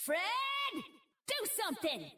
Fred! Do something!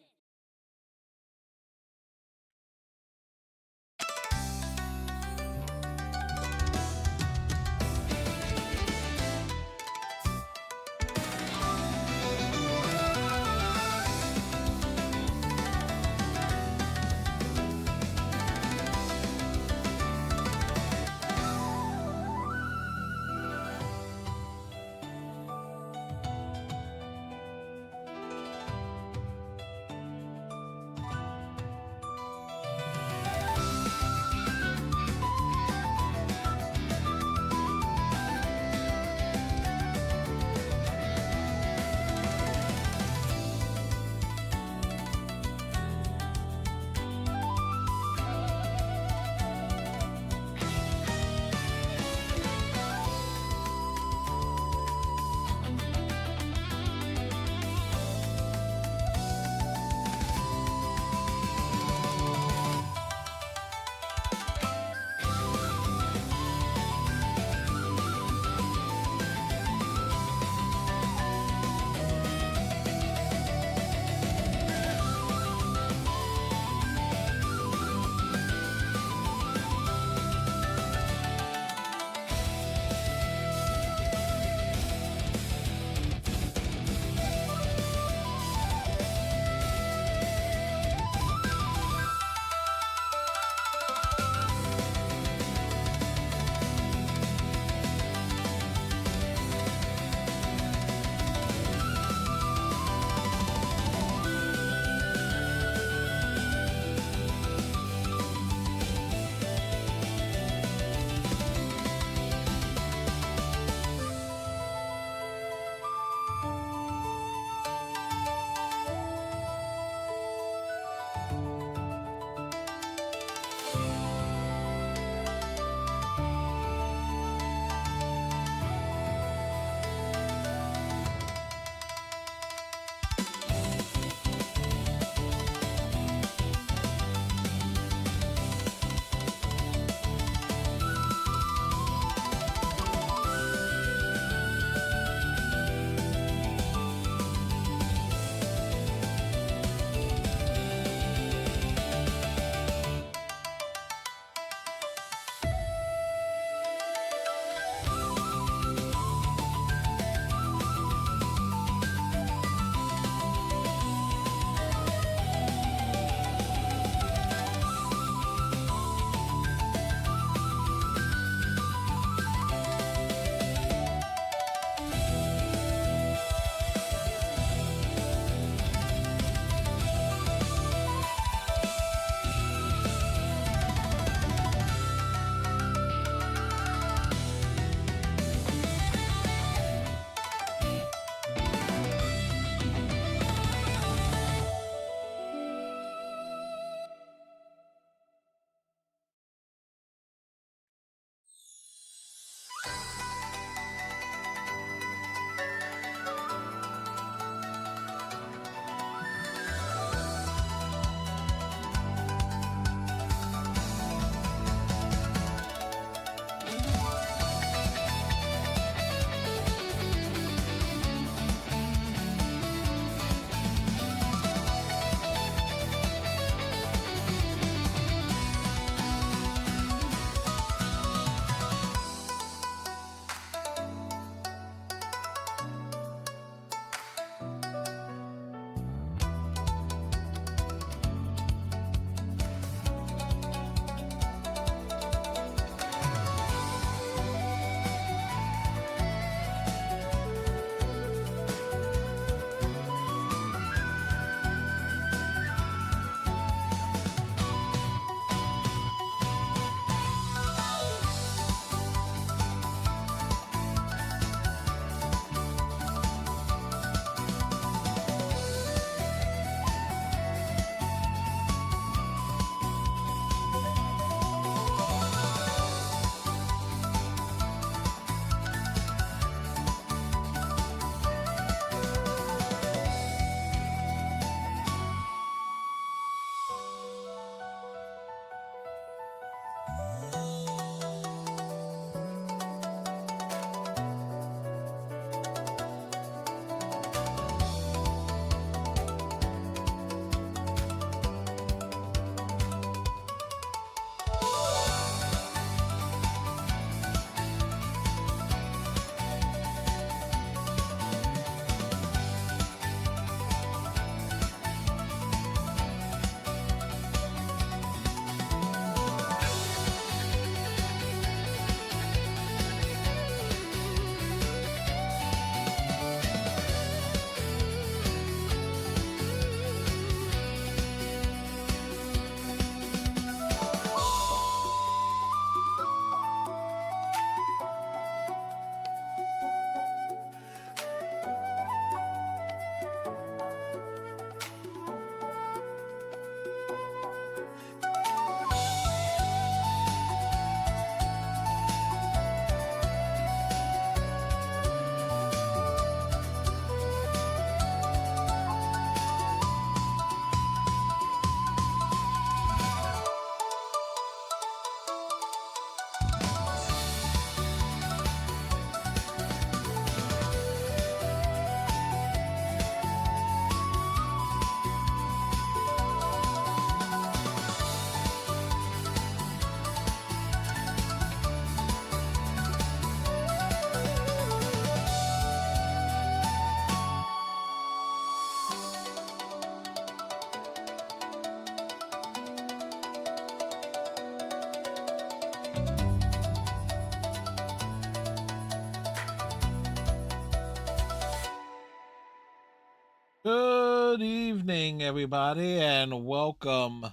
Good evening, everybody, and welcome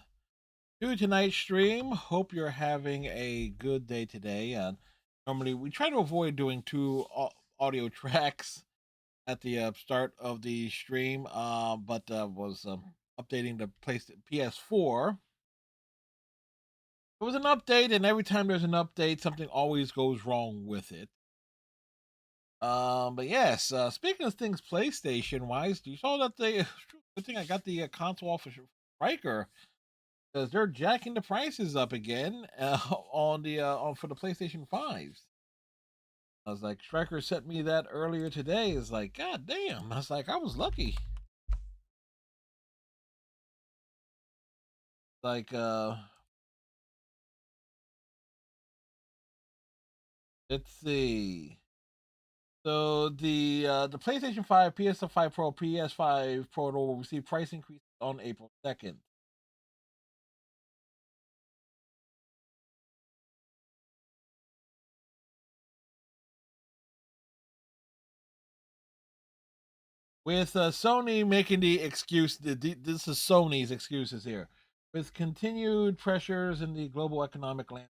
to tonight's stream. Hope you're having a good day today. Normally, we try to avoid doing two audio tracks at the start of the stream, but was updating the PS4. It was an update, and every time there's an update, something always goes wrong with it. But yes, speaking of things PlayStation wise, you saw that they good thing I got the console off of Riker because they're jacking the prices up again on the on for the PlayStation 5s. I was like, Striker sent me that earlier today. It's like, God damn. I was like, I was lucky. Like, let's see. So the PlayStation 5, PS5 Pro, PS5 Pro will receive price increases on April 2nd. With Sony making the excuse, this is Sony's excuses here. With continued pressures in the global economic landscape,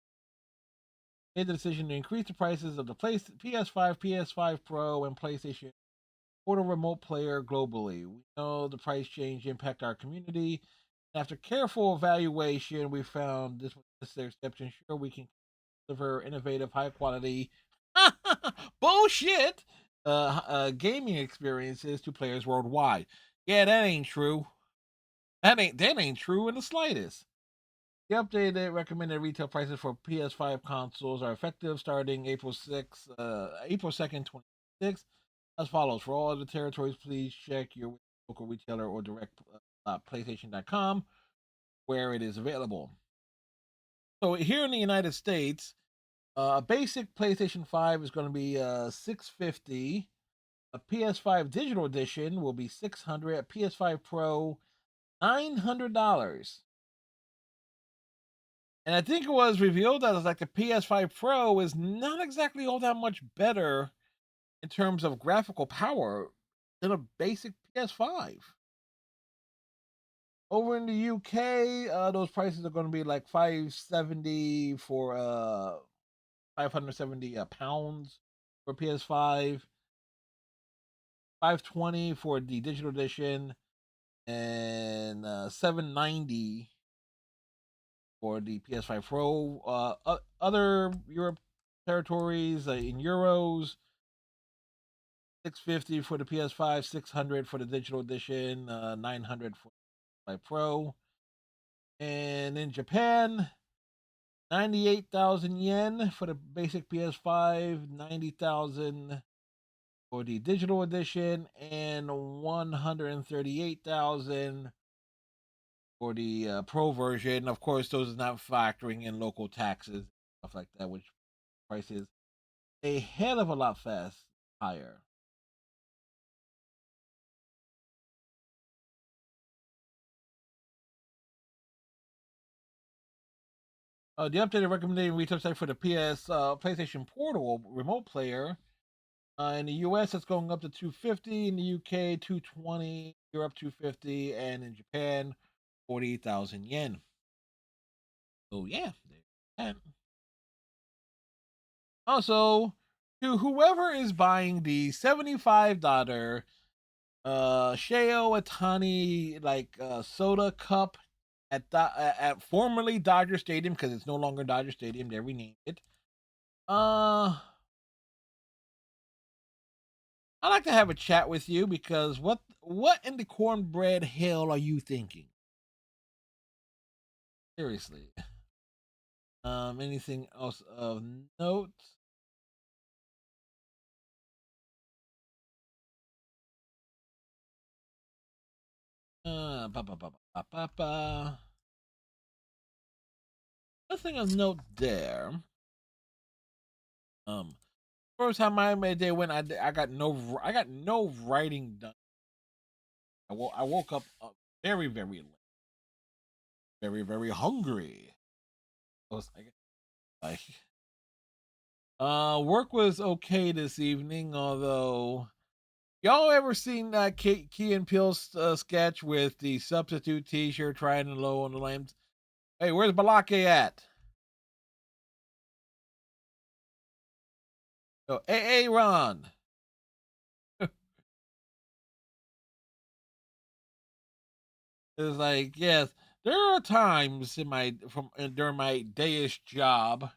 made the decision to increase the prices of the PS5, PS5 Pro, and PlayStation for the remote player globally. We know the price change impact our community. After careful evaluation, we found this was necessary step to ensure we can deliver innovative, high quality, bullshit, gaming experiences to players worldwide. Yeah, that ain't true. That ain't true in the slightest. The updated recommended retail prices for PS5 consoles are effective starting April 2nd, 2026, as follows. For all other territories, please check your local retailer or direct PlayStation.com where it is available. So here in the United States, a basic PlayStation 5 is going to be 650. A PS5 digital edition will be 600. A PS5 Pro $900. And I think it was revealed that it's like the PS5 Pro is not exactly all that much better in terms of graphical power than a basic PS5. Over in the UK, those prices are going to be like 570 for 570 pounds for PS5, 520 for the digital edition, and 790 for the PS5 Pro. Other Europe territories in euros, 650 for the PS5, 600 for the digital edition, 900 for the Pro. And in Japan, 98,000 yen for the basic PS5, 90,000 for the digital edition, and 138,000 for the Pro version. Of course, those are not factoring in local taxes, stuff like that, which prices a hell of a lot fast higher. The updated recommended retail site for the PlayStation Portal remote player in the US it's going up to 250, in the UK 220, Europe 250, and in Japan 40,000 yen. So yeah, and also to whoever is buying the $75 Sheo Atani soda cup at formerly Dodger Stadium, because it's no longer Dodger Stadium, they renamed it. Uh I'd like to have a chat with you because what in the cornbread hell are you thinking? Seriously. Anything else of note? Ba ba ba ba ba ba. Nothing of note there. Um, First time I made day when I got no writing done. I woke up very very late, very very hungry. I was like work was okay this evening, although Y'all ever seen that Key and Peele's sketch with the substitute teacher trying to low on the lanes? Hey, where's Balake at? Oh, hey, Ron. It's like, yes, there are times in my during my dayish job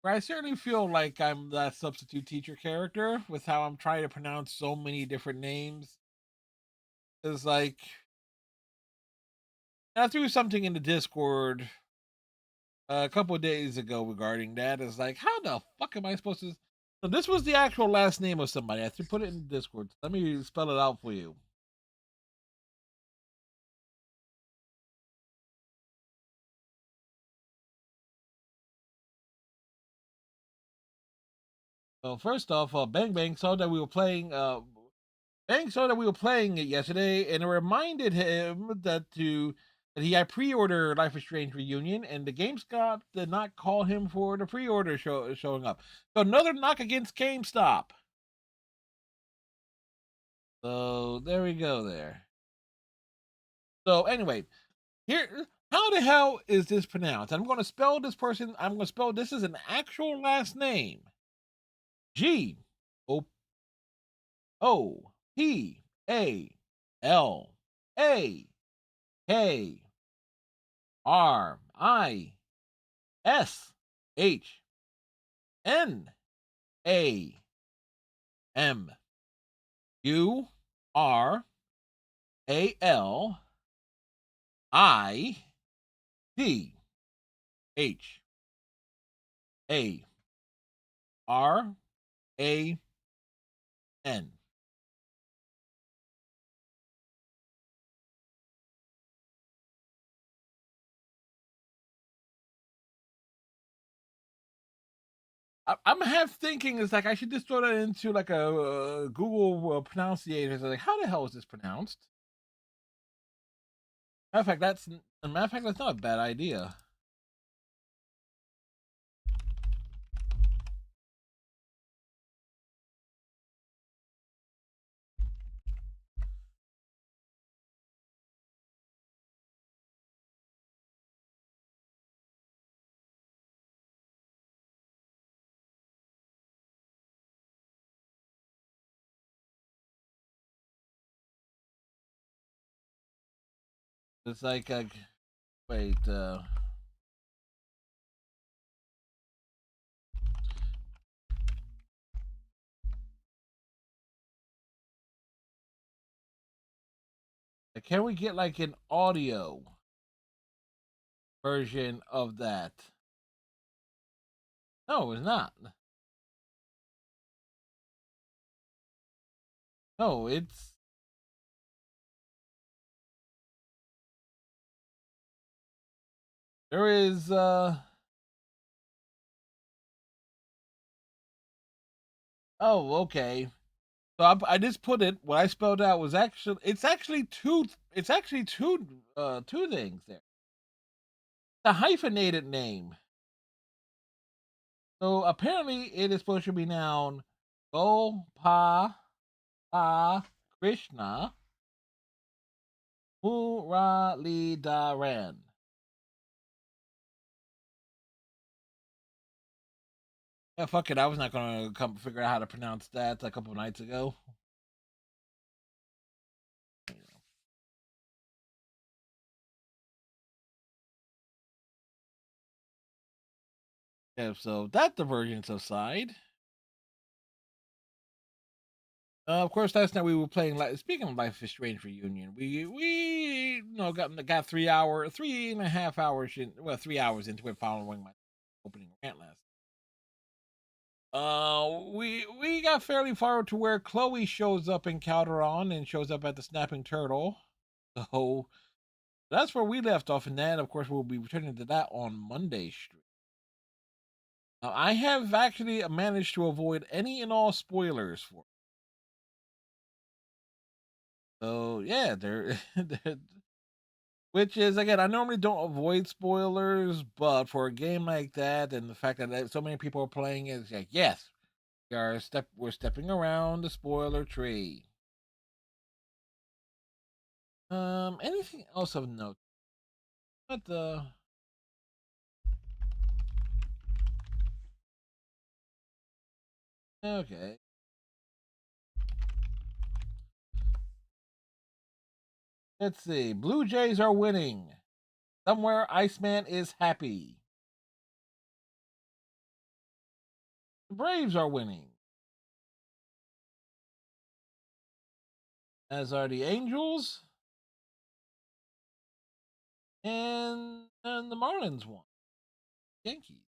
where I certainly feel like I'm that substitute teacher character with how I'm trying to pronounce so many different names. It's like I threw something in the Discord a couple of days ago regarding that. It's like, how the fuck am I supposed to? So this was the actual last name of somebody. I have to put it in Discord. Let me spell it out for you. Well, first off, Bang Bang saw that we were playing. Bang saw that we were playing it yesterday, and it reminded him that he had pre-order Life is Strange Reunion, and the GameStop did not call him for the pre-order showing up. So another knock against GameStop. So there we go. There. So anyway, here, how the hell is this pronounced? I'm going to spell this person. I'm going to spell this is an actual last name. G O O P A L A K Estival. I'm half thinking it's like I should just throw that into like a Google pronunciator. It's like, how the hell is this pronounced? Matter of fact, that's not a bad idea. It's like, wait, can we get like an audio version of that? No, it's not. No, there is oh, okay. So I just put it. What I spelled out was actually it's actually two things there. A hyphenated name. So apparently it is supposed to be noun Gopa Krishna Muralidharan. Yeah, fuck it. I was not gonna come figure out how to pronounce that a couple of nights ago. Yeah, so that divergence aside. Of course, last night we were playing. Speaking of Life is Strange Reunion, we got 3.5 hours in. Well, 3 hours into it following my opening rant last. We got fairly far to where Chloe shows up in Calderon and shows up at the Snapping Turtle. So that's where we left off, and then of course we'll be returning to that on Monday stream. Now, I have actually managed to avoid any and all spoilers for. So yeah, which is again, I normally don't avoid spoilers, but for a game like that, and the fact that so many people are playing it, it's like yes, we're stepping around the spoiler tree. Anything else of note? But okay. Let's see. Blue Jays are winning. Somewhere Iceman is happy. The Braves are winning. As are the Angels. And the Marlins won. Yankees.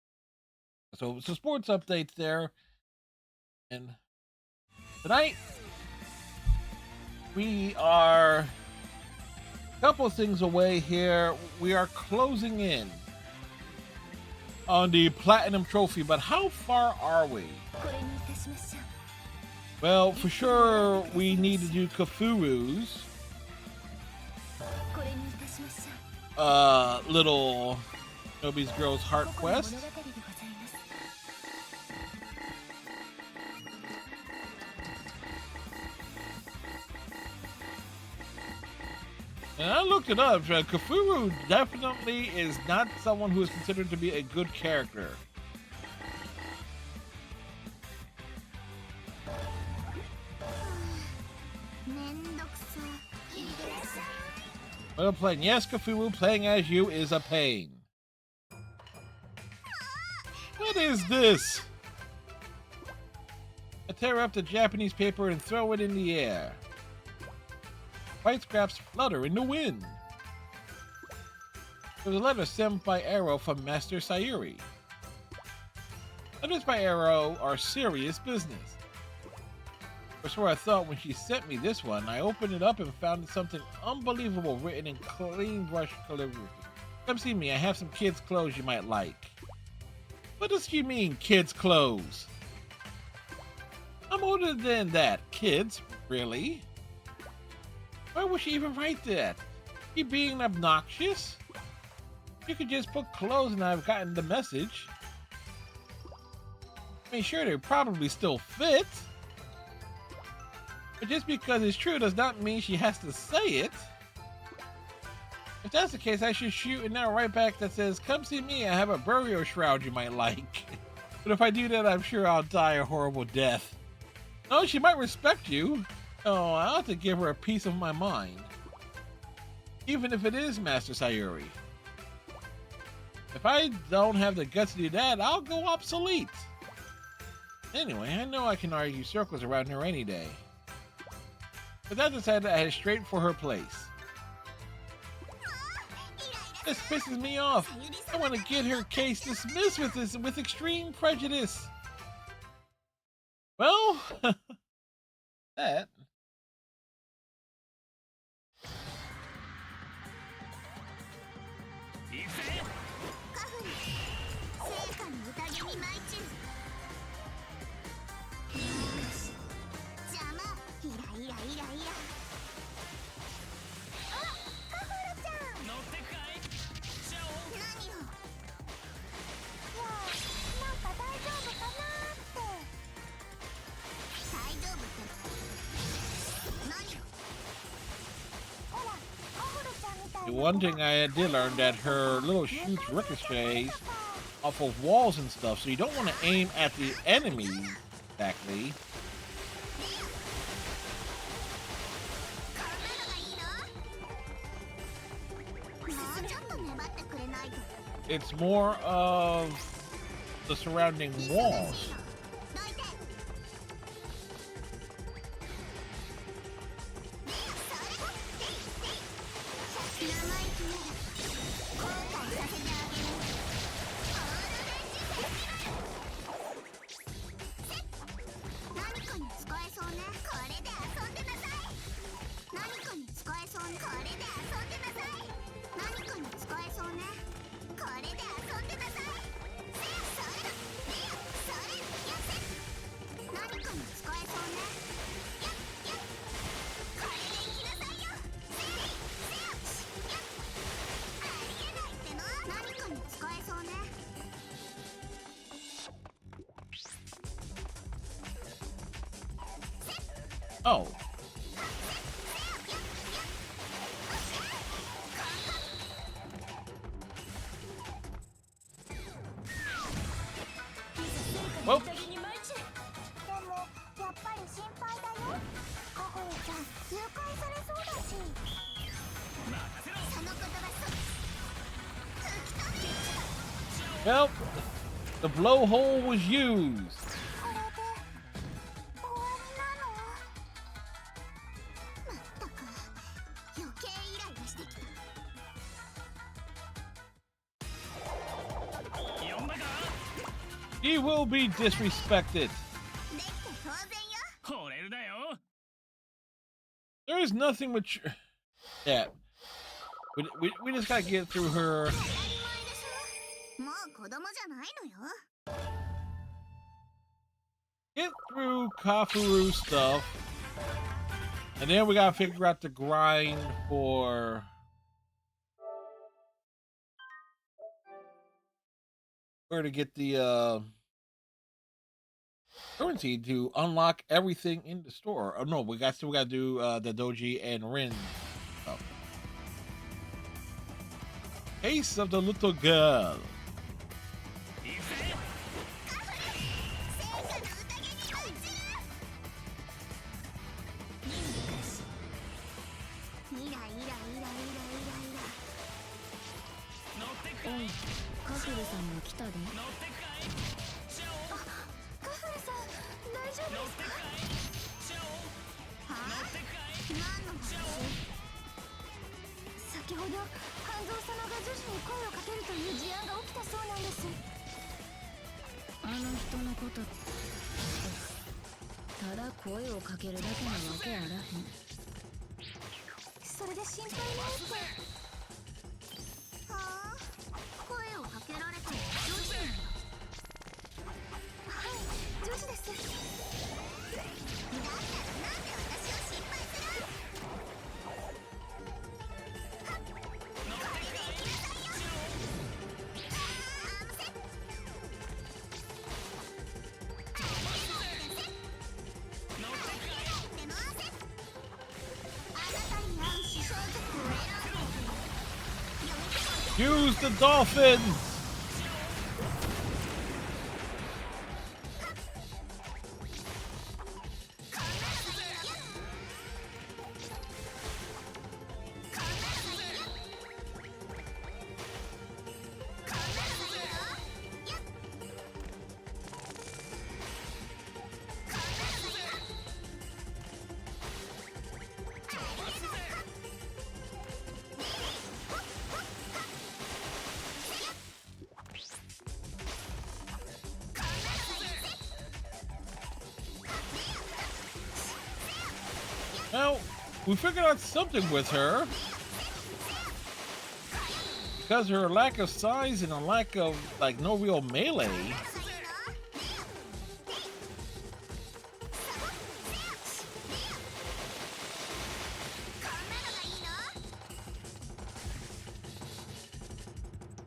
So sports updates there. And tonight we are a couple of things away here. We are closing in on the Platinum Trophy, but how far are we? Well, for sure, we need to do Kafuru's little Shinobi Girls Heart Quest. And I looked it up. Kafuru definitely is not someone who is considered to be a good character. Well playing. Yes, Kafuru, playing as you is a pain. What is this? I tear up the Japanese paper and throw it in the air. White scraps flutter in the wind. There's a letter sent by Arrow from Master Sayuri. Letters by Arrow are serious business. That's what I thought when she sent me this one. I opened it up and found something unbelievable written in clean brush calligraphy. Come see me, I have some kids' clothes you might like. What does she mean, kids' clothes? I'm older than that. Kids? Really? Why would she even write that? She being obnoxious? You could just put clothes and I've gotten the message. I mean, sure, they probably still fit. But just because it's true does not mean she has to say it. If that's the case, I should shoot an arrow right back that says, come see me, I have a burial shroud you might like. But if I do that, I'm sure I'll die a horrible death. No, she might respect you. Oh, I ought to give her a piece of my mind. Even if it is Master Sayuri. If I don't have the guts to do that, I'll go obsolete. Anyway, I know I can argue circles around her any day. But that decided I head straight for her place. This pisses me off. I want to get her case dismissed with extreme prejudice. Well, that. One thing I did learn that her little shoots ricochet off of walls and stuff, so you don't want to aim at the enemy exactly. It's more of the surrounding walls. Oh. Well, 宴に参っちゃでもやっぱり心配だよ。カホエちゃん誘拐されそうだし。そのことがwell, the blowhole was used. これで終わりなの？まったく余計イライラしてきた。 He will be disrespected. できて当然よ。惚れるだよ。 There is nothing mature. Yeah. We just gotta get through her. 当たり前でしょ。もう子供じゃないのよ。 Get through Kafuru stuff. And then we gotta figure out the grind for where to get the currency to unlock everything in the store. Oh no, we still gotta do the Doji and Rin stuff. Case of the little girl. おいカフルさんも来たで。乗ってくかい。シャオ。カフルさん大丈夫乗ってくかい。シャオ。乗ってくかい。何のシャ話？先ほど半蔵様が女子に声をかけるという事案が起きたそうなんです。あの人のことってただ声をかけるだけなわけあらへん。それで心配になって。はあ、声をかけられたのは女子なの？はい、女子です。だったらなんで私を心配する？乗ってくかい。シャオ。乗ってくかい。 Use the dolphins. Well, we figured out something with her. Because her lack of size and a lack of, like, no real melee.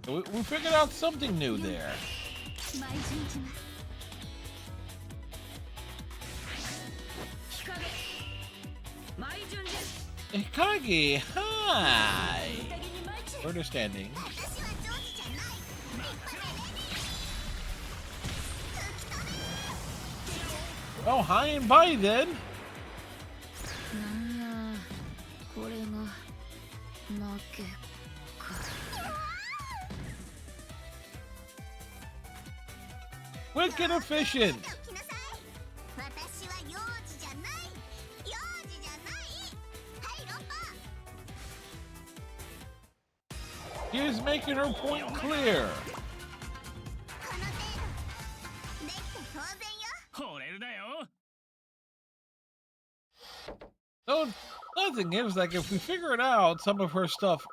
We figured out something new there. Kage, hi! Understanding. Oh, hi and bye then. なんやこれが負けか。 Quick and efficient. He is making her point clear. 惚れるだよ。 So, the thing is, like, if we figured out some of her stuff,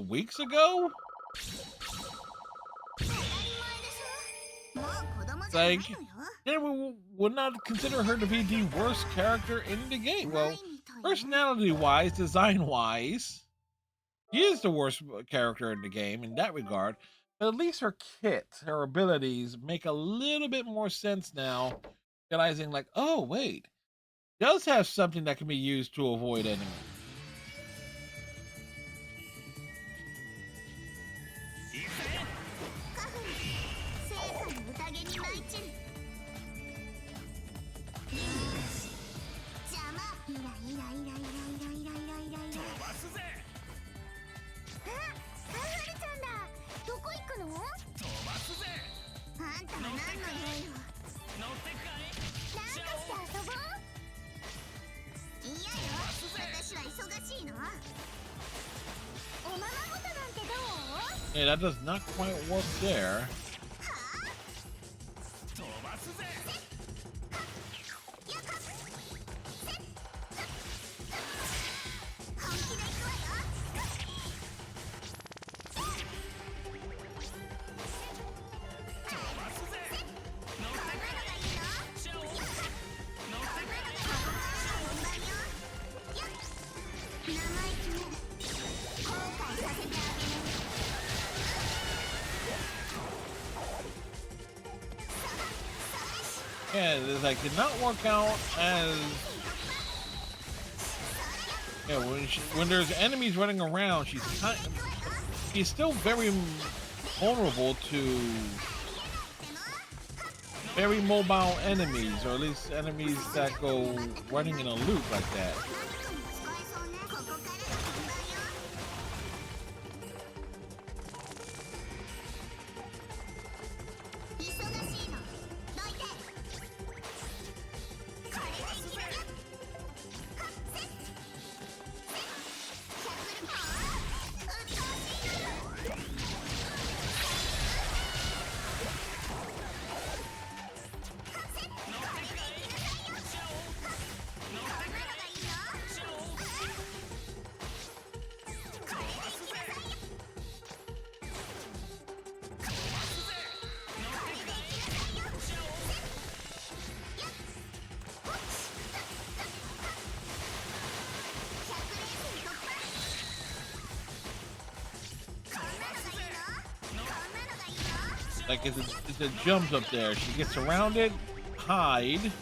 weeks ago, like, then we would not consider her to be the worst character in the game. Well, personality-wise, design-wise, she is the worst character in the game in that regard. But at least her kit, her abilities, make a little bit more sense now, realizing, like, oh, wait, does have something that can be used to avoid enemies. たは何の用よ。乗ってくかい。なんかして遊ぼう。いやよ、私は忙しいの。おままごとなんてどう？ Hey, that does not quite work there. 飛ばすぜ。本気で行くわよ。飛ばすぜ。乗ってくかい。シャオ。乗ってくかい。本番よ。生意気ね。後悔させてあげる。Yeah, this like did not work out as yeah. When there's enemies running around, she's still very vulnerable to very mobile enemies, or at least enemies that go running in a loop like that. 'Cause it's a jumps up there. She gets surrounded, hide,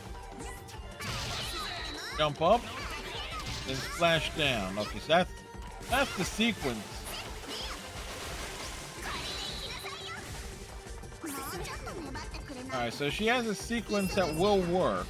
jump up, then splash down. Okay, so that's the sequence. All right, so she has a sequence that will work.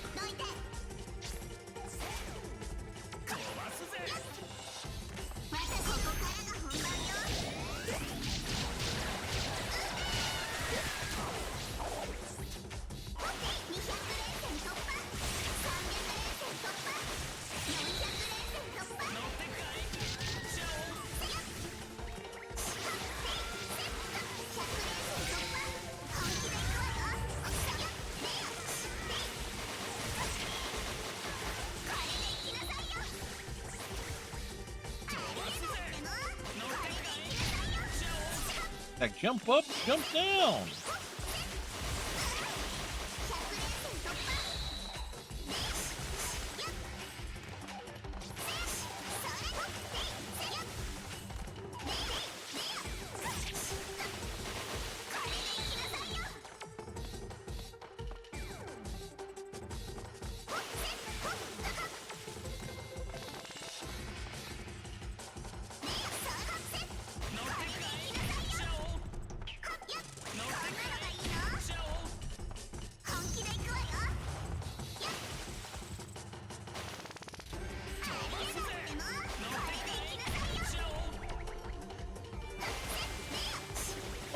Like jump up, jump down.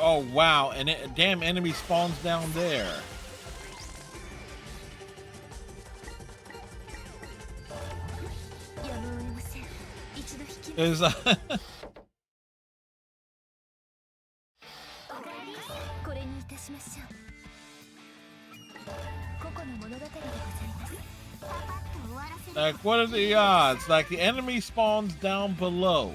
Oh wow, and a damn enemy spawns down there. There's like, what are the odds? Like, the enemy spawns down below.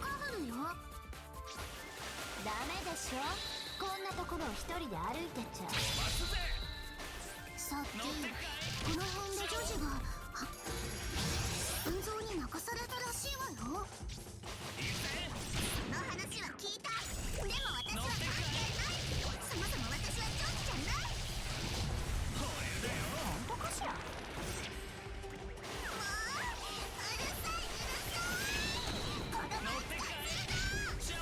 かぶるよ。ダメでしょ、こんなところを一人で歩いてっちゃ。さっきこの辺で女児が運動に泣かされたらしいわよ。その話は聞いた。でも私は関係ない。そもそも私は女児じゃない。本当かしら。もううるさい。子供扱いするな。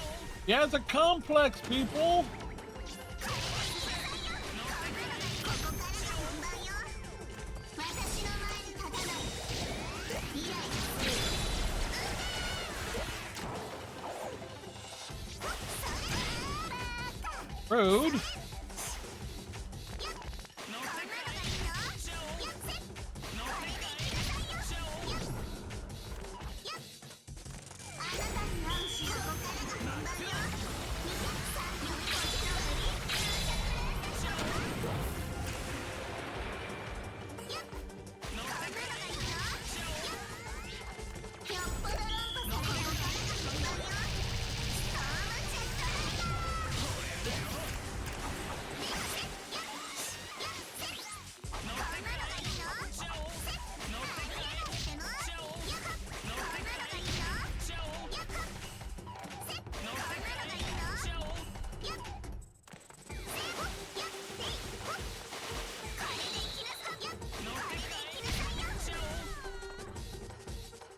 He has a complex, people. 私の前に立たない。イライラする。 Rude.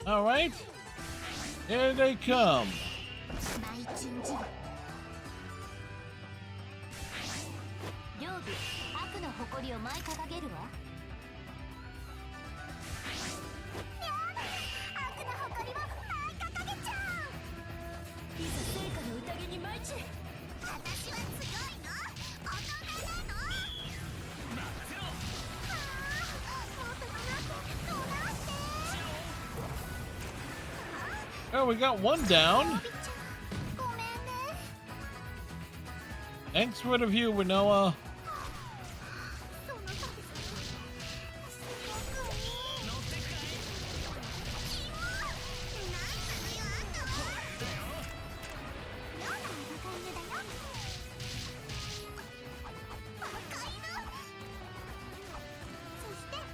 All right, here they come. マイチュンジ両部悪の誇りを舞い掲げるわ。悪の誇りを舞い掲げちゃう。いざ聖火の宴に舞いち。私は強いの。大人なの。任せろ。もっとどうなって。 Oh, we got one down. ごめんね。 Thanks for the view, Winnoa. その度すごく乗ってくかい。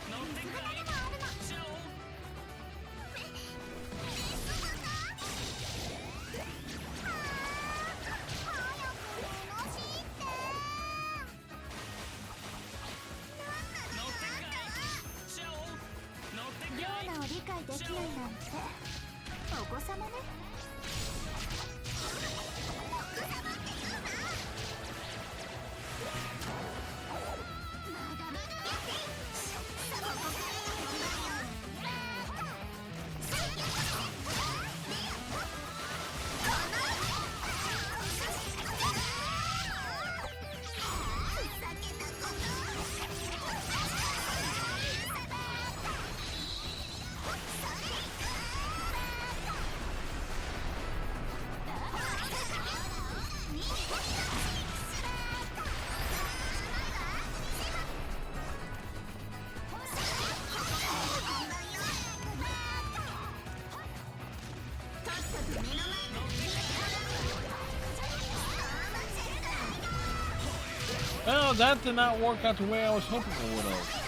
乗ってくかい。シャオ。乗ってくかい。シャオ。乗ってくリョかい。ーナを理解できないなんてお子様ね。Well, that did not work out the way I was hoping it would have.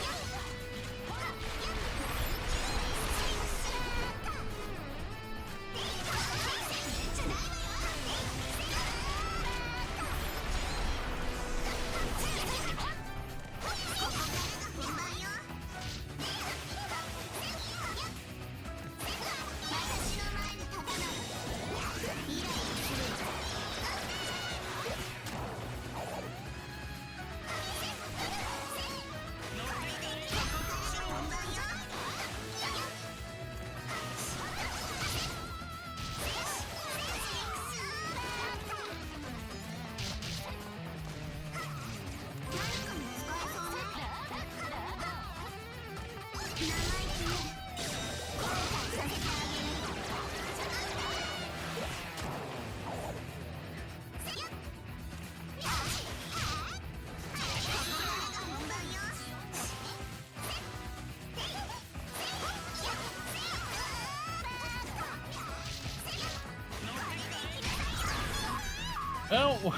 Well,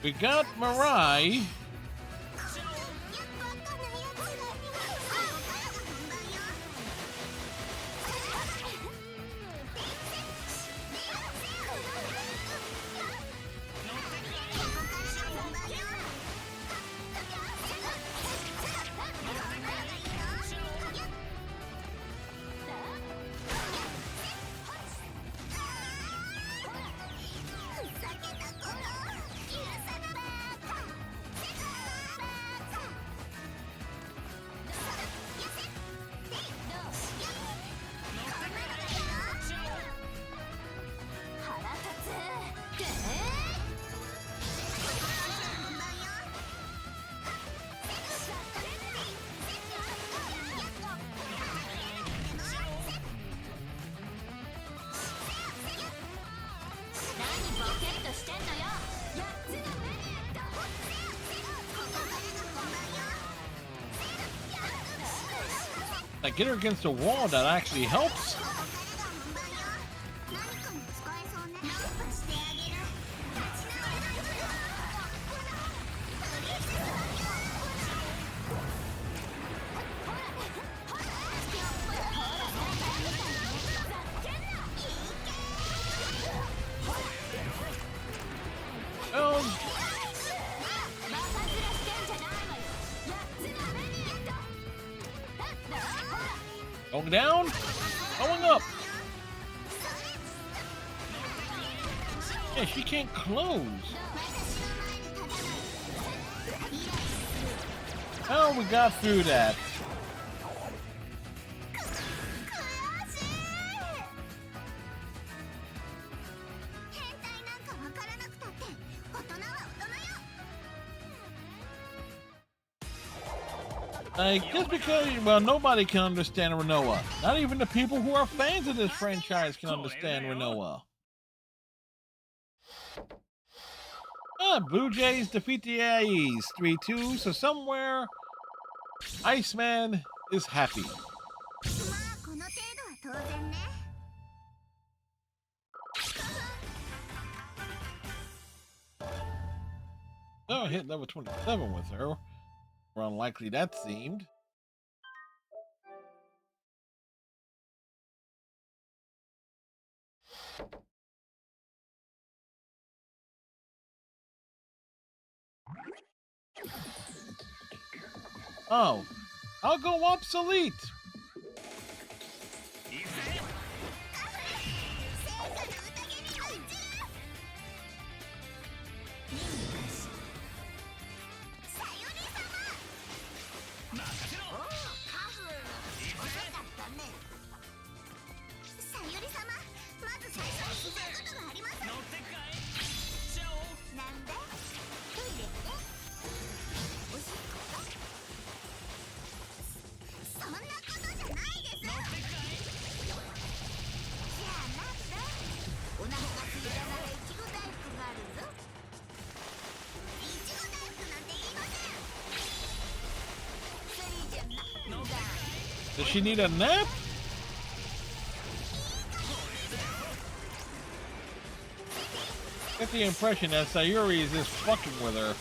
we got Mirai. Like, get her against the wall, that actually helps. Oh. Going down. Going up. Hey, she can't close. Oh, we got through that. Like, just because, well, nobody can understand Renoa. Not even the people who are fans of this franchise can understand Renoa. Blue Jays defeat the A's 3-2, so somewhere Iceman is happy. Oh, I hit level 27 with her. More unlikely that seemed. Oh, I'll go obsolete. Does she need a nap? Get the impression that Sayuri is just fucking with her.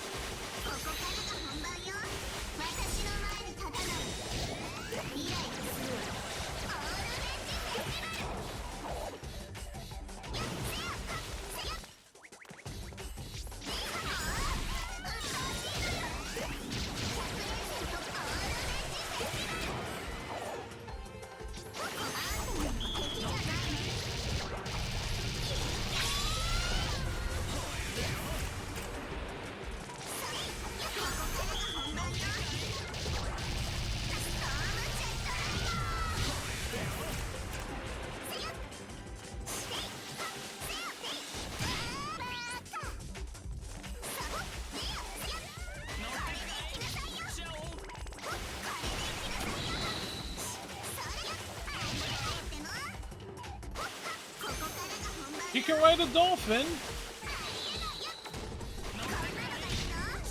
You can ride a dolphin.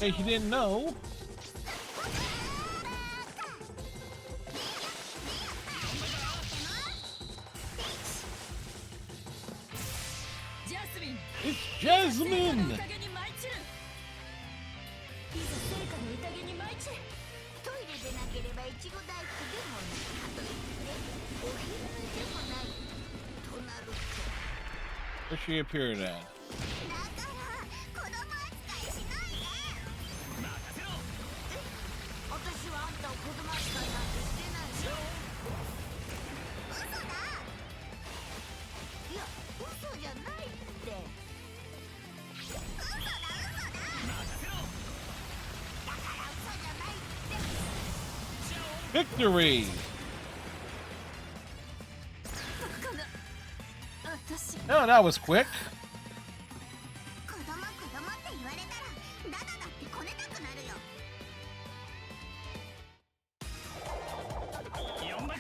Hey, you didn't know. It's Jasmine. Where she appeared at? Victory! Oh, that was quick.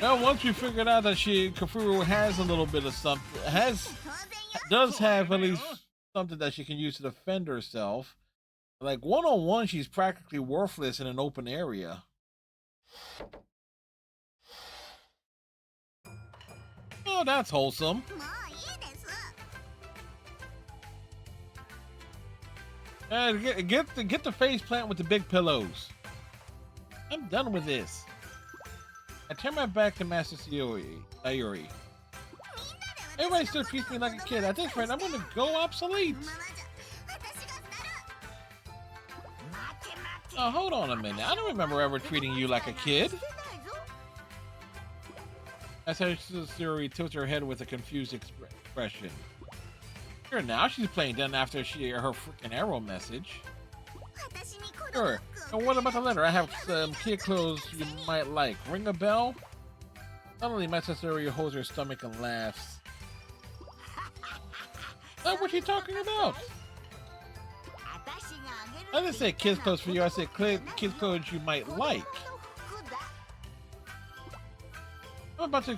Now, once we figured out that Kafuru has a little bit of something, does have at least something that she can use to defend herself. Like one-on-one, she's practically worthless in an open area. Oh, that's wholesome. Get the face plant with the big pillows. I'm done with this. I turn my back to Master Sayuri. Everybody still treats me like a kid. At this rate, I'm gonna go obsolete. Oh, hold on a minute. I don't remember ever treating you like a kid. That's how Suri tilts her head with a confused expression. Sure, now she's playing dead after her freaking arrow message. 私に子供 Sure. 服を And what about the letter? I have some kid clothes you might like. Ring a bell? Suddenly, Master Suri holds her stomach and laughs. What was she talking about? 私があげる I didn't say kids clothes for you. I said kids clothes you might 子供の like. 服だ I'm about to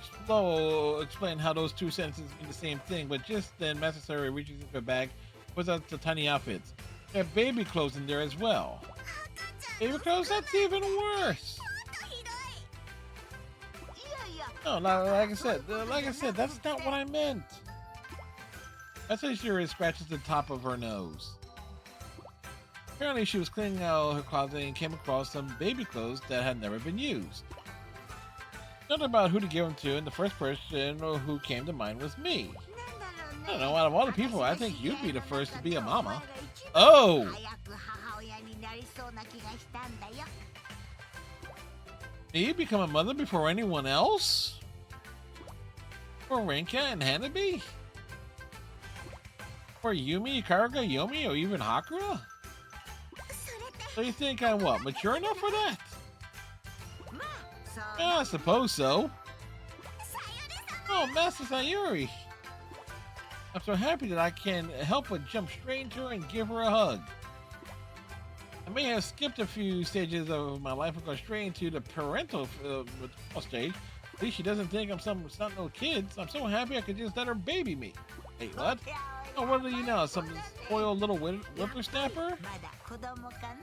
explain how those two sentences mean the same thing, but just then, Master Suri reaches into her bag, pulls out the tiny outfits. There are baby clothes in there as well. 赤ちゃん Baby clothes? That's even worse. もっとひどいいやいや No, like I said, that's not what I meant. Master Suri scratches the top of her nose. Apparently, she was cleaning out her closet and came across some baby clothes that had never been used. Nothing about who to give them to, and the first person who came to mind was me. なんだろうね I don't know, out of all the people, I think you'd be the first to be a mama. お前が一番 Oh! 早く母親になりそうな気がしたんだよ Me become a mother before anyone else? For Rinka and Hanabi? For Yumi, Karuga, Yomi, or even Hakura? それって So you think I'm what, mature enough for that? まあそう Yeah, I suppose so. さゆりさん Oh, Master Sayuri! I'm so happy that I can help but jump straight into her and give her a hug. I may have skipped a few stages of my life and gone straight into the parental stage. At least she doesn't think I'm some no kids. I'm so happy I could just let her baby me. Wait, what? Oh, what are you now? Some spoiled little whippersnapper? まだ子供か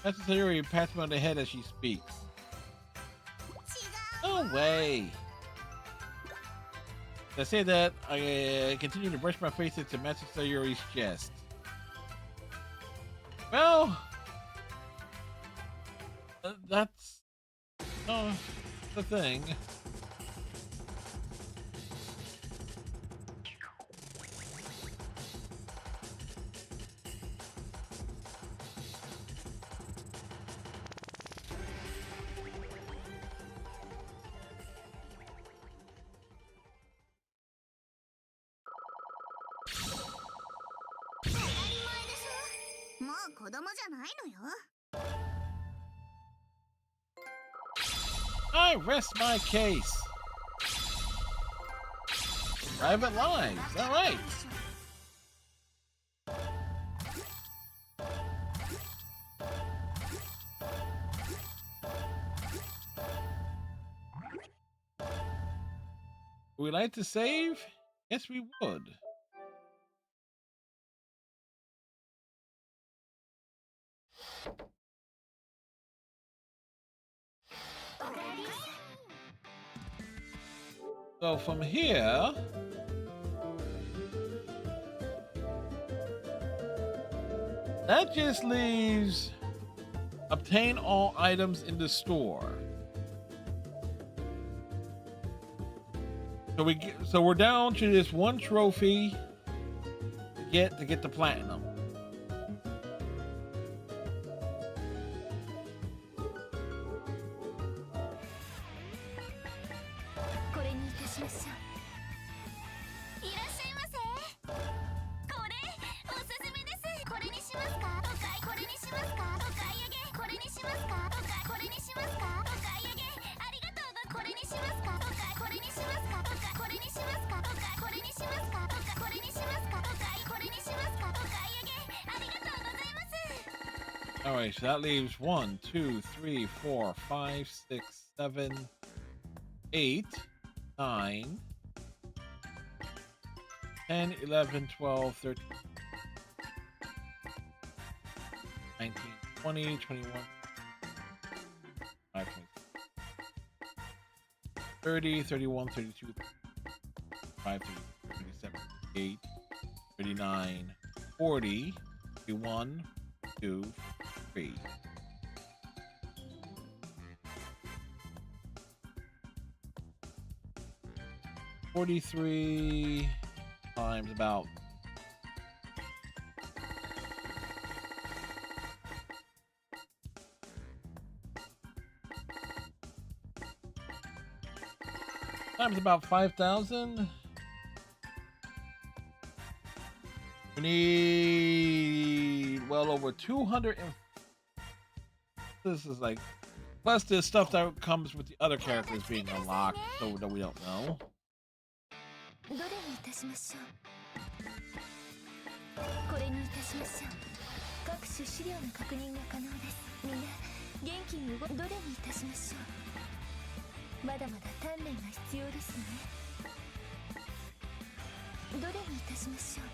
な Master Sayuri pats me on the head as she speaks. 違う No way. I say that, I continue to brush my face into Master Sayuri's chest. Well, that's the thing.「もう子供じゃないのよ I rest my case. Private lives, all right. Would we like to save? Yes, we would. So from here, that just leaves obtain all items in the store. So we're down to this one trophy to get the platinum. All right, so that leaves 1, 2, 3, 4, 5, 6, 7, 8, 9, 10, 11, 12, 13, 19, 20, 21, 5, 30, 31, 32, 35, 37, 38, 39, 40, 41, 2, 3. $43 times about Times about 5,000. We need well over 200. This is like plus the stuff that comes with the other characters being unlocked, so that we don't know. どれにいたしましょう。これにいたしましょう。各種資料の確認が可能です。みんな元気にどれにいたしましょう。まだまだ鍛錬が必要ですね。どれにいたしましょう。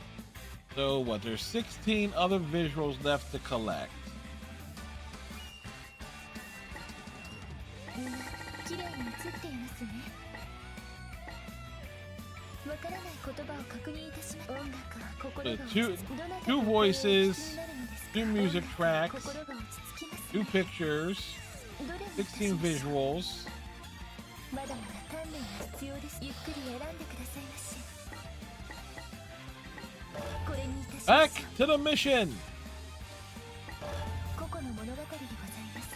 So what? There's 16 other visuals left to collect. みんな綺麗に映っていますね。わからない言葉を確認いたします。音楽は心が落ち着く。どなたか Two の声をお聞き voices, になるのですか。 two music 音楽は tracks, 心が落ち着きます。 two pictures, どれにいたしましょう。 16 visuals. まだまだ鍛錬が必要です。ゆっくり選んでくださいまし。これにいたしま Back しょう。 to the mission. 個々の物語でございます。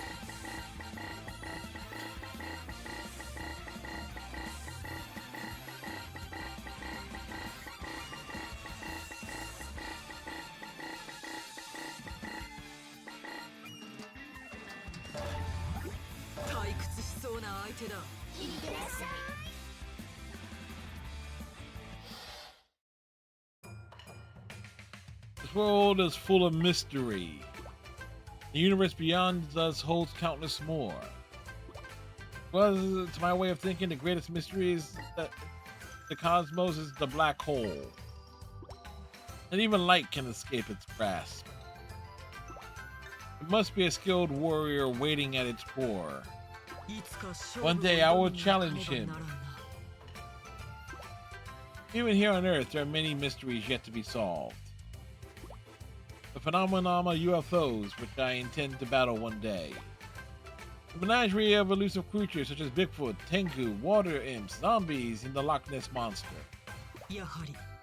退屈しそうな相手だ。いってらっしゃい。 This world is full of mystery. The universe beyond us holds countless more. Well, to my way of thinking, the greatest mystery is that the cosmos is the black hole. And even light can escape its grasp. It must be a skilled warrior waiting at its core. One day I will challenge him. Even here on Earth, there are many mysteries yet to be solved. The phenomenon of UFOs, which I intend to battle one day. The menagerie of elusive creatures such as Bigfoot, Tengu, water imps, zombies, and the Loch Ness Monster.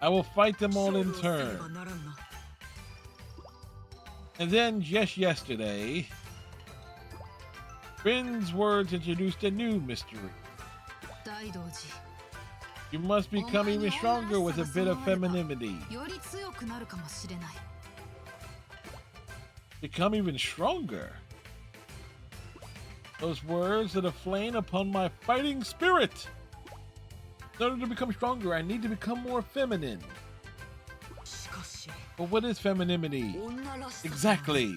I will fight them all in turn. And then, just yesterday, Rin's words introduced a new mystery. You must become even stronger with a bit of femininity. Become even stronger? Those words are the flame upon my fighting spirit. In order to become stronger, I need to become more feminine. But what is femininity? Exactly.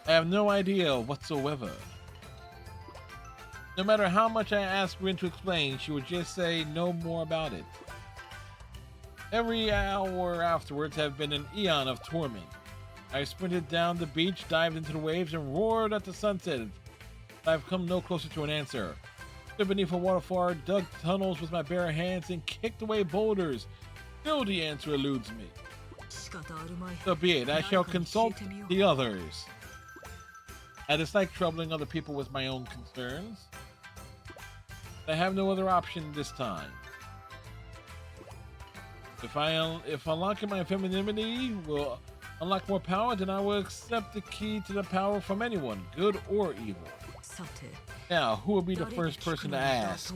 I have no idea whatsoever. No matter how much I ask Rin to explain, she would just say no more about it. Every hour afterwards have been an eon of torment. I sprinted down the beach, dived into the waves, and roared at the sunset. I've come no closer to an answer. Stood beneath a waterfall, dug tunnels with my bare hands, and kicked away boulders. Still the answer eludes me. So be it, I shall consult the others. I dislike troubling other people with my own concerns. I have no other option this time. If unlocking my femininity will unlock more power, then I will accept the key to the power from anyone, good or evil. Now, who will be the first person to ask?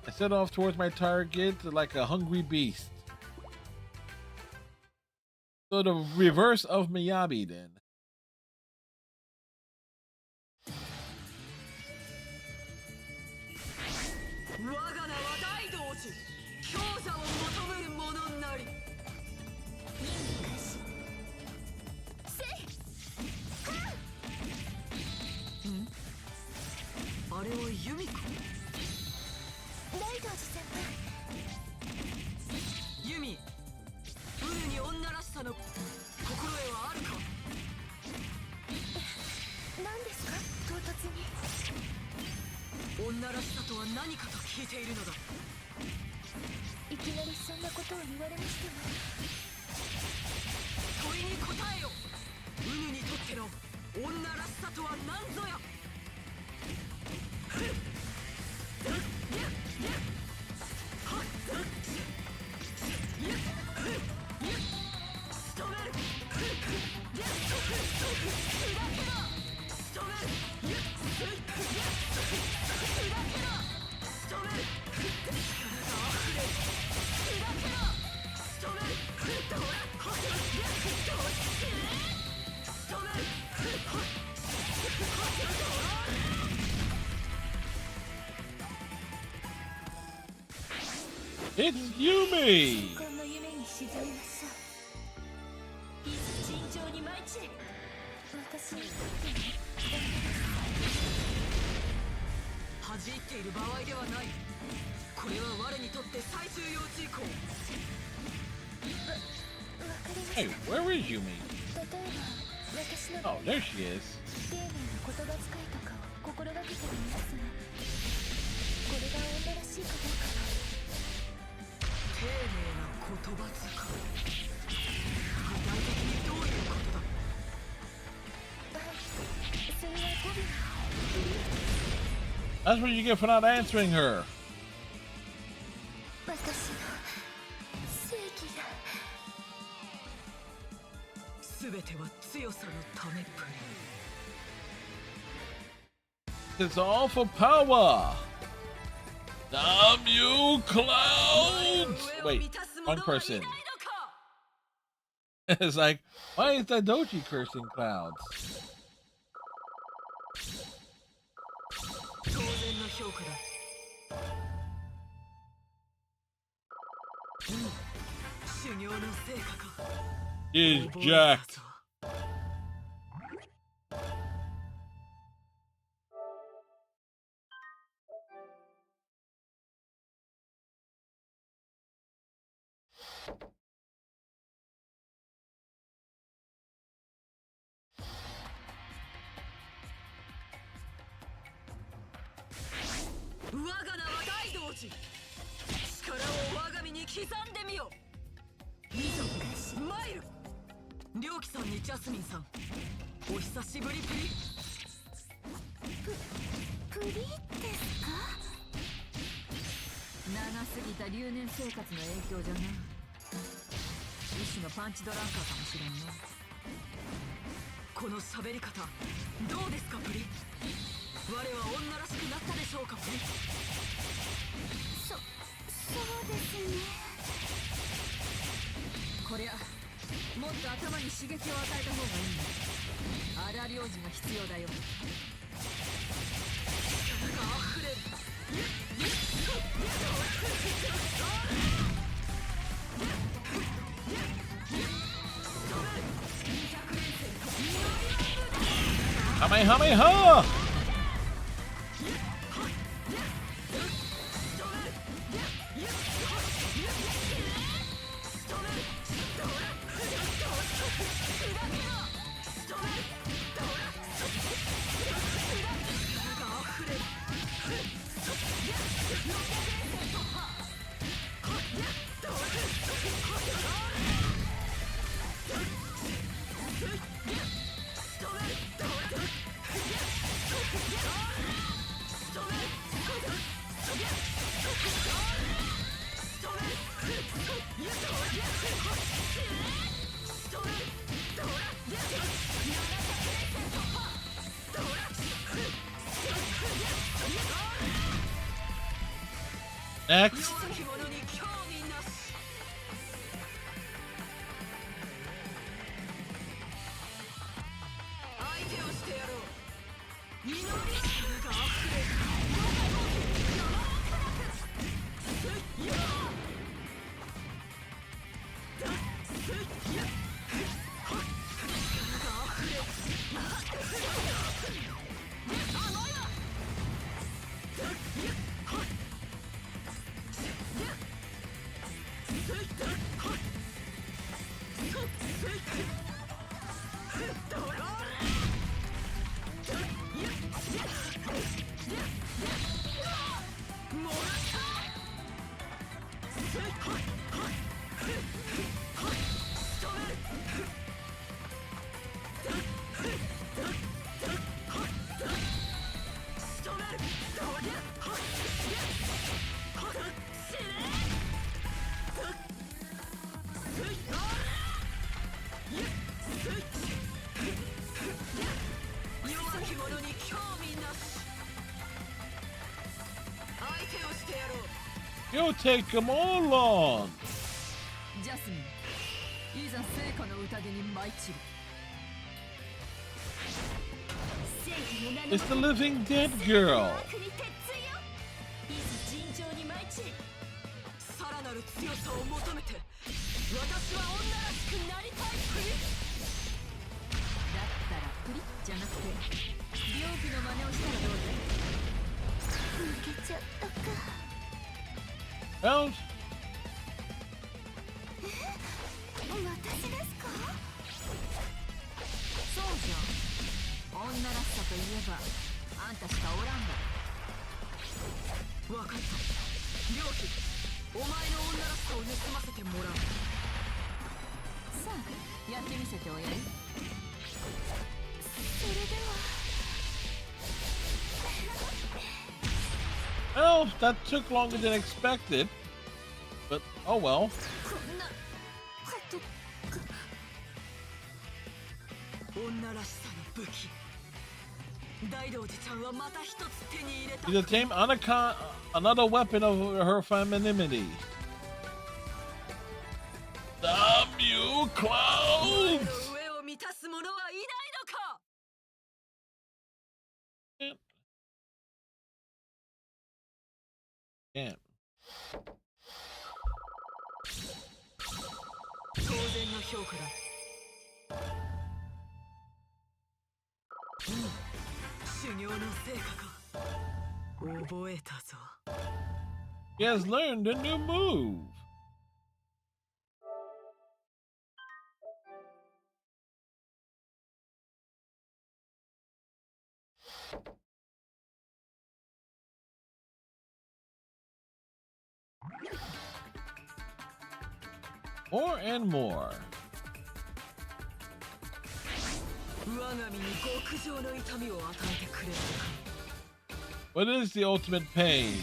I set off towards my target like a hungry beast. So the reverse of Miyabi then. It's Yumi! 新婚の夢に沈みましょう。いざ尋常に舞い散れ。私にとっての恥じっている場合ではない。これは我にとって最重要事項。わかりま Hey, した。 where is Yumi? 例えば私の Oh, there she is. 丁寧な言葉遣いとかを心がけてるんですが、これが女らしいかどうかは。丁寧な言葉遣い。具体的にどういうことだ。それは語尾が That's what you get for not answering her. 私の正義が。全ては強さのためっぷり。 It's all for power. Damn you, clouds! Wait, one person. It's like, why is that Doji cursing clouds? 当然の評価だ。修行の成果か。 Is 覚えた Jack. ぞ。我が名は大道寺。力を我が身に刻んでみよ。いざ参る。良樹さんにジャスミンさん、お久しぶりプリ。プリですか？長すぎた留年生活の影響じゃな。一種のパンチドランカーかもしれんね。この喋り方どうですかプリ。我は女らしくなったでしょうかプリ。そうですね。こりゃもっと頭に刺激を与えた方がいいんだ。荒領事が必要だよ。力が溢れる。Kamehameha! Next. 弱き者に興味なし。相手をしてやろう。祈りが溢れる。You'll take them all on. ジャスミン、いざ聖火の宴に舞い散る。 It's the living dead girl. いざ尋常に舞い散れ。さらなる強さを求めて私は女らしくなりたいプリ。だったらプリじゃなくて病気の真似をしたらどうだい？負けちゃったか。 Well, 私ですか？そうじゃん。女らしさといえばあんたしかおらんだろ。わかった。良気、お前の女らしさを盗ませてもらう。さあやってみせておやり。それでは。 well, that took longer than expected. But oh well. こんなことが。女らしさの武器。大道寺ちゃんはまた一つ手に入れた。 She's attained another weapon of her femininity. The Mew の Clouds! 上を満たす者はいないのか。 Can't. 当然の評価だ。修行の成果か。覚えたぞ。 He has learned a new move. More and more. 我が身に極上の痛みを与えてくれるか。 What is the ultimate pain?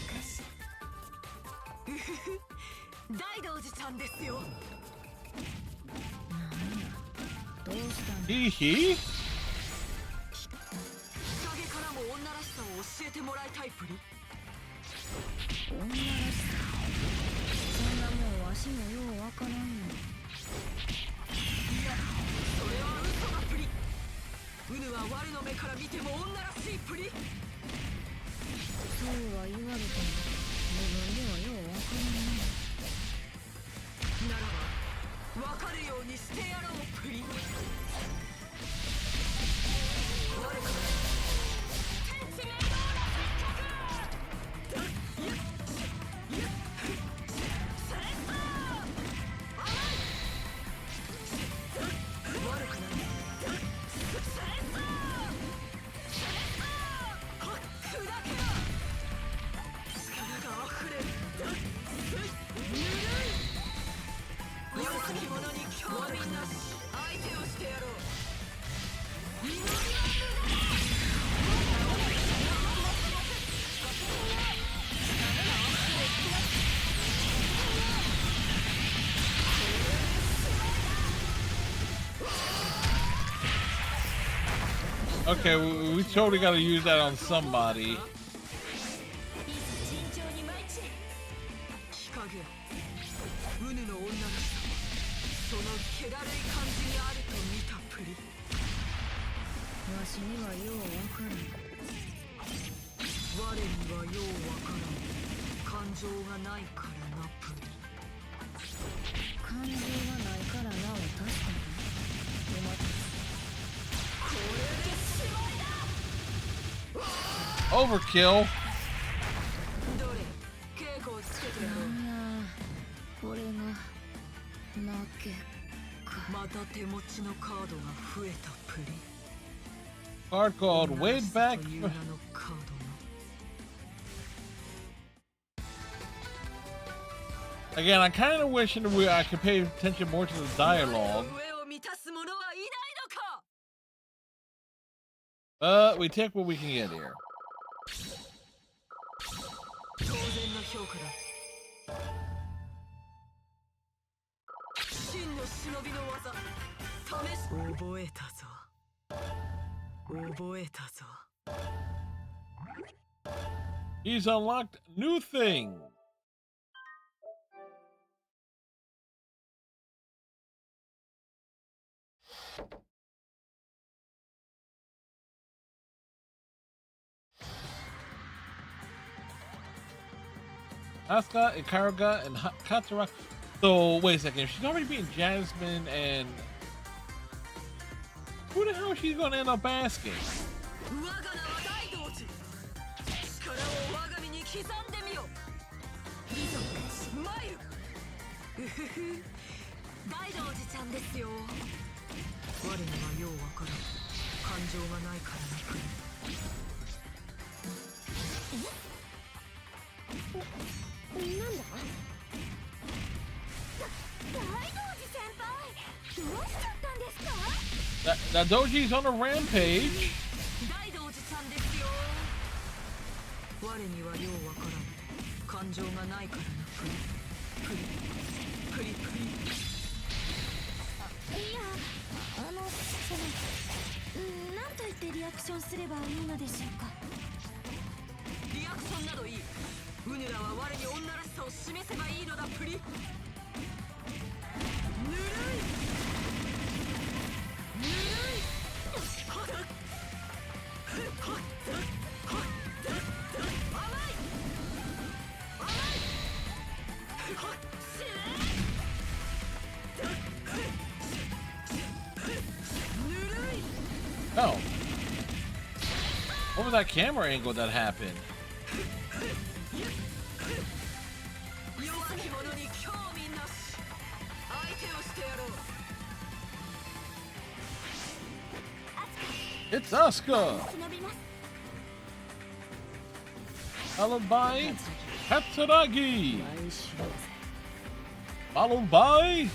大道寺ちゃんですよ。どうしたんだ？ Hee hee? 日陰からも女らしさを教えてもらいたいプリ。女らしさ。そんなもんわしもようわからんの。いや、それは嘘だプリ。ウヌは我の目から見ても女らしいプリ。そうは言われても自分ではようわからんな。ならば分かるようにしてやろうプリ。誰か天地明道な失格。悪くない。砕けろ。力が溢れる。ぬるい。良き者に興味なし。相手をしてやろう。祈りは無駄。 Okay, we totally got to use that on somebody. いざ尋常に参ち。日陰、ウヌの女らしさはその気だるい感じにあると見たプリ。わしにはようわからん。我にはようわからん。感情がないからなプリ。感情がないからなお確かに。お待たせ。 Overkill. どれ、稽古をつけてやろう。なんやこれが負けか。また手持ちのカードが増えたプリ。 Card called Way Back. という名のカードが。 Again, I kind of wish I could pay attention more to the dialogue. 上を満たす者はいないのか。 We take what we can get here. 当然の評価だ。真の忍びの技、試し。覚えたぞ。覚えたぞ。 He's unlocked new things. Asuka and Kagura and Katsura. So wait a second. She's already beaten Jasmine and who the hell is she gonna end up asking? 我が名は大道寺力を我が身に刻んでみよマイルうふふ大道寺ちゃんですよ我にはようわからん感情がないからなくなんだ大道寺先輩どうしちゃったんですか Now Doji's on a rampage. 大道寺ちゃんですよ我にはようわからん感情がないからなプリプリプリプリいやなんと言ってリアクションすればいいのでしょうかリアクションなどいいうぬらは我に女らしさを示せばいいのだプリぬるいぬるいはっはっはっはっ甘い甘いはっしぬるい Oh. What was that camera angle that happened? 弱き者に興味なし相手をしてやろう It's Asuka, 忍びます followed by Katsuragi, 来週だぜ followed by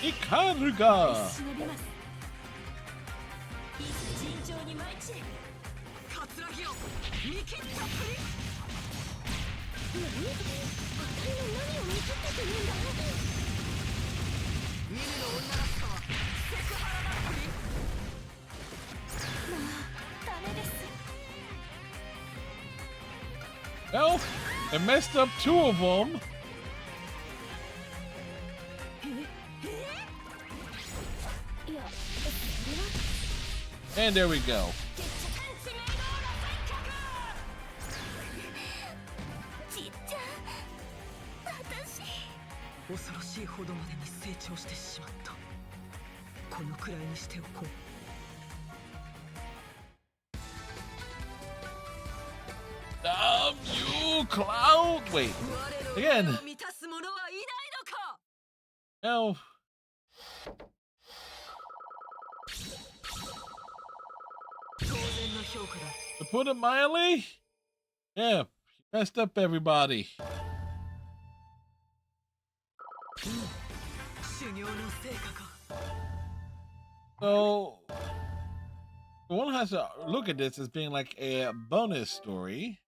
イカルが Ikaruga. 忍びますいざ尋常に参ちカツラギを見切ったプリ何を見切ったというんだ見るの女らしさはセクハラだプリダメです Well, it messed up two of them. いやそれは And there we go. ちっちゃ私恐ろしいほどまでに成長してしまったこのくらいにしておこう You cloud. Wait. 我 Again. のを満たす者はいないのか No. 当然の評価だ To put it mildly, yeah, she messed up everybody. 修行の成果か So one has to look at this as being like a bonus story.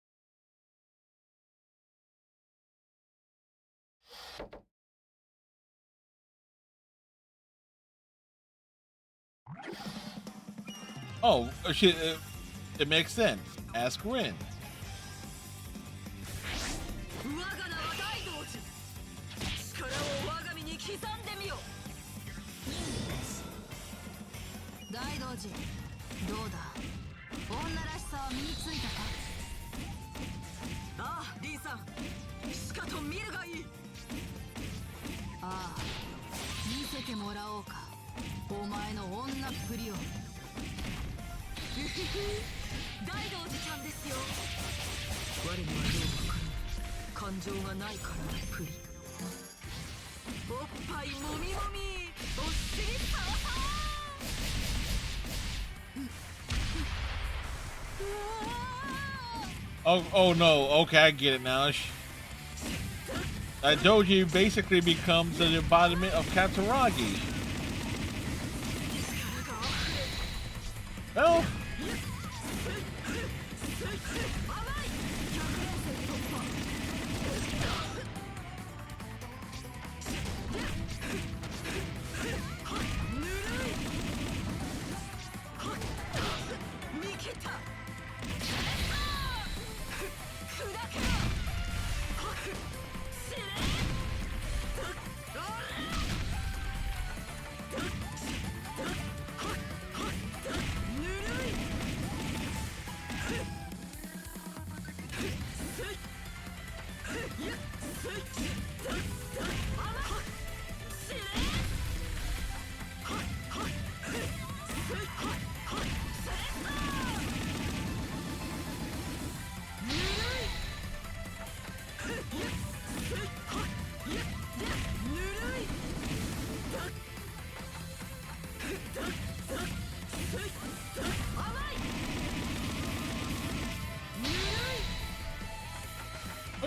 Oh, it makes sense. Ask Rin. 我が名は大道寺力を我が身に刻んでみよ大道寺どうだ女らしさは身についたかああリンさんしかと見るがいいああ見せてもらおうかお前の女っぷりを大道寺ちゃんですよ我にはようわからん感情がないからなプリおっぱいもみもみお尻さわさわ Oh no. Okay, I get it now. Doji basically becomes the embodiment of Katsuragi. Well, 見切った砕けろ死ねぬるい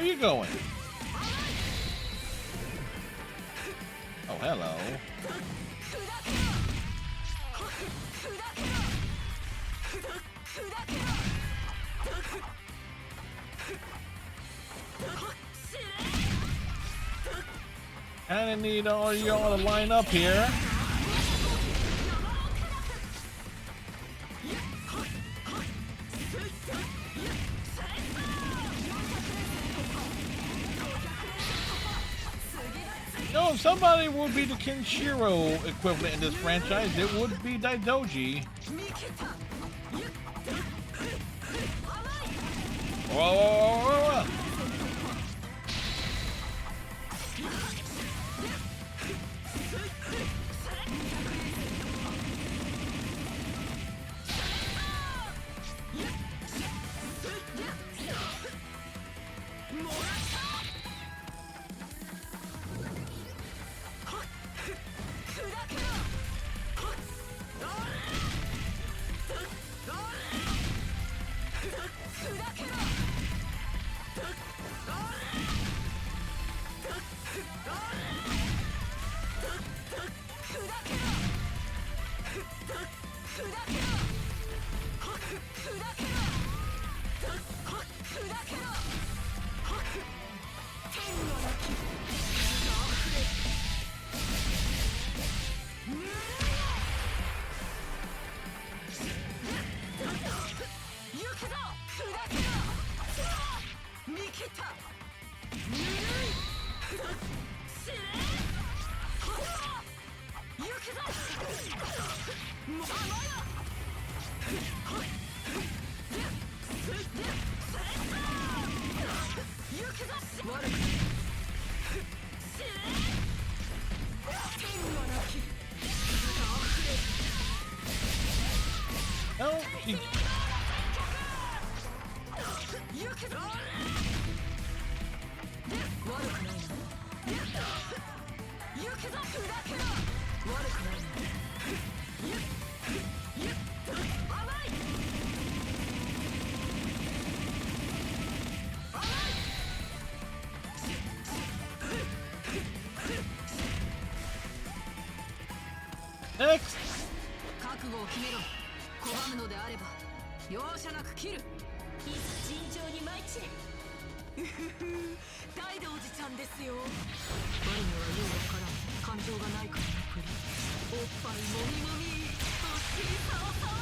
Where you going? Oh, hello. Kinda need all y'all to line up here. No, if somebody would be the Kenshiro equivalent in this franchise, it would be Daidoji. Whoa. No, she... Next! 覚悟を決めろ。拒むのであれば容赦なく切る。いざ尋常に舞い散れ。大道寺ちゃんですよ。我にはようわからん感情がないからのふり。おっぱいもみもみお尻さわさわ。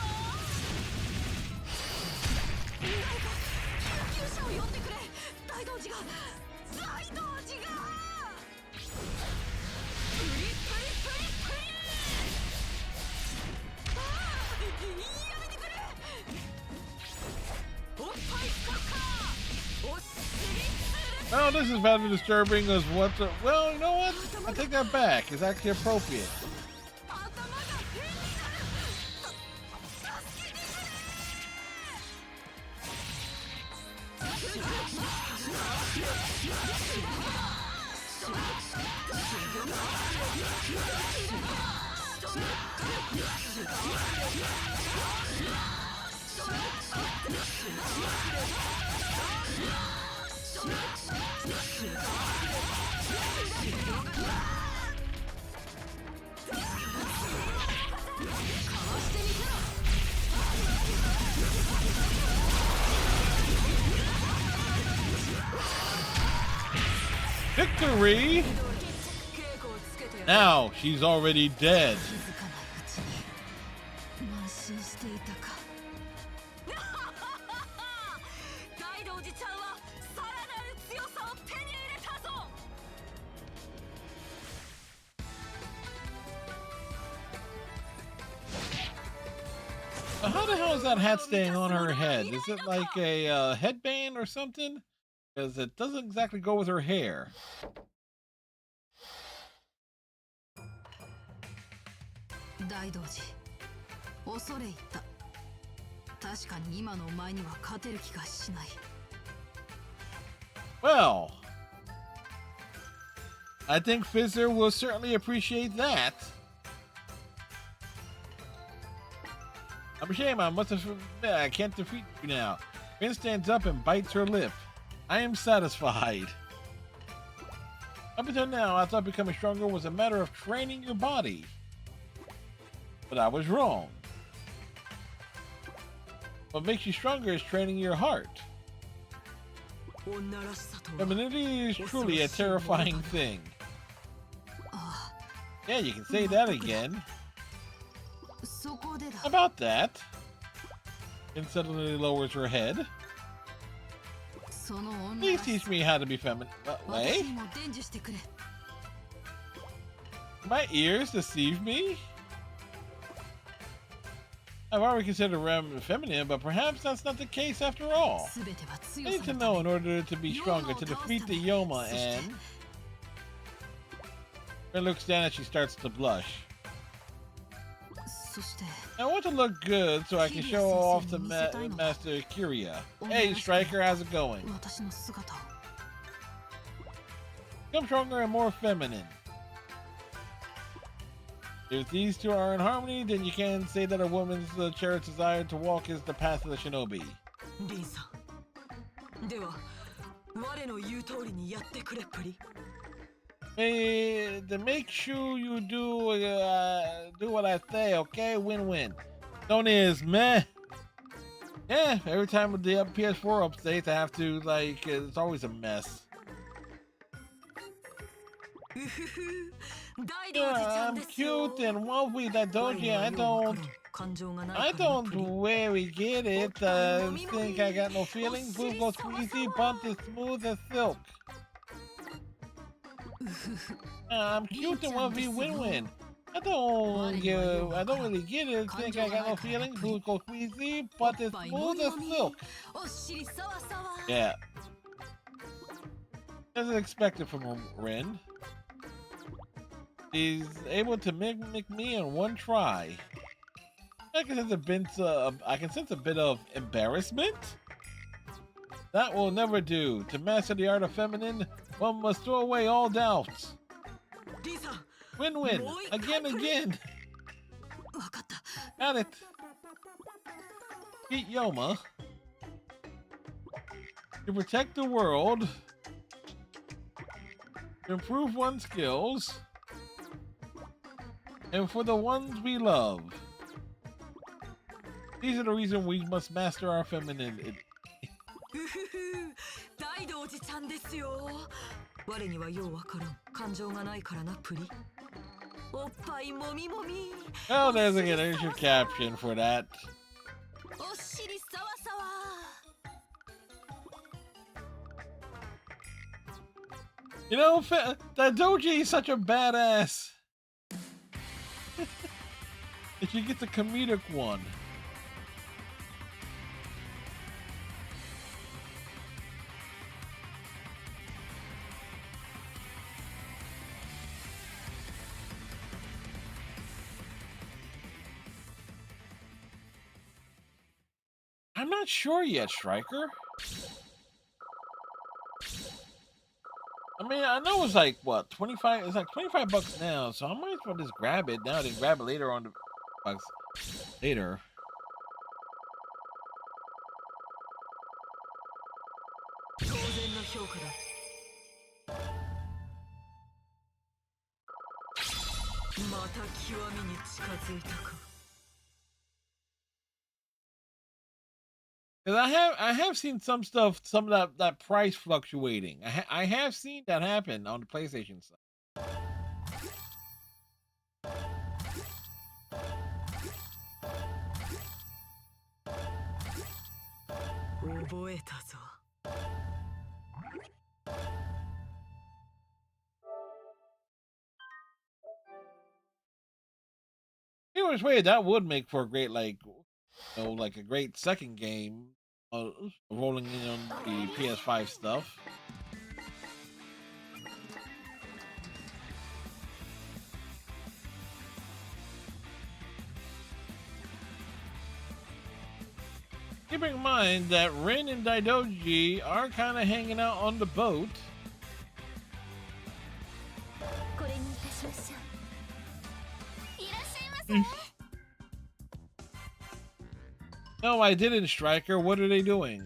誰か救急車を呼んでくれ。大道寺がプリプリプリプリ。やめてくれ。おっぱいスカッカー。お尻つる。 Oh, this is rather disturbing as what the... Well, you know what? I take that back. It's actually appropriate. Victory! Now she's already dead. 慢心していたか。大道寺ちゃんはさらなる強さを手に入れたぞ。 How the hell is that hat staying on her head? Is it like a headband or something? Because it doesn't exactly go with her hair. 大道寺、恐れ入った。確かに今のお前には勝てる気がしない。 Well, I think Fizzer will certainly appreciate that. I'm ashamed. I can't defeat you now. Finn stands up and bites her lip. I am satisfied. Up until now, I thought becoming stronger was a matter of training your body. But I was wrong. What makes you stronger is training your heart. Femininity is truly a terrifying thing. Yeah, you can say that again. About that. And suddenly lowers her head. Please teach me how to be feminine. Wait? My ears deceive me? I've already considered Ram feminine, but perhaps that's not the case after all. I need to know in order to be stronger to defeat the Yoma and... Ren looks down and she starts to blush. I want to look good so I can show off to Master Kiria. Hey, Striker, how's it going? Become stronger and more feminine. If these two are in harmony, then you can say that a woman's cherished desire to walk is the path of the shinobi. Hey, to make sure you do what I say, okay? Win-win. Sony is meh. Yeah, every time with the PS4 updates, I have to, like, it's always a mess. Yeah, I'm cute and won't that doji. I don't really get it. Think I got no feelings. Blue goes squeezy, bunt is smooth as silk. I'm cute and 1v win-win. I don't really get it. Think I got no feelings. Blue goes squeezy, bunt is smooth as silk. Yeah. As expected from Ren. He's able to mimic me in one try. I can sense a bit of embarrassment. That will never do. To master the art of feminine, one must throw away all doubts. Win-win. Again. Got it. Beat Yoma. To protect the world. To improve one's skills. And for the ones we love. These are the reasons we must master our femininity. Oh, there's your caption for that. You know, that Doji is such a badass. If you get the comedic one. I'm not sure yet, Striker. I mean, I know it's like, what, 25? It's like 25 bucks now, so I might as well just grab it now and grab it later on the bucks later. Cause I have seen some stuff, some of that price fluctuating. I have seen that happen on the PlayStation side. Either way, that would make for a great, like, you know, like a great second game, rolling in on the PS5 stuff. Keep in mind that Rin and Daidoji are kind of hanging out on the boat. No, I didn't, Striker. What are they doing?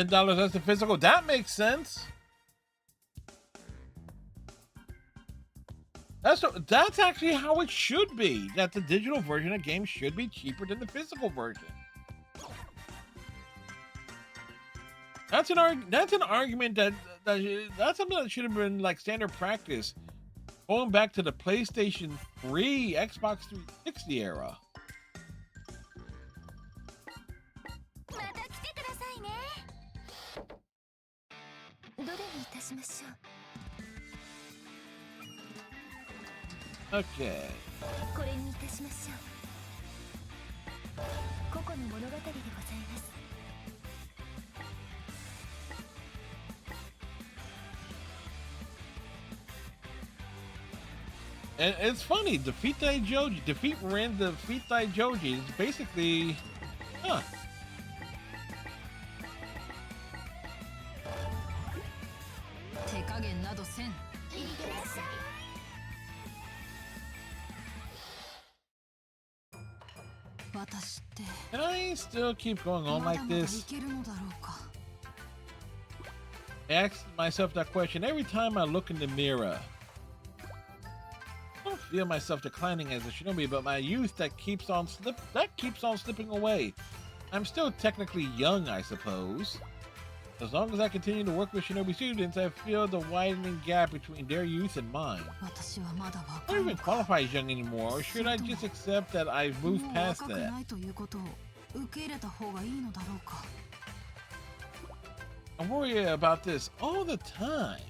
$10 as the physical. That makes sense. That's actually how it should be. That the digital version of games should be cheaper than the physical version. That's an argument that's something that should have been like standard practice, going back to the PlayStation 3, Xbox 360 era. また来てくださいね。どれにいたしましょう。 Okay. これにいたしましょう。個々の物語でございます。 And it's funny, defeat Rin, defeat Joji is basically, huh. 手加減などせん。いってらっしゃい。 私って Can I still keep going on まだ like まだい this? けるのだろうか。 I ask myself that question every time I look in the mirror. I don't feel myself declining as a shinobi, but my youth that keeps on slipping away. I'm still technically young, I suppose. As long as I continue to work with shinobi students, I feel the widening gap between their youth and mine. 私はまだ I 若 don't いの even か。 qualify as young anymore, or should I just accept that I've も moved う past 若く that? ないということを受け入れた方がいいのだろうか。 I worry about this all the time.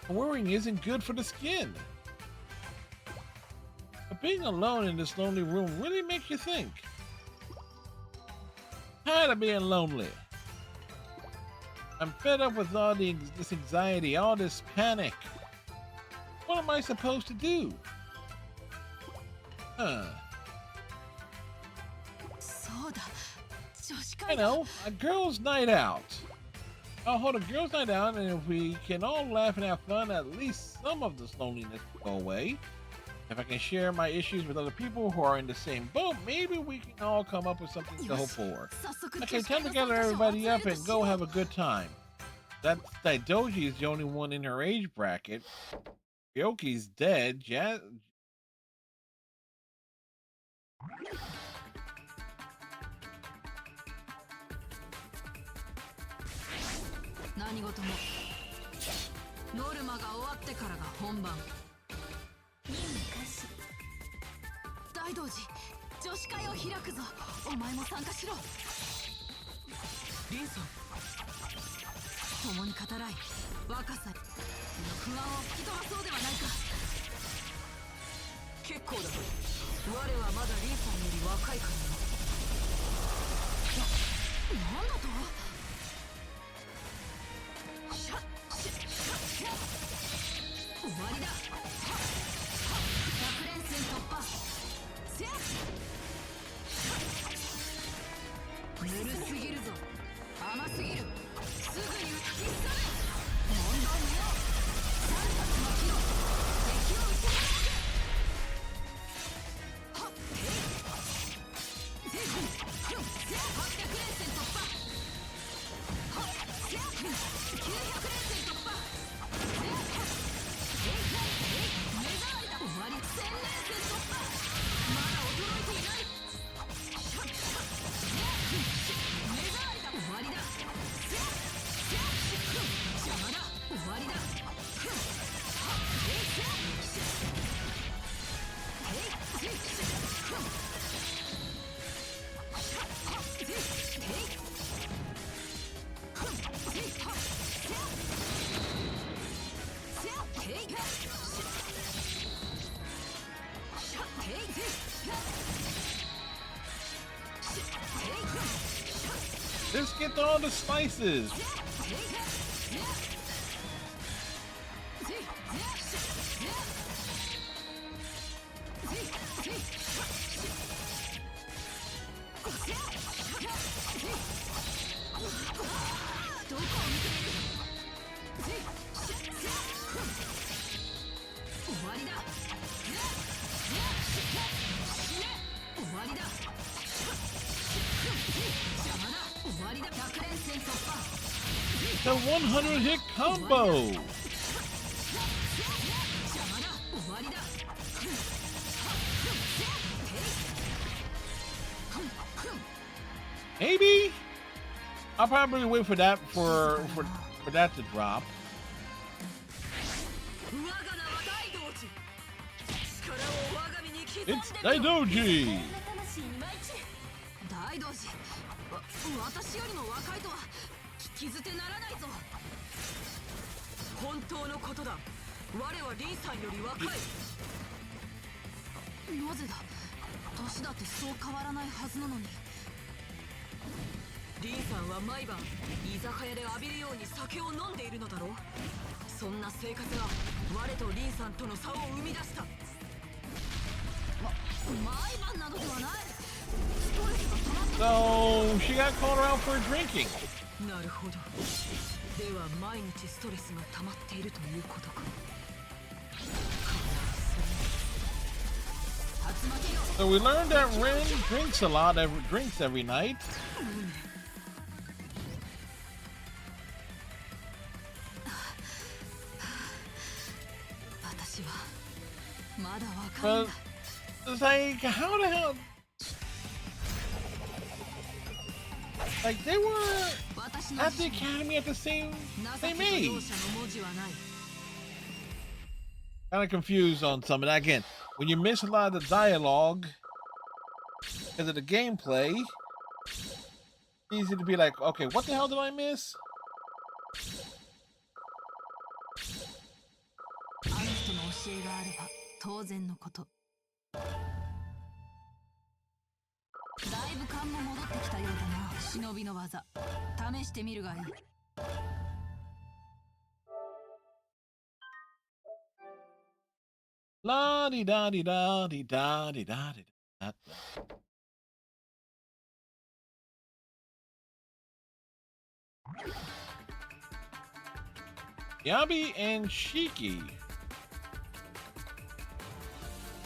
Worrying isn't good for the skin. But being alone in this lonely room really makes you think. Tired of being lonely. I'm fed up with all this anxiety, all this panic. What am I supposed to do? Huh. そうだ。女子 I 会だ。 know, a girls' night out. I'll hold a girls' night out, and if we can all laugh and have fun, at least some of this loneliness will go away. If I can share my issues with other people who are in the same boat, maybe we can all come up with something to hope for. 早速 Okay, 女子会 time の to 参 gather 加者を everybody 集め up る and とし go よう。 have a good time. That Doji is the only one in her age bracket. Ryoki's dead. Jazz. 何事もノルマが終わってからが本番。任務開始。大道寺、女子会を開くぞ。お前も参加しろ。リンさん、共に語らい、若さの不安を吹き飛ばそうではないか。結構だ。我はまだリンさんより若いからな。なんだと？終わりだ。100連戦突破。せや。ぬるすぎるぞ。甘すぎる。すぐに打ち消す。問題無用。3発のキロ。敵を打ち払う。はっ。800連戦突破。はっ。900連戦突破。終わり。1000連戦突破。まだ衰えていない。目障りだ。終わりだ。邪魔だ。終わりだ。Let's get all the slices. The 100 hit combo. Maybe I'll probably wait for that for that to drop. It's Daidoji. 大同士私よりも若いとは聞き捨てならないぞ。本当のことだ。我はリンさんより若い。なぜだ。年だってそう変わらないはずなのに。リンさんは毎晩居酒屋で浴びるように酒を飲んでいるのだろう。そんな生活が我とリンさんとの差を生み出した。毎晩などではない。 So she got called out for drinking. なるほど。では毎日ストレスが溜まっているということか。 So we learned that Rin drinks a lot, drinks every night. But it's like, how the hell? Like they were at the academy at the same age. Kind of confused on some of that. Again, when you miss a lot of the dialogue because of the gameplay, it's easy to be like, okay, what the hell did I miss? La di da di da di da di da di da. Yabi and Shiki.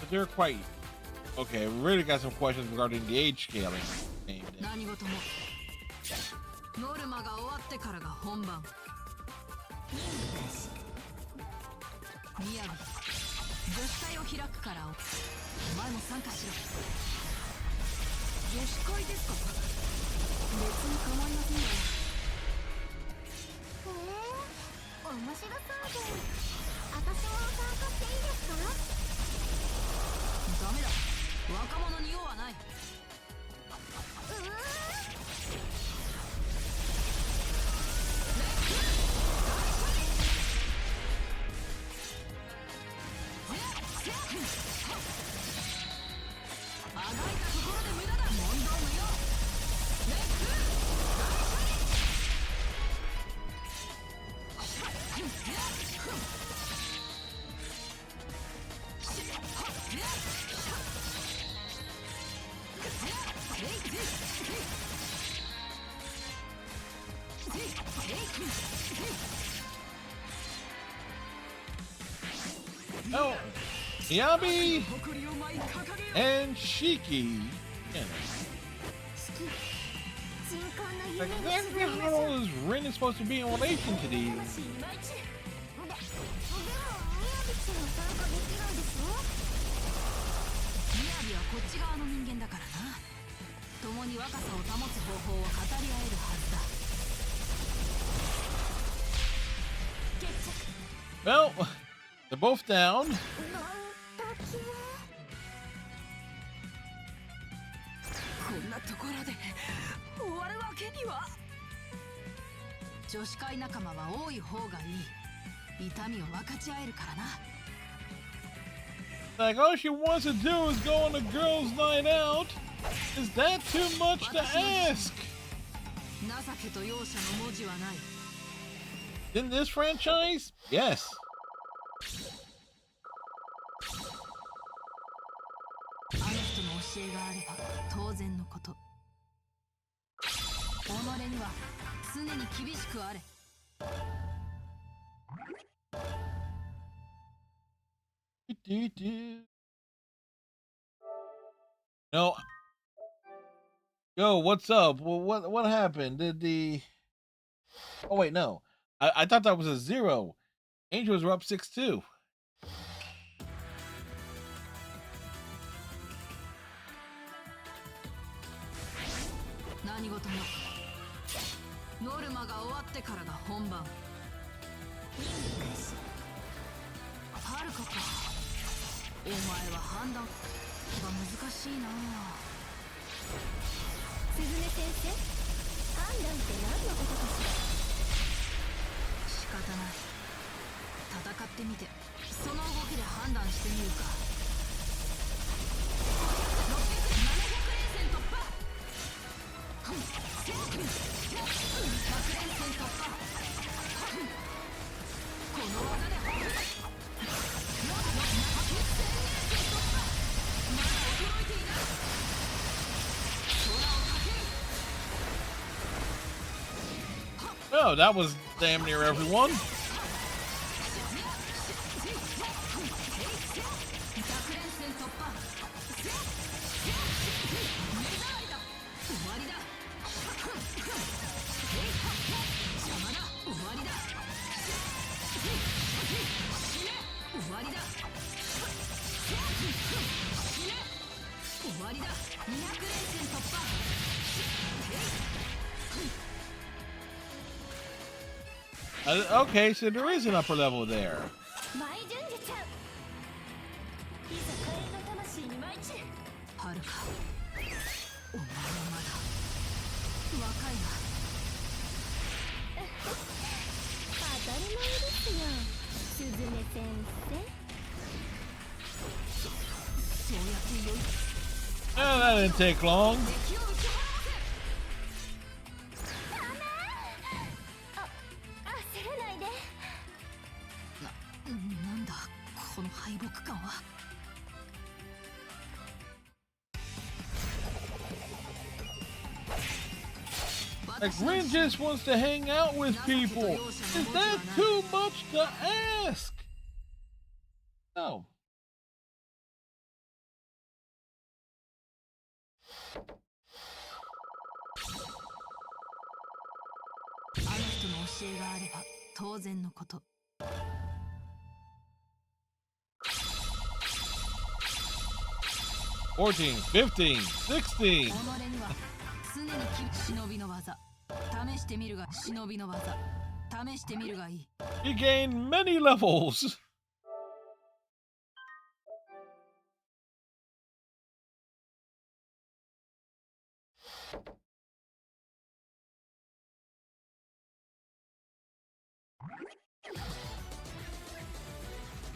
But they're quite okay. We really got some questions regarding the age scaling. Oh, Yabi and Shiki. Yeah. Like, exactly how old is Rin supposed to be in relation to these? Well, they're both down. Like, all she wants to do is go on a girls' night out. Is that too much to ask? In this franchise? Yes. No. Yo, what's up? Well, what happened? Did the Oh wait, no. I thought that was a 0. Angels were up 6-2. 何事もノルマが終わってからが本番。はるかか。お前は判断が難しいな。鈴音先生、判断って何のことかしら。仕方ない。戦ってみてその動きで判断してみるか。700連戦突破。100連戦突破。この技で1000連戦突破。まだ衰えていない。空をかける。 Oh, that was damn near everyone. 100連戦突破。目障りだ。終わりだ。邪魔だ。終わりだ。死ね。終わりだ。死ね。終わりだ。200連戦突破。Okay, so there is an upper level there. マイ順次ちゃん、いざ火炎の魂に舞い散れ。はるか、お前はまだ若いな。当たり前ですよ、鈴音先そうやってよい。 Oh, that didn't take long. 敵を打ち払わ生。ダメ。焦らないで。せ。なんだこの敗北感は。 Like, Rin just wants to hang out with people. Is that too much to ask? No. あの人の教えがあれば当然のこと。 14, 15, 16. 己には常に忍びの技。試してみるが忍びの技。試してみるがいい。 You gain many levels.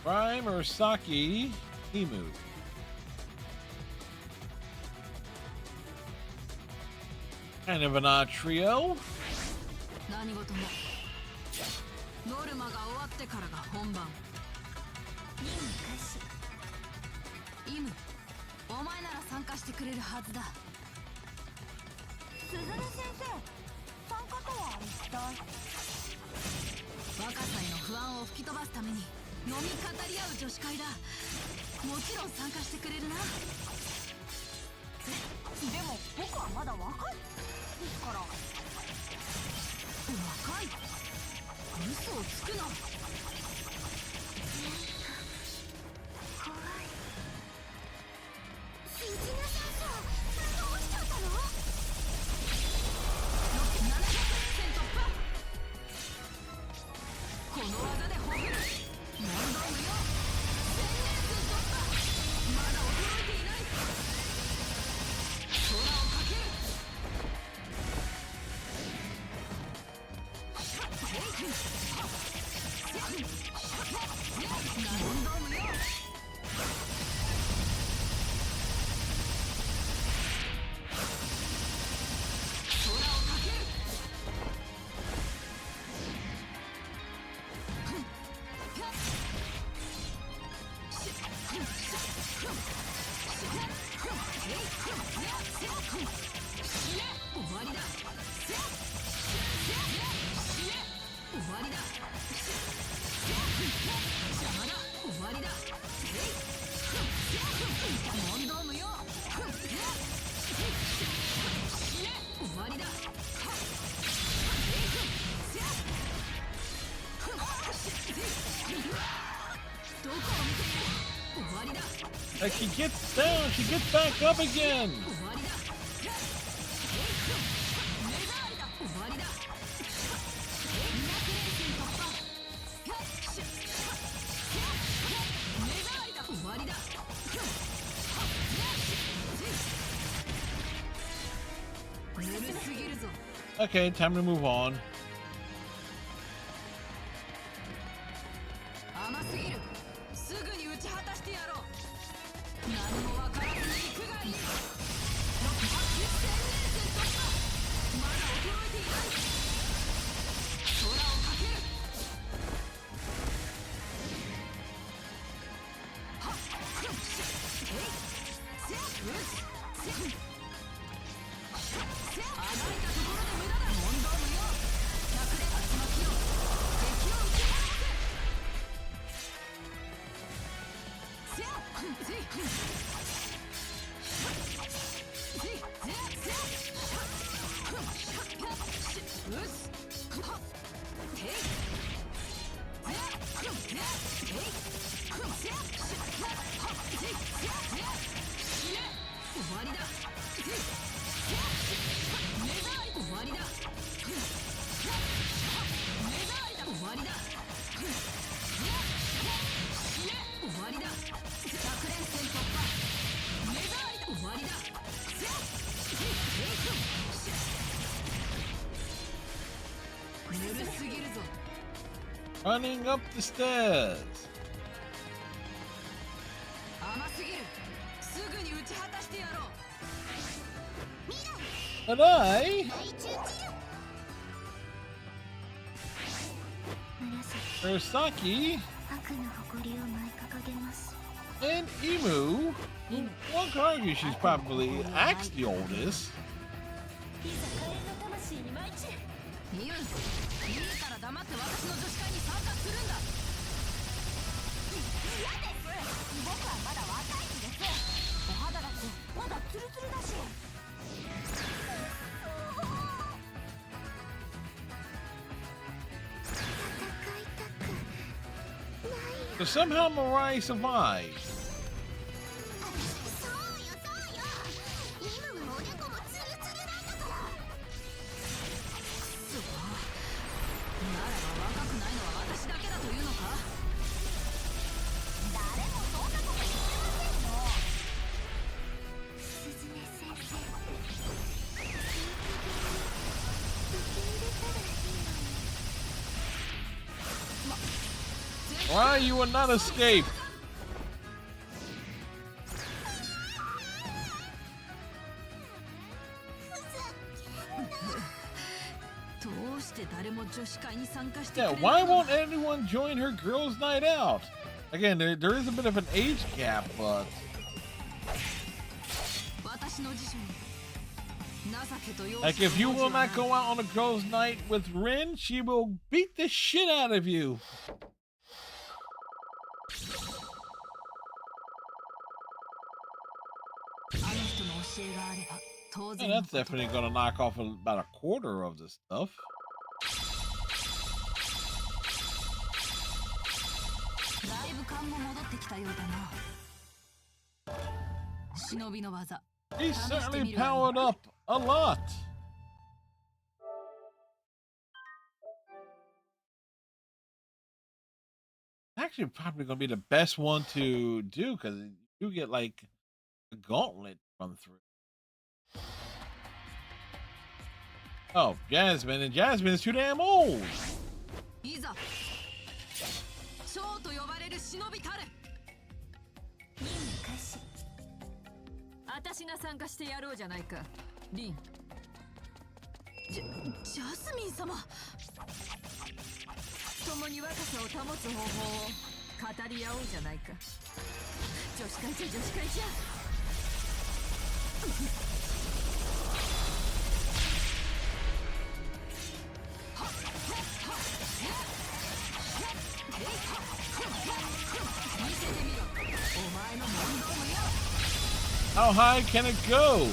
Prime or Saki Emu. Kind of an odd trio. 何事もノルマが終わってからが本番。イム、お前なら参加してくれるはずだ。鈴音先生、参加とは一体。若さへの不安を吹き飛ばすために飲み語り合う女子会だ。もちろん参加してくれるな。でも僕はまだ若いですから。若い？嘘をつくな。怖い。鈴音先生、どうしちゃったの700連戦突破。この技でほぐる。問答無用。1000連戦突破。まだ衰えていない。空をかける。問答無用。空をかける。終わりだ。終わりだ。邪魔だ。終わりだ。問答無用。終わりだ。Like she gets down, she gets back up again. Okay, time to move on. 甘すぎる。すぐに打ち果たしてやろう。何もわからずに行くがいい。まだ衰えていない。空をかける。はっ、ふん、し、えい、せ、うっ、せ、あがいたところで無駄だ。問答無用。百で竜巻よ。敵を打ち払わせ。せや、ふん、つい、ふん。つい、せや、せや。ふん、し、うっす。はっ、てい。せや、ふん、せや、てい。ふん、せや、し、はっ、つい、せや、せや。死ね。終わりだ。つい。終わりだ。終わりだ。終わりだ。100連戦突破。終わりだ。ぬるすぎるぞ。 Running up the stairs. 甘すぎる。すぐに打ち果たしてやろう。 And I, 大中治療 Urasaki, 悪の誇りを舞い掲げます and Emu. One could argue she's probably Axe the oldest. いざ火炎の魂に舞い散れ。ミユン、いいから黙って私の女子会に参加するんだ。嫌です僕はまだ若いんですお肌だってまだツルツルだし But somehow Mirai survived. そうよ今のおでこもツルツルなんだからそうならば若くないのは私だけだというのか。誰もそんなこと言ってませんよ鈴音先生受け入れたらいいのに Why you will not escape? どうして誰も女子会に参加してくれ Yeah, ない why の won't anyone join her girls' night out? Again, there is a bit of an age gap, but 私の辞書に情けと容赦 like if you の文字 will はない not go out on a girls' night with Rin, she will beat the shit out of you. あの人の教えがあれば当 And 然の that's こと。 definitely going to knock off about a quarter of the stuff. だいぶ勘も戻ってきたようだな。忍びの技。 He's certainly powered up a lot. Actually, probably going to be the best one to do because you get like a gauntlet run through. Oh, Jasmine, and Jasmine is too damn old. いざ蝶と呼ばれる忍びたれ。任務開始。私が参加してやろうじゃないか、リン。ジャスミン様。共に若さを保つ方法を語り合おうじゃないか。女子会じゃ女子会じゃ。見せてみろ。お前の問答無用。 How high can it go?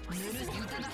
許していただく。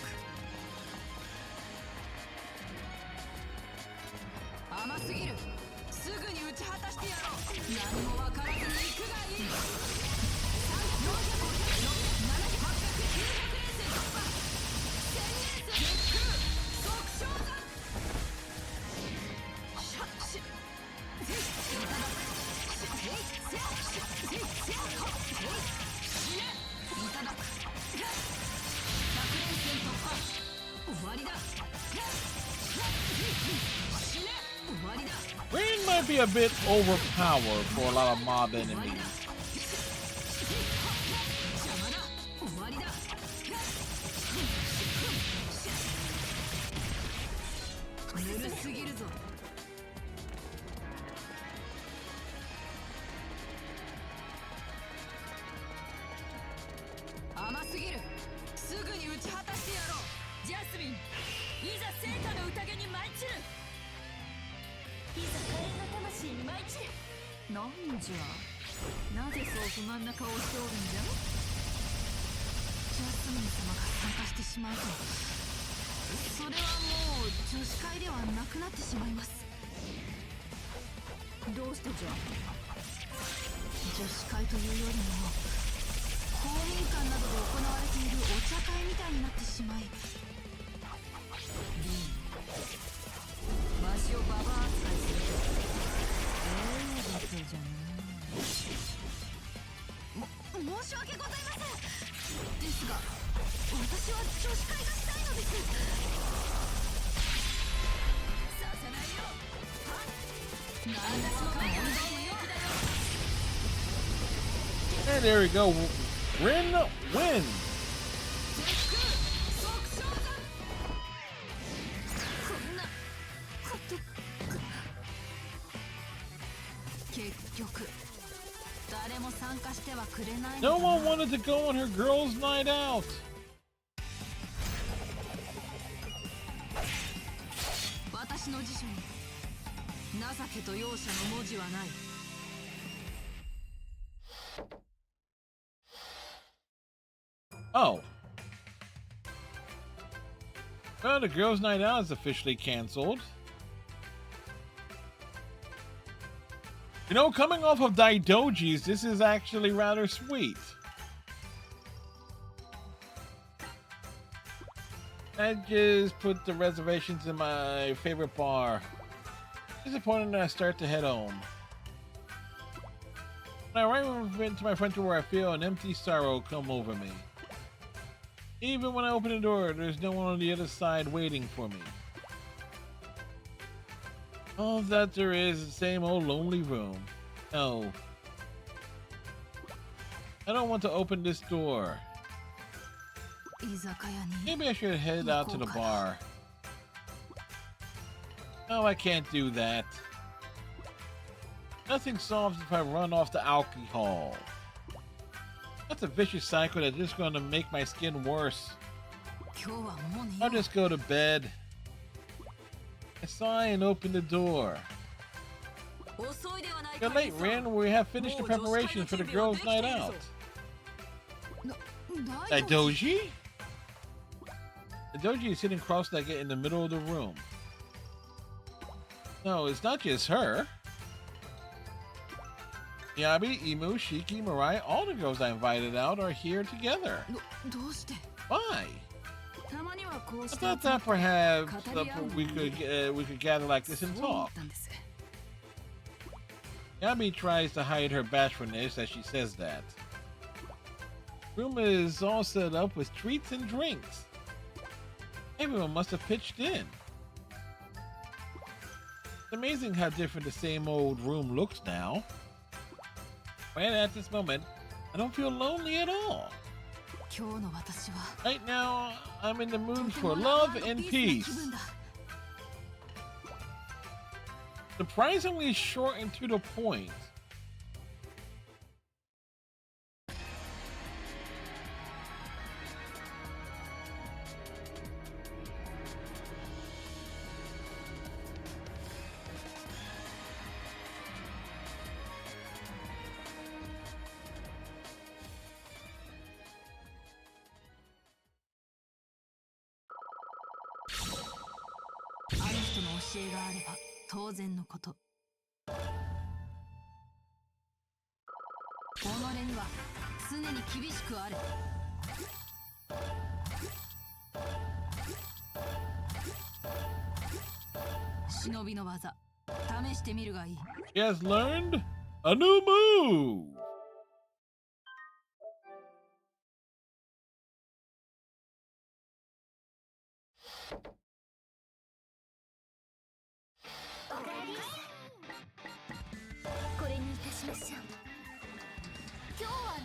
be a bit overpowered for a lot of mob enemies. 邪魔だ終わりだぬるすぎるぞ甘すぎるすぐに打ち果たしてやろうジャスミン、いざ聖火の宴に舞い散る。いざ火炎の魂に舞い散る。なんじゃ、なぜそう不満な顔をしておるんじゃ。ジャスミン様が参加してしまうとそれはもう女子会ではなくなってしまいます。どうしてじゃ。女子会というよりも公民館などで行われているお茶会みたいになってしまいわしをババア扱いするとじゃな。申し訳ございませんですが私は女子会がしたいのです。させないよ。なんだその感動無用だよ。 And there we go. Rin wins. こんなこと結局誰も参加してはくれないの No だ one wanted to go on her girls' night out. 私の辞書に情けと容赦の文字はない。 Oh. Well, the girls' night out is officially canceled. You know, coming off of Daidojis, this is actually rather sweet. I just put the reservations in my favorite bar. Disappointed that I start to head home. When I arrive into my front door, I feel an empty sorrow come over me. Even when I open the door, there's no one on the other side waiting for me. All that there is the same old lonely room. No. I don't want to open this door. 居酒屋に Maybe I should head out to the bar. No, I can't do that. Nothing solves if I run off the alcohol. That's a vicious cycle that's just going to make my skin worse. 今日はもう寝よ I'll just go to bed. I sigh and open the door. う。遅いではない You're か late, Rin. We have finished the preparations for the girls' night out. 大丈夫 Daidoji? Daidoji is sitting cross-legged in the middle of the room. No, it's not just her. Miyabi, Imu, Shiki, Mirai, all the girls I invited out are here together. どうして Why? たまにはこう I して thought that perhaps we could gather like this and そう思っ talk. たんです。 Miyabi tries to hide her bashfulness as she says that. Room is all set up with treats and drinks. Everyone must have pitched in. It's amazing how different the same old room looks now. Right at this moment, I don't feel lonely at all. 今日の私は Right now, I'm in the と mood ても for ラ love ブ and ピー peace. スな気分だ。 Surprisingly short and to the point.「あの人の教えがあれば当然のこと」「己には常に厳しくあれ」「忍びの技試してみるがいい」 She has learned a new move.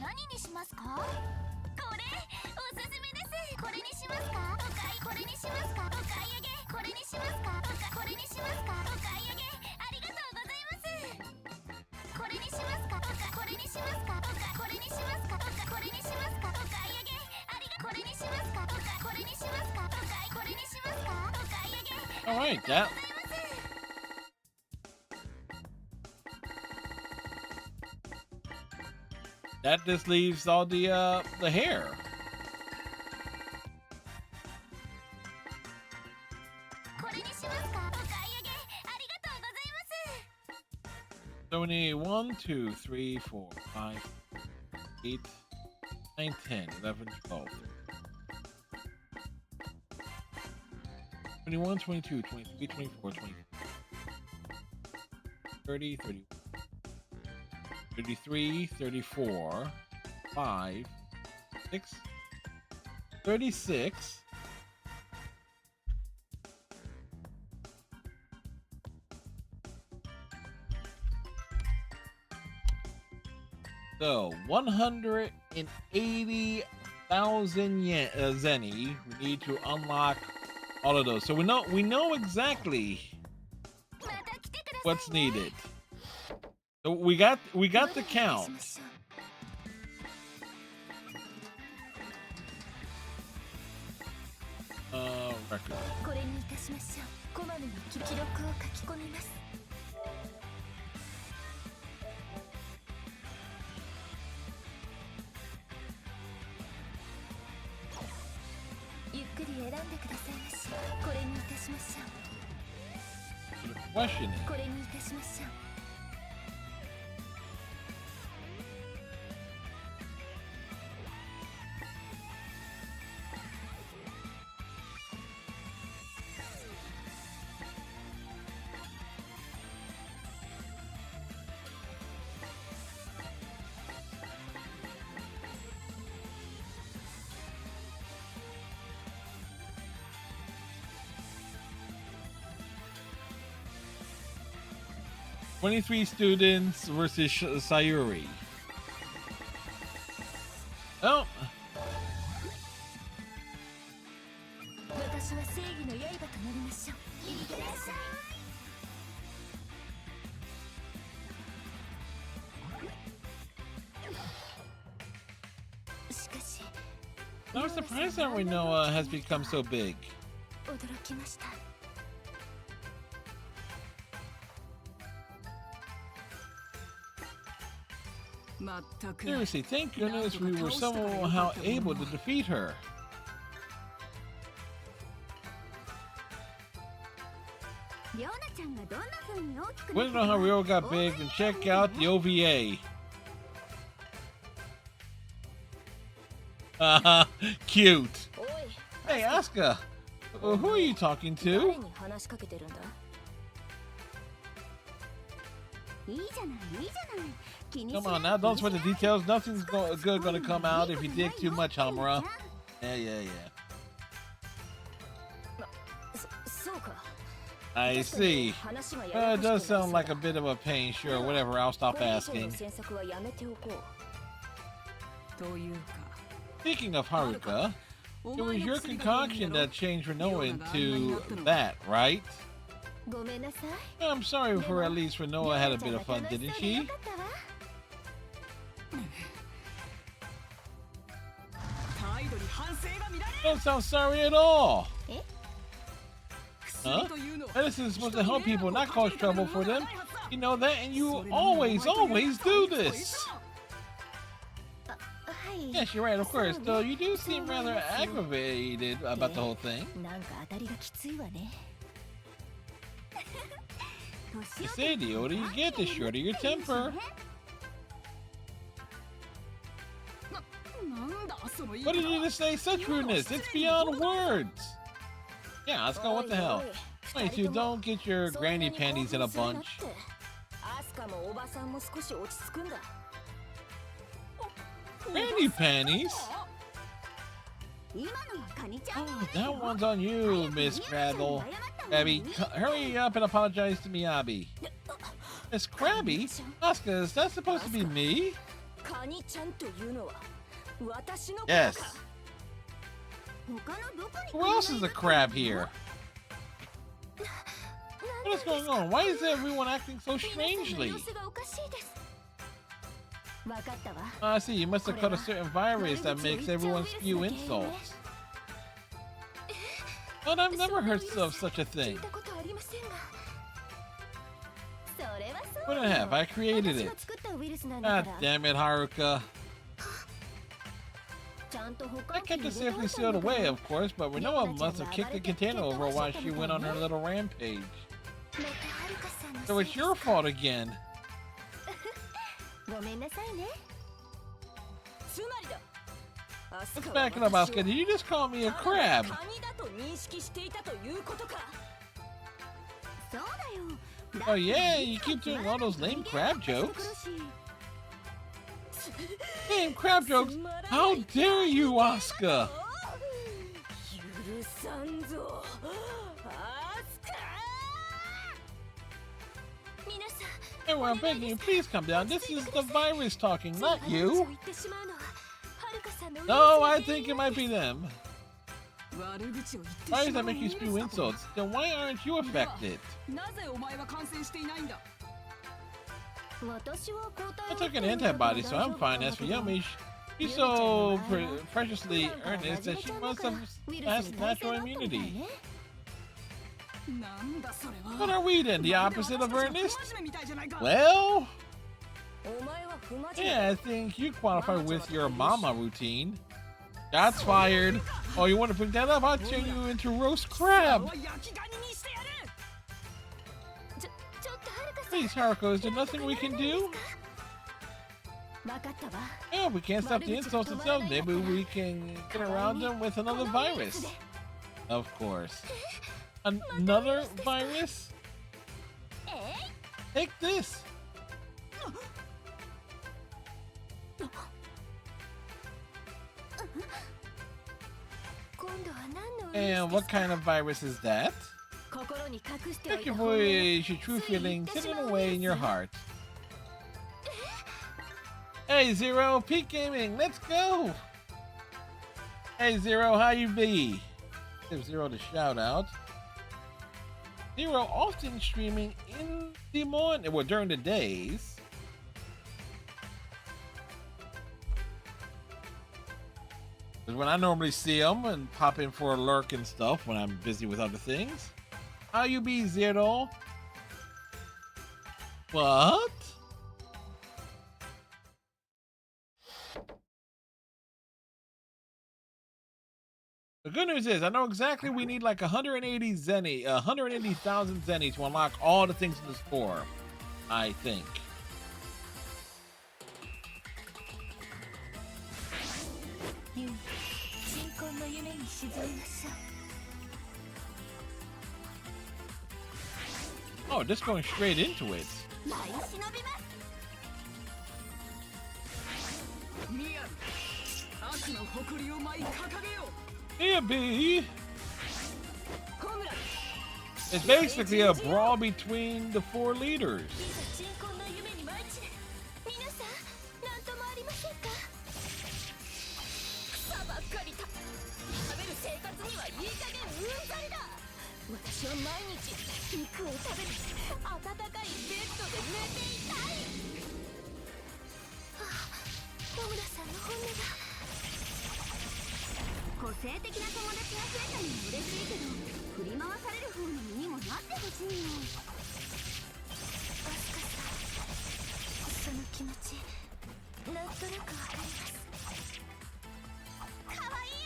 何にしますか？これおすすめです。これにしますか？お買いこれにしますか？お買い上げこれにしますか？これにしますか？お買い上げありがとうございます。これにしますか？これにしますか？これにしますか？これにしますか？お買い上げありがこれにしますか？これにしますか？これにしますか？お買い上げ All right, that just leaves all the hair. これにしますか？お買い上げありがとうございます。 So we need 1, 2, 3, 4, 5, 8, 9, 10, 11, 12, 21, 22, 23, 24, 25, 30, 31, 33, 34, 5, 6, 36. So 180,000 yen, zenny. We need to unlock all of those. So we know exactly また来てくださいね。 what's needed. So we got the count. Record. これにいたしましょう。こまめに記録を書き込みます。ゆっくり選んでくださいまし。これにいたしましょ So the question う。 is, これにいたしましょう。 23 students versus Sayuri. Oh, 私は正義の刃となりましょう。いってらっしゃい。 しかし、 I'm surprised that Rinoa has become so big. 驚きました。 まったく Seriously, thank goodness we were somehow able to defeat her. リョーナちゃんがどんな風に大きく Want to know how Ryo got big? Then check out the OVA. Haha, cute. おい、 Hey, Asuka. Who are you talking 誰 to? に話しかけてるんだ。いいじゃないいいじゃない。気にし Come ない on now, don't sweat the details. Nothing's good gonna come out if you dig too much, Hamura. Yeah. そうか。 I see. 話がや It やこ does しくなり sound そう like だ a bit of a pain. Sure, whatever. I'll stop これ以上 asking. の詮索はやめておこう。というか Speaking of Haruka, it was your concoction that changed Rinoa into that, right? ごめんなさい。 I'm sorry for at least Rinoa had a bit of fun, didn't よ she? かったわ。態度に反省が見られ Don't sound sorry at all. 薬というのは Medicine is supposed to help people, not cause trouble for them. You know that, and you always do this. はい。 Yes, you're right, of course. Though you do seem rather aggravated about the whole thing. なんか当たりがきついわね。 I say, the older you get, the shorter your temper. なんだその言い What 方 did you just say? Such rudeness. It's beyond words. Yeah, let's go. What the hell? Wait, you don't get your granny panties in a bunch. アスカもおばさんも少し落ち着くんだ。 Granny panties? 今のはカニちゃん。 Oh, that one's on you, Miss Crabble. Krabby, hurry up and apologize to Miyabi. Miss Krabby? Asuka, is that supposed to be me? カカニちゃんというのは私のことか。 Yes. 他のどこに Who else is a crab here? What is going on? Why is everyone acting so 皆さんの strangely? 様子がおかしいです。わかったわ。 I see. You must have caught a certain virus that makes everyone spew insults. But I've never heard of such a 聞 thing. いたことありませんが。それはそう What よ。 the heck? I created 私 it. が作ったウイルスなんだ God から。 damn it, Haruka. ちゃんと保 I 管器 kept に it 入れ safely ておいたん sealed だから away, of course, but Renoa must have kicked the container over while she went on her little rampage. またはるかさんの So it's your fault again. ごめんなさいね。つまりだ。 Let's back it up, Asuka. Did you just call me a crab? カニだと認識していたということか。そうだよ。 Oh yeah, you keep doing all those lame crab jokes. Lame crab jokes? How dare you, Asuka? 許さんぞ。アスカ。皆さん。 Everyone, I'm begging you, please come down. This is the virus talking, not you. 言ってしまうのははるかさんのウイルス No, が I think it might be them. 悪口を言ってし Why ま does う that make you spew insults? Then why aren't you affected? なぜお前は感染していないんだ。私は抗 I 体 took an antibody, so I'm fine. As for Yumi, she's so preciously earnest that she must have natural immunity. なんだそれは。 What are we then? The opposite of earnest? 真面目みたいじゃないか。 Well, お前は不真面目。 yeah, I think you qualify with your mama routine. Shots fired. Oh, you want to bring that up? I'll turn you into roast crab. 焼きガニにしてやる。ちょっとはるかさん Please, Haruko, is there nothing we can do? わかったわ Yeah, we can't stop the insults themselves. Maybe we can get around them with another virus. Of course. Another virus? Take this. 今度は何のウイルス And です what か kind of virus is that? 心に隠しておい Take た your 本音を voice, your true feelings, hidden away in your heart. Hey Zero, Peak Gaming, let's go! Hey Zero, how you be? Give Zero the shout out. Zero often streaming in the morning, well during the days. Because when I normally see them and pop in for a lurk and stuff when I'm busy with other things. How you be, Zero? What? The good news is I know exactly we need like 180 zenny, 180,000 zenny to unlock all the things in the store. I think. You 新婚の夢に沈みましょう Oh, just going straight into it. 舞い忍びます。ミアル、悪の誇りを舞い掲げよう。 Here, B. コムラ、 It's basically a brawl between the four leaders. いざ新婚の夢に舞い散れ皆さん何ともありませんか草ばっかり食べる生活にはいい加減うんざりだ私は毎日肉を食べて暖かいベッドで寝ていたい小村さんの本音が個性的な友達が増えたのも嬉しいけど、振り回される方の身にもなってほしいよ。アスカさんその気持ちなんとなくわかります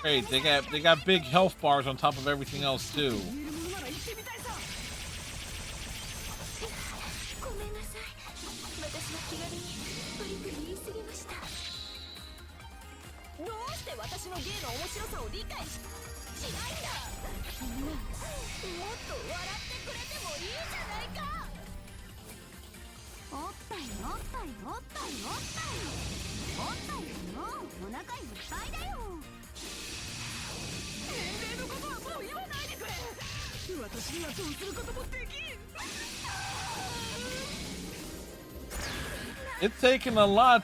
Hey, they got big health bars on top of everything else too. 言えるものなら言ってみたいさ。ごめんなさい私は気軽にプリプリ言い過ぎましたどうして私の芸の面白さを理解しないんだ。もっと笑ってくれてもいいじゃないか。おったよおったよおったよおったよおったよもうお腹いっぱいだよ。年齢のことはもう言わないでくれ。私にはどうすることもできん。 It's taken a lot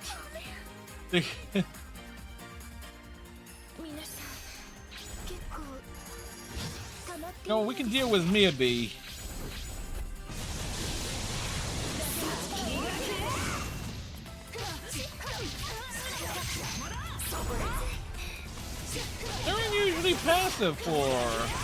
No, we can deal with Miyabi. They're unusually passive for.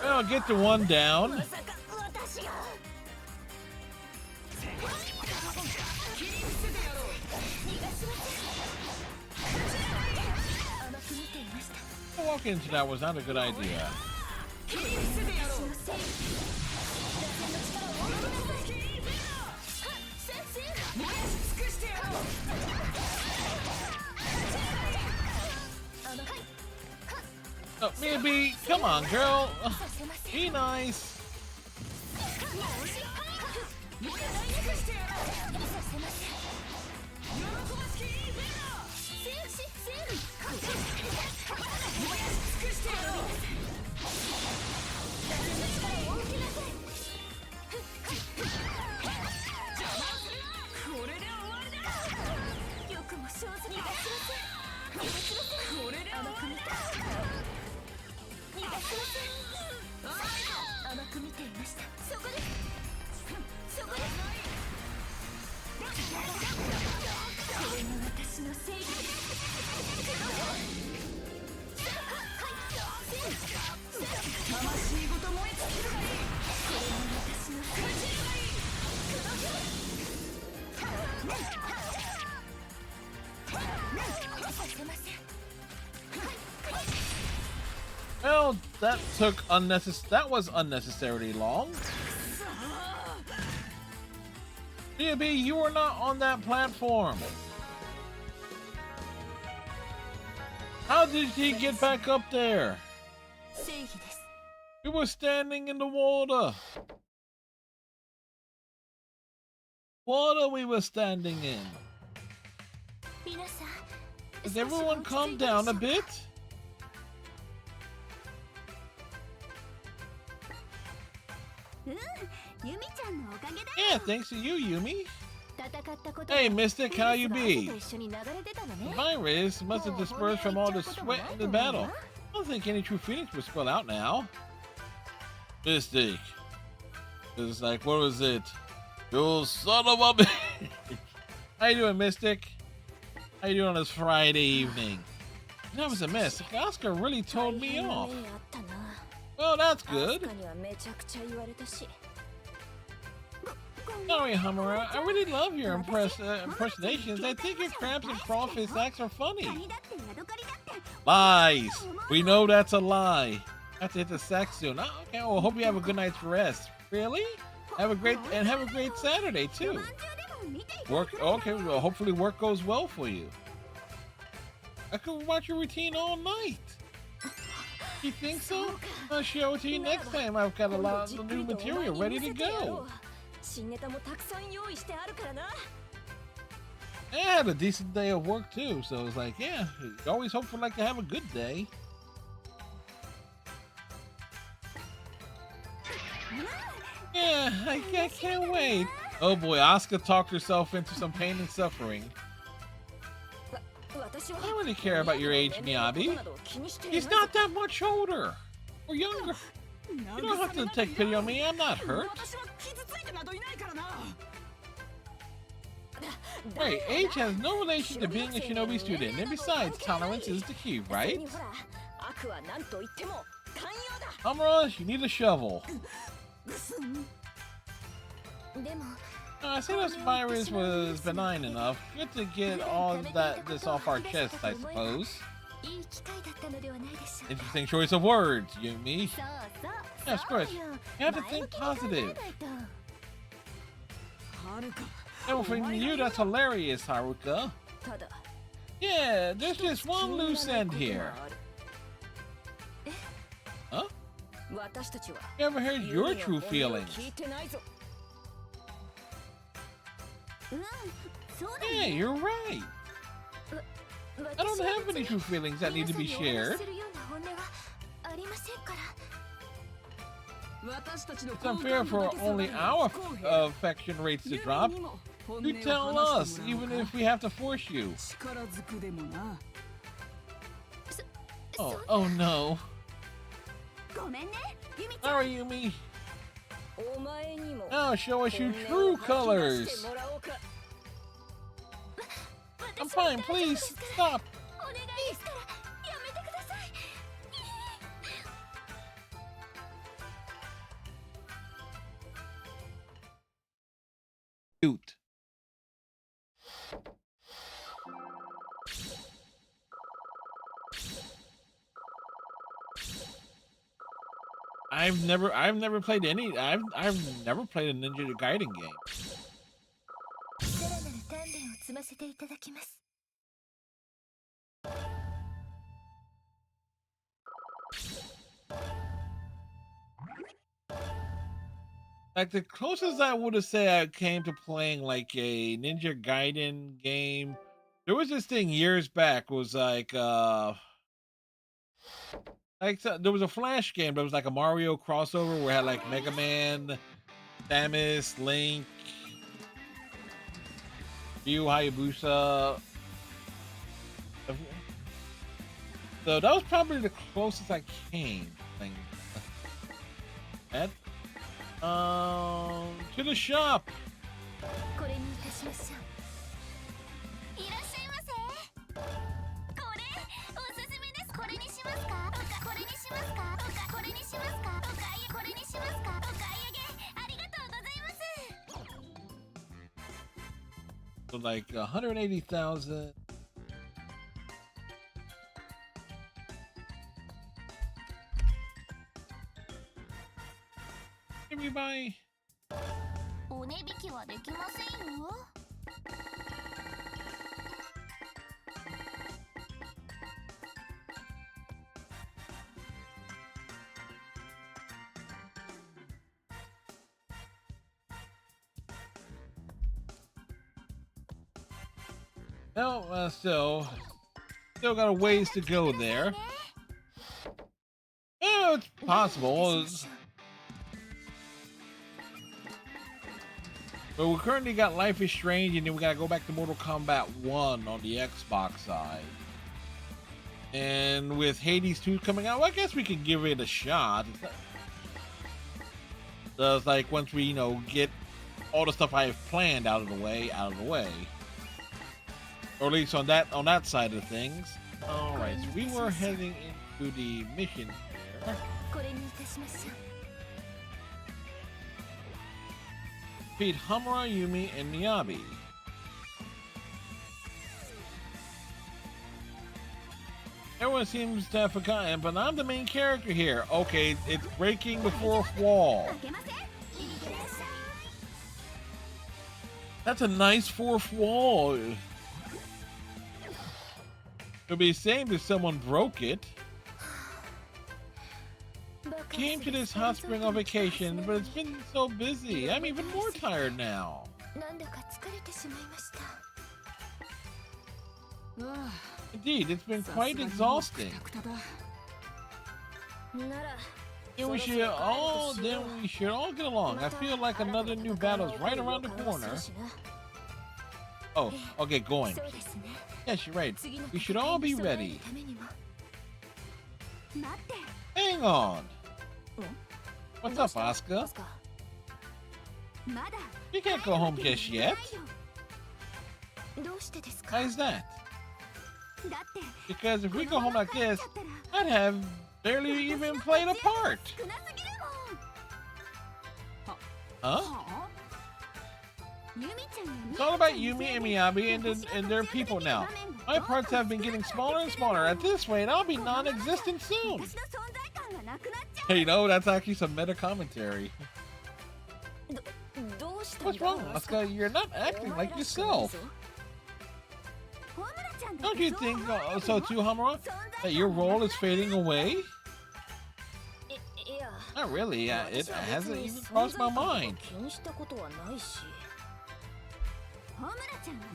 Well, get the one down. Walking into that was not a good idea. Oh, maybe, come on, girl. Be nice. Well, that was unnecessarily long. B, you were not on that platform. How did he get back up there? We were standing in the water. Water we were standing in. Does everyone calm down a bit? Yeah, thanks to you, Yumi. Hey, Mystic, how you be? The virus must have dispersed from all the sweat in the battle. I don't think any true feelings would spill out now. Mystic. It's like, what was it? You son of a bitch. How you doing, Mystic? How you doing on this Friday evening? That was a mess. Oscar really told me off. Well, that's good. Sorry, Hamura. I really love your impersonations. I think your cramps and crawfish acts are funny. Lies. We know that's a lie. I have to hit the sack soon. Oh, okay, well, hope you have a good night's rest. Really? Have a great Saturday too. Work. Okay, well, hopefully work goes well for you. I could watch your routine all night. You think so? I'll show it to you next time. I've got a lot of new material ready to go. I had a decent day of work too, so it's like, yeah, you always hope for like to have a good day. Yeah, I can't wait. Oh boy, Asuka talked herself into some pain and suffering. I don't really care about your age, Miyabi. He's not that much older or younger. You don't have to take pity on me. I'm not hurt. Wait, age has no relation to being a Shinobi student, and besides, tolerance is the key, right? Hamura, you need a shovel. I see this virus was benign enough. Good to get all this off our chest, I suppose. Interesting choice of words, Yumi. Yeah, of course. You have to think positive. And from you, that's hilarious, Haruka. Yeah, there's just one loose end here. Huh? You ever heard your true feelings? そうだ Hey, ね you're right. I don't have any true feelings that need to be shared. 私たちの It's unfair for only our affection rates to drop. You tell us, even if we have to force you. 力ずくでもな Oh no. ごめんねユミちゃん Sorry, Yumi. お前にも Now show us your true colors. もらおうか I'm fine, please stop. お願いですからやめてください Cute. I've never played any. I've never played a Ninja Gaiden game. さらなる鍛錬を積ませていただきます Like the closest I would have said I came to playing like a Ninja Gaiden game. There was this thing years back. Was like there was a Flash game that was like a Mario crossover where it had like Mega Man, Samus, Link, Ryu Hayabusa. So that was probably the closest I came. Thing. That. To the shop. これにいたしましょういらっしゃいませこれおすすめですこれにしますかこれにしますかこれにしますかこれにしますかお買い上げありがとうございます So like 180,000. Can we buy? お値引きはできませんよ No, still got a ways to go there. Yeah, it's possible. But we currently got Life is Strange, and then we gotta go back to Mortal Kombat 1 on the Xbox side. And with Hades 2 coming out, well, I guess we could give it a shot. So it's like once we, get all the stuff I have planned out of the way. Or at least on that side of things. Alright, so we were heading into the mission here. これにいたしましょう Defeat Hamura, Yumi, and Miyabi. Everyone seems to have forgotten, but I'm the main character here. Okay, it's breaking the fourth wall. 負けませんいってらっしゃい That's a nice fourth wall. It'd be a shame if someone broke it. Came to this hot spring on vacation, but it's been so busy. I'm even more tired now. なんだか疲れてしまいました Indeed, it's been quite exhausting. なら Then we should all get along. I feel like another new battle is right around the corner. Oh, okay, going. そうですね Yes, you're right. We should all be ready. ためにも待って Hang on. What's up, Asuka? まだ You can't go home just yet. どうしてですか Why is that? だって Because if we go home like this, だったら I'd have barely even played a part. 少なすぎるもん Huh? ユミちゃんや It's all about Yumi and Miyabi and their people now. My parts have been getting smaller and smaller. At this rate, I'll be non-existent soon. 私の存在感がなくなっちゃ Hey, that's actually some meta commentary. どうした What's wrong, Asuka? You're not acting like yourself. うホムラちゃんだっ Don't て you そう think 思う so too, Hamura? 存在 That your role is fading away? いや Not really. It 私は別 hasn't に even 存 crossed 在 my 感とか mind. 気にしたことはないし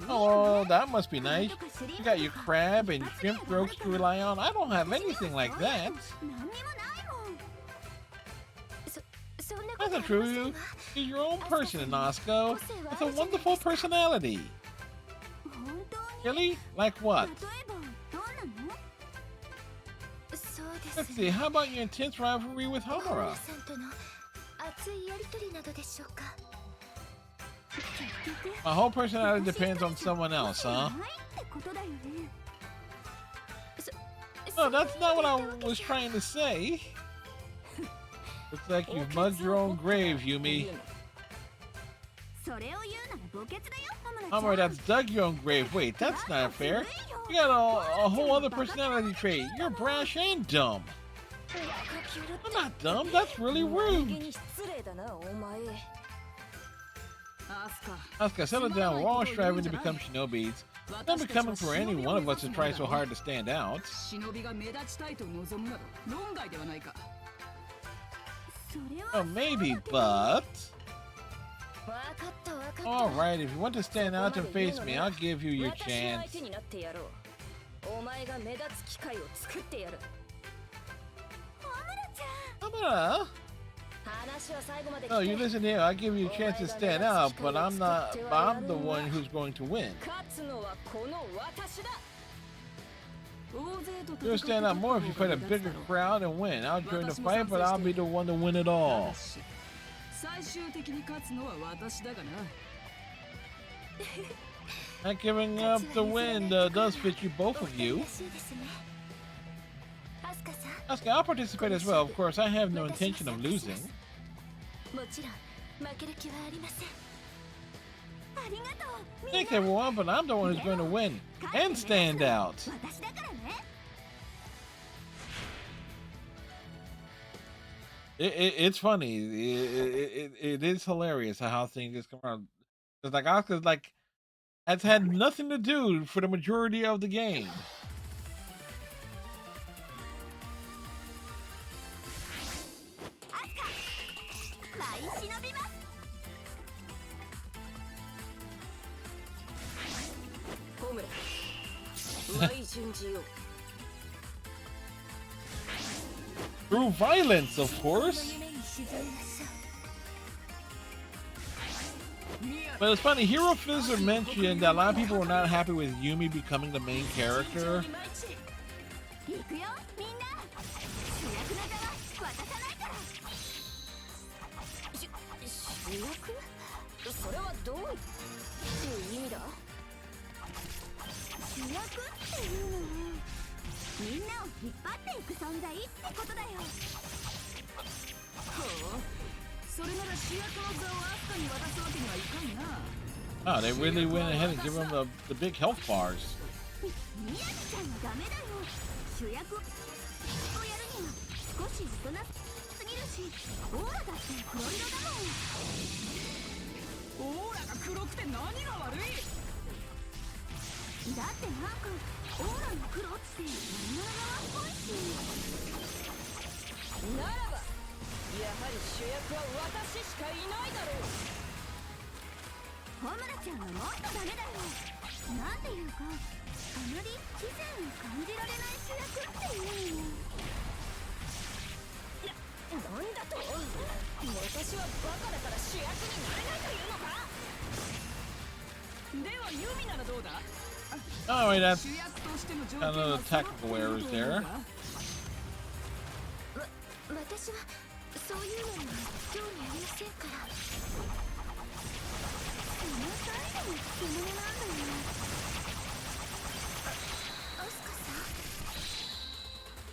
Oh, that must be nice. You got your crab and shrimp ropes to rely on. I don't have anything like that. That's not true. You're your own person, Asuka. With a wonderful personality. Really? Like what? Let's see, how about your intense rivalry with Homura? My whole personality depends on someone else, huh? No, that's not what I was trying to say. Looks like you've mugged your own grave, Yumi. Homura, that's dug your own grave. Wait, that's not fair. You got a whole other personality trait. You're brash and dumb. I'm not dumb. That's really rude. Asuka, settle down. We're all striving to become shinobis. It's not becoming for any one of us to try so hard to stand out. Oh, maybe, but... Alright, if you want to stand out and face me, I'll give you your chance. Homura? No, you listen here. I'll give you a chance to stand out, but I'm the one who's going to win. You'll stand out more if you fight a bigger crowd and win. I'll join the fight, but I'll be the one to win it all. Not giving up the win does fit you, both of you. Asuka, I'll participate as well. Of course, I have no intention of losing. Thanks everyone, but I'm the one who's going to win and stand out. It's funny. It is hilarious how things just come around. It's like Asuka's like has had nothing to do for the majority of the game. Through violence, of course. But it's funny, Hero Fizzer mentioned that a lot of people were not happy with Yumi becoming the main character. Oh, they really went ahead and gave him the big health bars. Alright, that's kind of the technical errors there.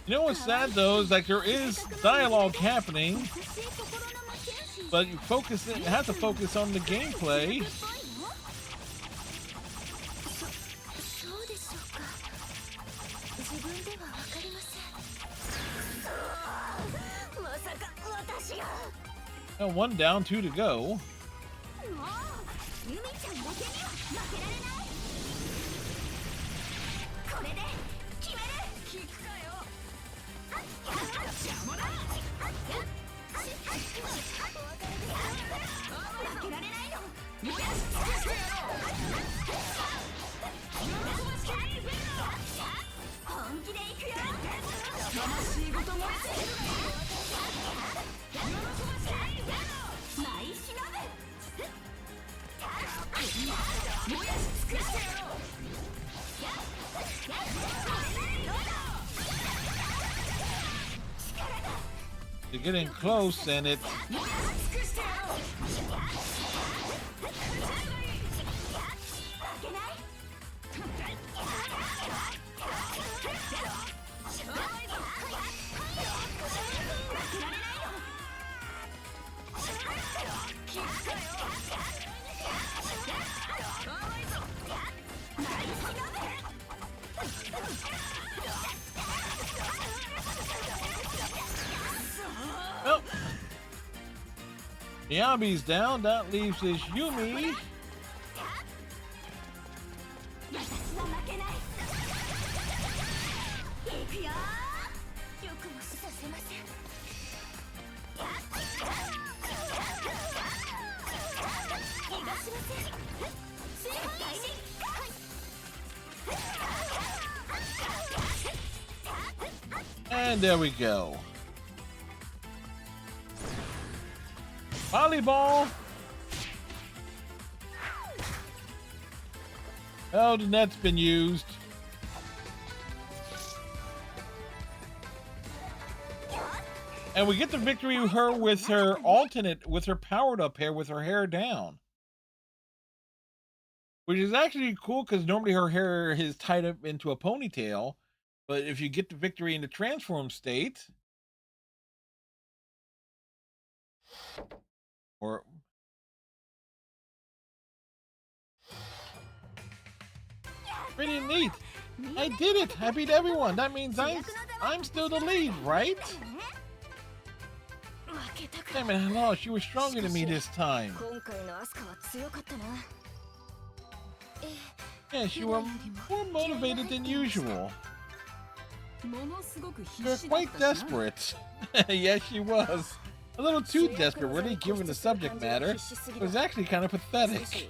You know what's sad though is like there is dialogue happening, but you have to focus on the gameplay. And 1 down, 2 to go. They're getting close, and it's... Oh. Miyabi's down. That leaves us Yumi. And there we go. Volleyball. Oh, the net's been used. And we get the victory with her with her powered up hair, with her hair down. Which is actually cool because normally her hair is tied up into a ponytail. But if you get the victory in the transform state, or pretty neat. I did it. I beat everyone. That means I'm still the lead, right? Damn it, I lost. You were stronger than me this time. Yes, you were more motivated than usual. You're quite desperate. Yes, she was. A little too desperate, really, given the subject matter. It was actually kind of pathetic.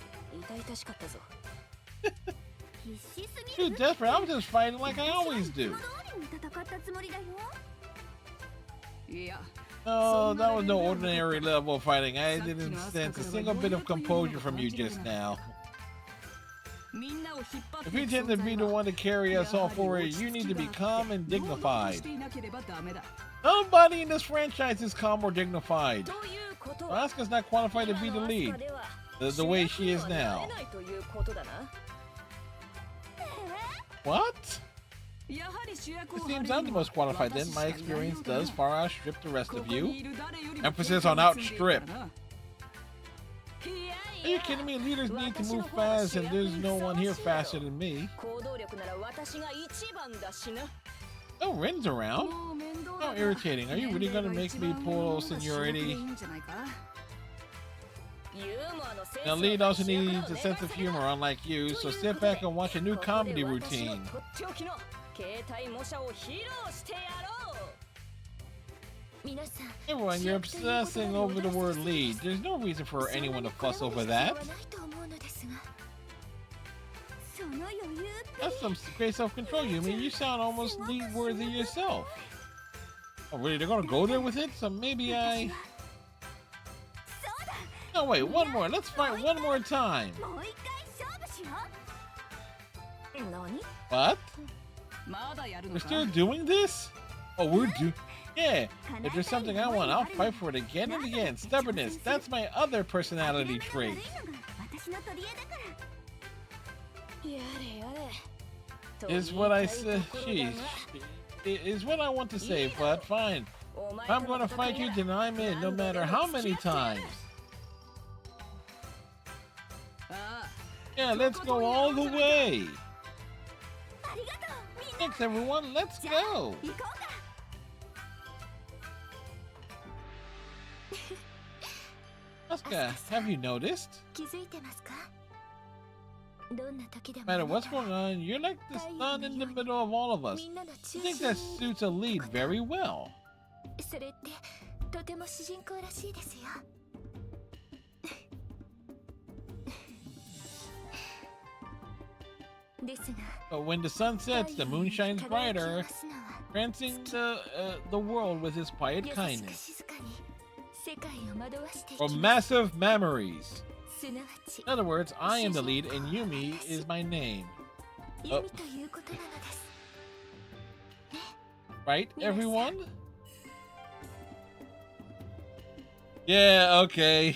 Too desperate. I was just fighting like I always do. Oh, that was no ordinary level of fighting. I didn't sense a single bit of composure from you just now. If you intend to be the one to carry us all forward, you need to be calm and dignified. Nobody in this franchise is calm or dignified. Asuka's not qualified to be the lead, the way she is now. What? It seems I'm the most qualified then. My experience does far outstrip the rest of you. Emphasis on outstrip. Are you kidding me? Leaders need to move fast, and there's no one here faster than me. Oh, Rin's around? How irritating. Are you really going to make me pull seniority? Now, lead also needs a sense of humor, unlike you, so sit back and watch a new comedy routine. Everyone, you're obsessing over the word lead. There's no reason for anyone to fuss over that. That's some great self-control, Yumi. You sound almost lead-worthy yourself. Oh, really? They're gonna go there with it? So maybe I... No, wait, one more. Let's fight one more time. What? We're still doing this? Oh, we're doing... Yeah, if there's something I want, I'll fight for it again and again. Stubbornness, that's my other personality trait. Is what I said. Is what I want to say, but fine. If I'm going to fight you, then I'm in, no matter how many times. Yeah, let's go all the way. Thanks, everyone. Let's go. Asuka, have you noticed? No matter what's going on, you're like the sun in the middle of all of us. I think that suits a lead very well. But when the sun sets, the moon shines brighter, trancing the world with his quiet kindness. Or massive memories. In other words, I am the lead and Yumi is my name. Right, everyone? Yeah, okay.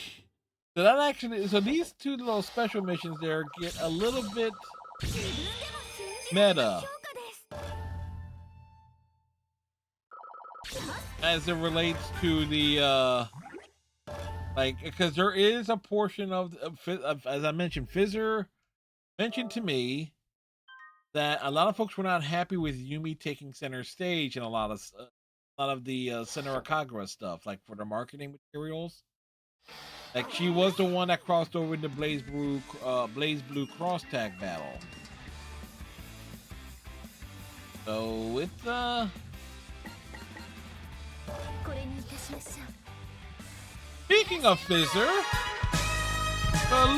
So that actually, so these two little special missions there get a little bit 自分でも信じられない meta 評価です as it relates to the like, because there is a portion of as I mentioned, Fizzer mentioned to me that a lot of folks were not happy with Yumi taking center stage in a lot of the Senra Kagura stuff, like for the marketing materials. Like she was the one that crossed over into Blaze Blue cross tag battle. So it's これにいたしましょう speaking of Fizzer,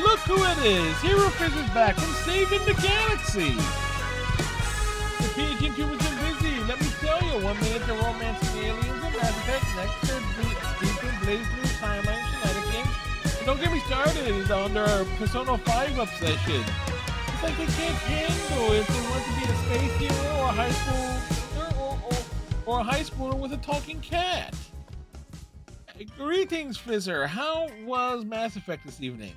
look who it is! Hero Fizzer's back from saving the galaxy. The PG tubers been busy. Let me tell you, 1 minute they're romancing aliens and Mass Effect, next they're deep in Blaze Blue timeline shenanigans. And don't get me started on their Persona 5 obsession. It's like they can't handle if they want to be a space hero or a high school or a high schooler with a talking cat. Greetings, Fizzer. How was Mass Effect this evening?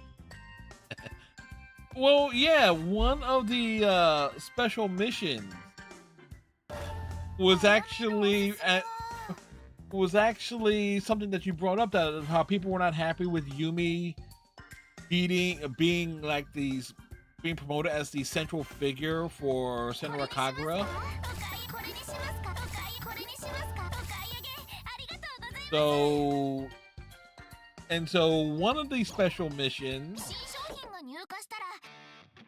Well, yeah, one of the special missions was actually something that you brought up, that how people were not happy with Yumi being like being promoted as the central figure for Senra Kagura. これにしますかこれにしますかお買い上げありがとうございます So, and so one of these special missions, 新商品が入荷したら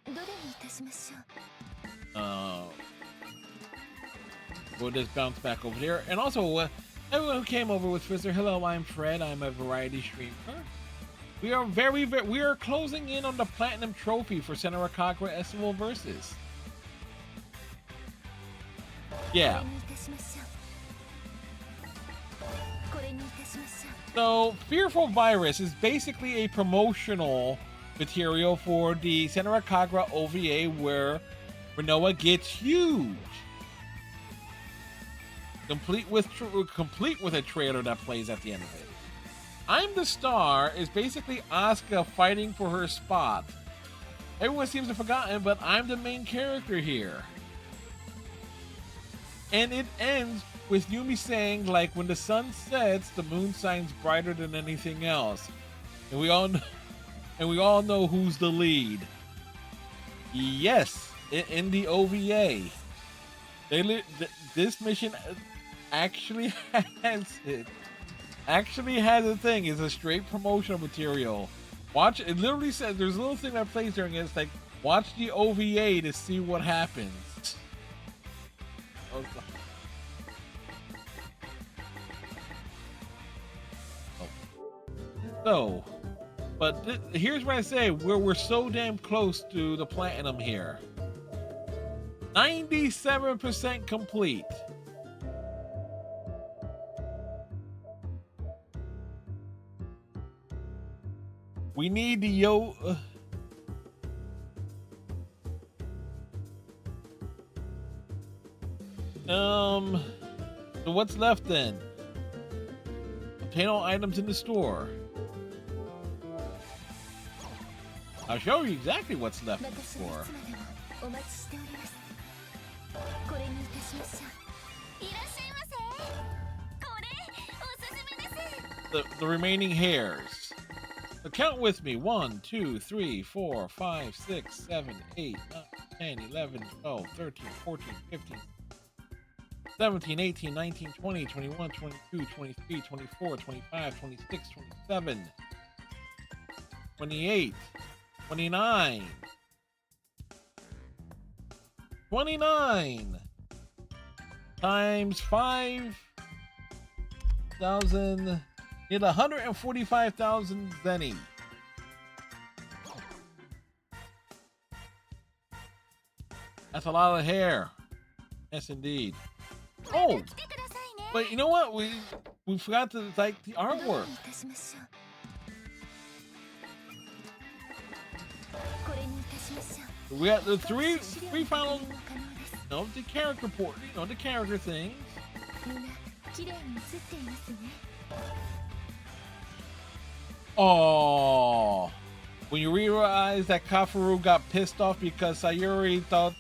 どれにいたしましょう we'll just bounce back over there. And also, everyone who came over with Fizzer, hello, I'm Fred. I'm a variety streamer. We are we are closing in on the platinum trophy for Senra Kagura Estival Versus. Yeah. これにいたしましょう So, Fearful Virus is basically a promotional material for the Senra Kagura OVA where Renoa gets huge. Complete with a trailer that plays at the end of it. I'm the Star is basically Asuka fighting for her spot. Everyone seems to have forgotten, but I'm the main character here. And it ends with Yumi saying, like, when the sun sets, the moon shines brighter than anything else. And we all know who's the lead. Yes, in the OVA. This mission actually has a thing. It's a straight promotional material. Watch, it literally says, there's a little thing that plays during it. It's like, watch the OVA to see what happens. Oh, so, but here's what I say, we're so damn close to the platinum here. 97% complete. We need the so what's left then? Obtain all items in the store. I'll show you exactly what's left in the 私はい store. つまでもお待ちしておりますこれにいたしましょういらっしゃいませこれおすすめです The remaining hairs. So count with me. 1, 2, 3, 4, 5, 6, 7, 8, 9, 10, 11, 12, 13, 14, 15, 17, 18, 19, 20, 21, 22, 23, 24, 25, 26, 27, 28, 29, 29 times 5,000. Need 145,000 zenny. That's a lot of hair. Yes, indeed. Oh, 来てくださいね but you know what? We forgot to like the どれ artwork. にいたしましょうこれにいたしましょう We got the three final, 確認可能です the character port, the character things. みんな綺麗に写っていますね Oh, when you realize that Kafuru got pissed off because Sayuri thought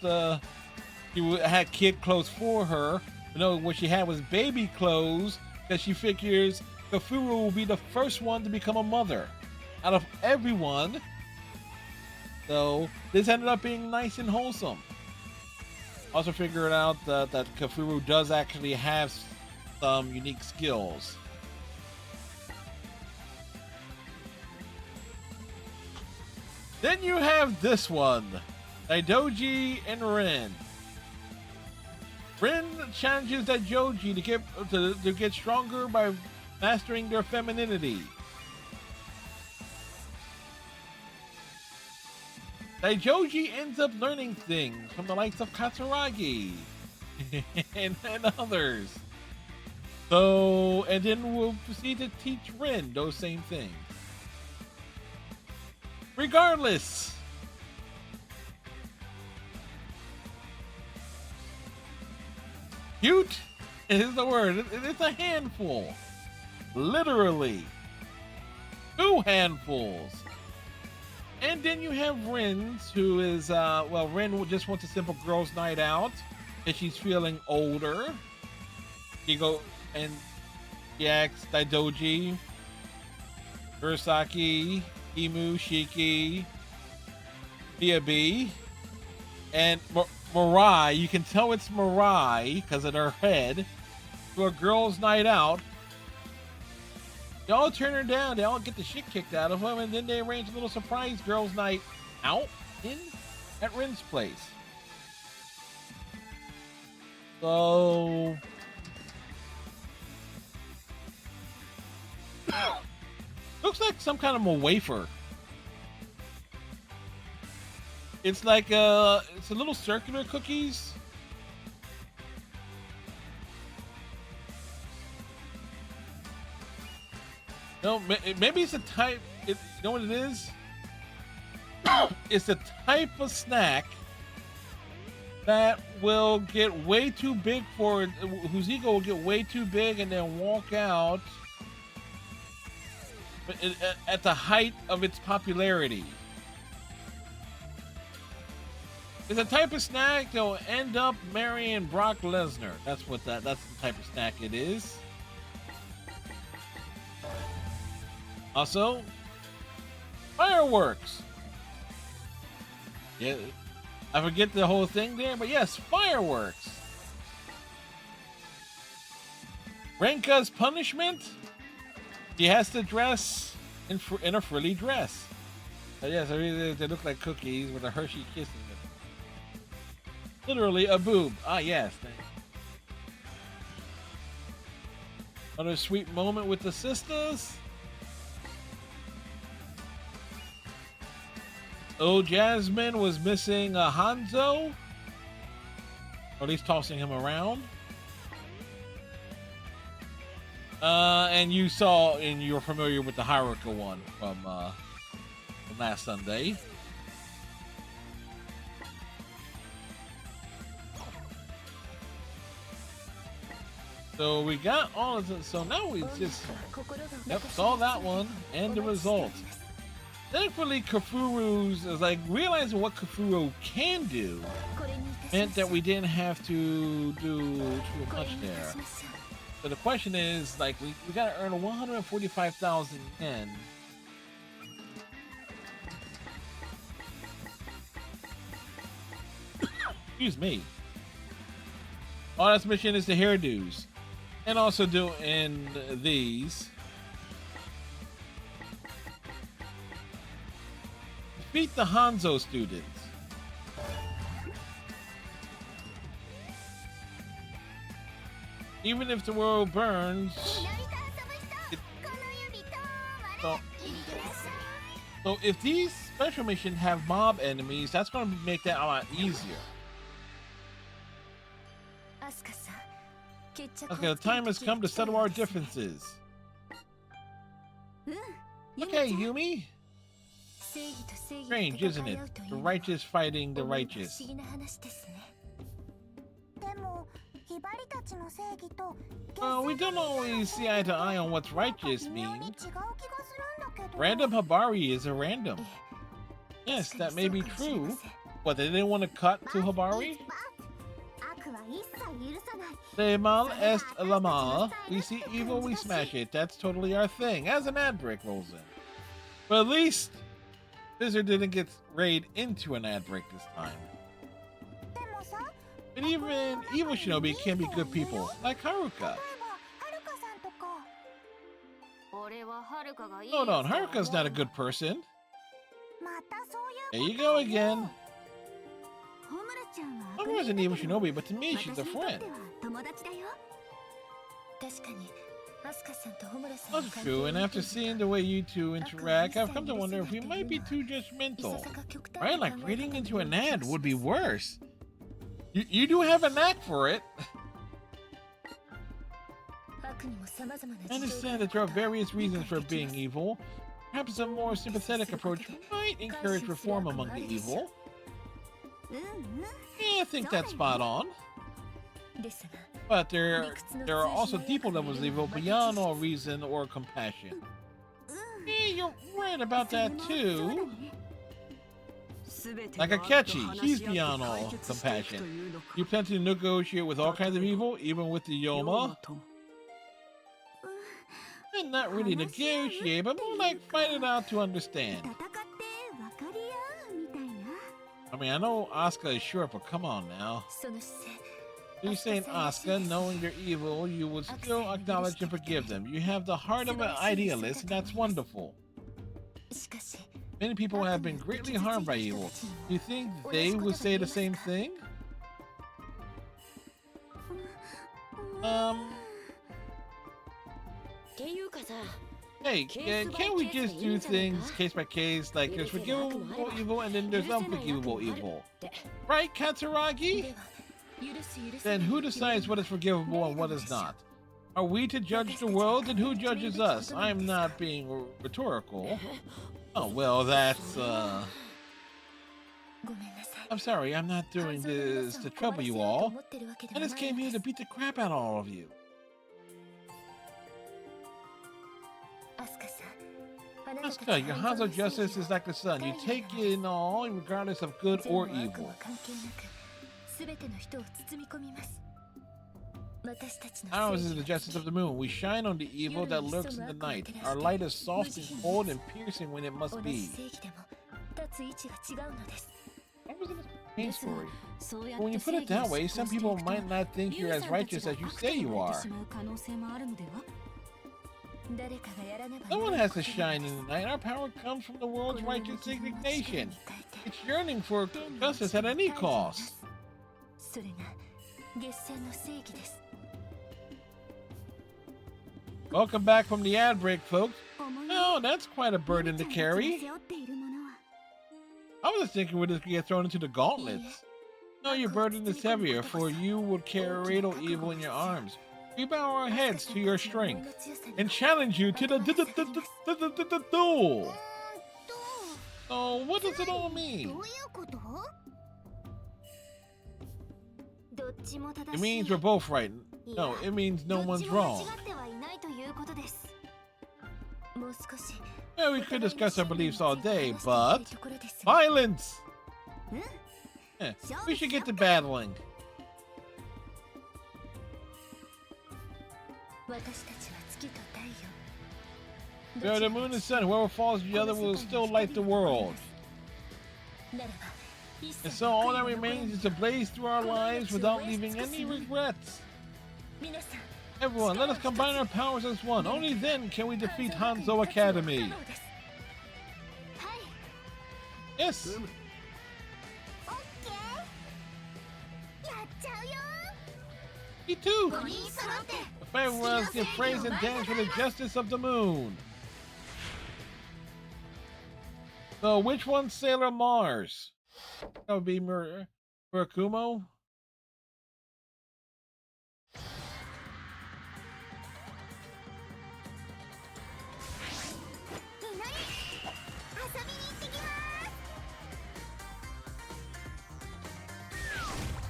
had kid clothes for her. No, what she had was baby clothes because she figures Kafuru will be the first one to become a mother out of everyone. So this ended up being nice and wholesome. Also figured out that Kafuru does actually have some unique skills. Then you have this one, Daidoji and Rin. Rin challenges Daidoji to get stronger by mastering their femininity. Daidoji ends up learning things from the likes of Katsuragi and others. So, and then we'll proceed to teach Rin those same things. Regardless, cute is the word. It's a handful. Literally. 2 handfuls. And then you have Rin's, who is, Rin just wants a simple girls' night out, and she's feeling older. She asks Daidoji, Urasaki, Imu, Shiki, Miyabi, and Mirai. You can tell it's Mirai because of her head. To a girls' night out. They all turn her down. They all get the shit kicked out of them, and then they arrange a little surprise girls' night out at Rin's place. So looks like some kind of a wafer. It's like it's a little circular cookies. No, maybe it's a type. You know what it is? It's a type of snack that will get way too big whose ego will get way too big and then walk out at the height of its popularity. It's a type of snack that will end up marrying Brock Lesnar. That's the type of snack it is. Also, fireworks. Yeah, I forget the whole thing there, but yes, fireworks. Renka's punishment? She has to dress in a frilly dress. Yes, they look like cookies with a Hershey kiss in them. Literally a boob. Ah, yes. Another sweet moment with the sisters. Oh, Jasmine was missing Hanzo, or at least tossing him around. And you're familiar with the Haruka one from last Sunday. So we got all of it. So now we just saw that one and the result. Thankfully, Kafuru's is like realizing what Kafuru can do meant that we didn't have to do too much there. So the question is, like, we gotta earn 145,000 yen. Excuse me. Our last mission is the hairdos, and also doing these. Defeat the Hanzo students. Even if the world burns, so if these special missions have mob enemies, that's going to make that a lot easier. Okay, the time has come to settle our differences. Okay, Yumi. Strange, isn't it? The righteous fighting the righteous. We don't always see eye to eye on what's righteous means. Random Habari is a random. Yes, that may be true. What, they didn't want to cut to Habari? Le mal est la mal. We see evil, we smash it. That's totally our thing. As an ad break rolls in. But at least Blizzard didn't get raid into an ad break this time. But even evil shinobi can be good people, like Haruka. Hold on, Haruka's not a good person. There you go again. Homura's an evil shinobi, but to me, she's a friend. That's true, and after seeing the way you two interact, I've come to wonder if we might be too judgmental. Right, like reading into an ad would be worse. You do have a knack for it. I understand that there are various reasons for being evil. Perhaps a more sympathetic approach might encourage reform among the evil. Yeah, I think that's spot on. But there are also deeper levels of evil beyond all reason or compassion. Yeah, you're right about that too. Like Akechi, he's beyond all compassion. You plan to negotiate with all kinds of evil, even with the Yoma? And not really negotiate, but more like fight it out to understand. I mean, I know Asuka is short, but come on now. You're saying Asuka, knowing they're evil, you would still acknowledge and forgive them. You have the heart of an idealist, and that's wonderful. Many people have been greatly harmed by evil. Do you think they would say the same thing? Hey, can't we just do things case by case? Like there's forgivable evil and then there's unforgivable evil. Right, Katsuragi? Then who decides what is forgivable and what is not? Are we to judge the world, and who judges us? I'm not being rhetorical. Oh, well, that's, I'm sorry, I'm not doing this to trouble you all. I just came here to beat the crap out of all of you. Asuka, your Hanzo justice is like the sun. You take it in all, regardless of good or evil. Ours is the justice of the moon. We shine on the evil that lurks in the night. Our light is soft and cold and piercing when it must be. That was in a pain story. But when you put it that way, some people might not think you're as righteous as you say you are. Someone has to shine in the night. Our power comes from the world's righteous indignation. It's yearning for justice at any cost. Welcome back from the ad break, folks. Oh, that's quite a burden to carry. I was thinking we'd just get thrown into the gauntlets. No, your burden is heavier, for you would carry evil in your arms. We bow our heads to your strength and challenge you to the duel. So, what does it all mean? It means we're both right. No, it means no one's wrong. Yeah, we could discuss our beliefs all day, but violence! Yeah, we should get to battling. We are the moon and sun. Whoever falls the other will still light the world. And so all that remains is to blaze through our lives without leaving any regrets. Everyone, let us combine our powers as one. Only then can we defeat Hanzo Academy. Yes. Me too. The farewells give praise and dance for the justice of the moon. So, which one's Sailor Mars? That would be Murakumo.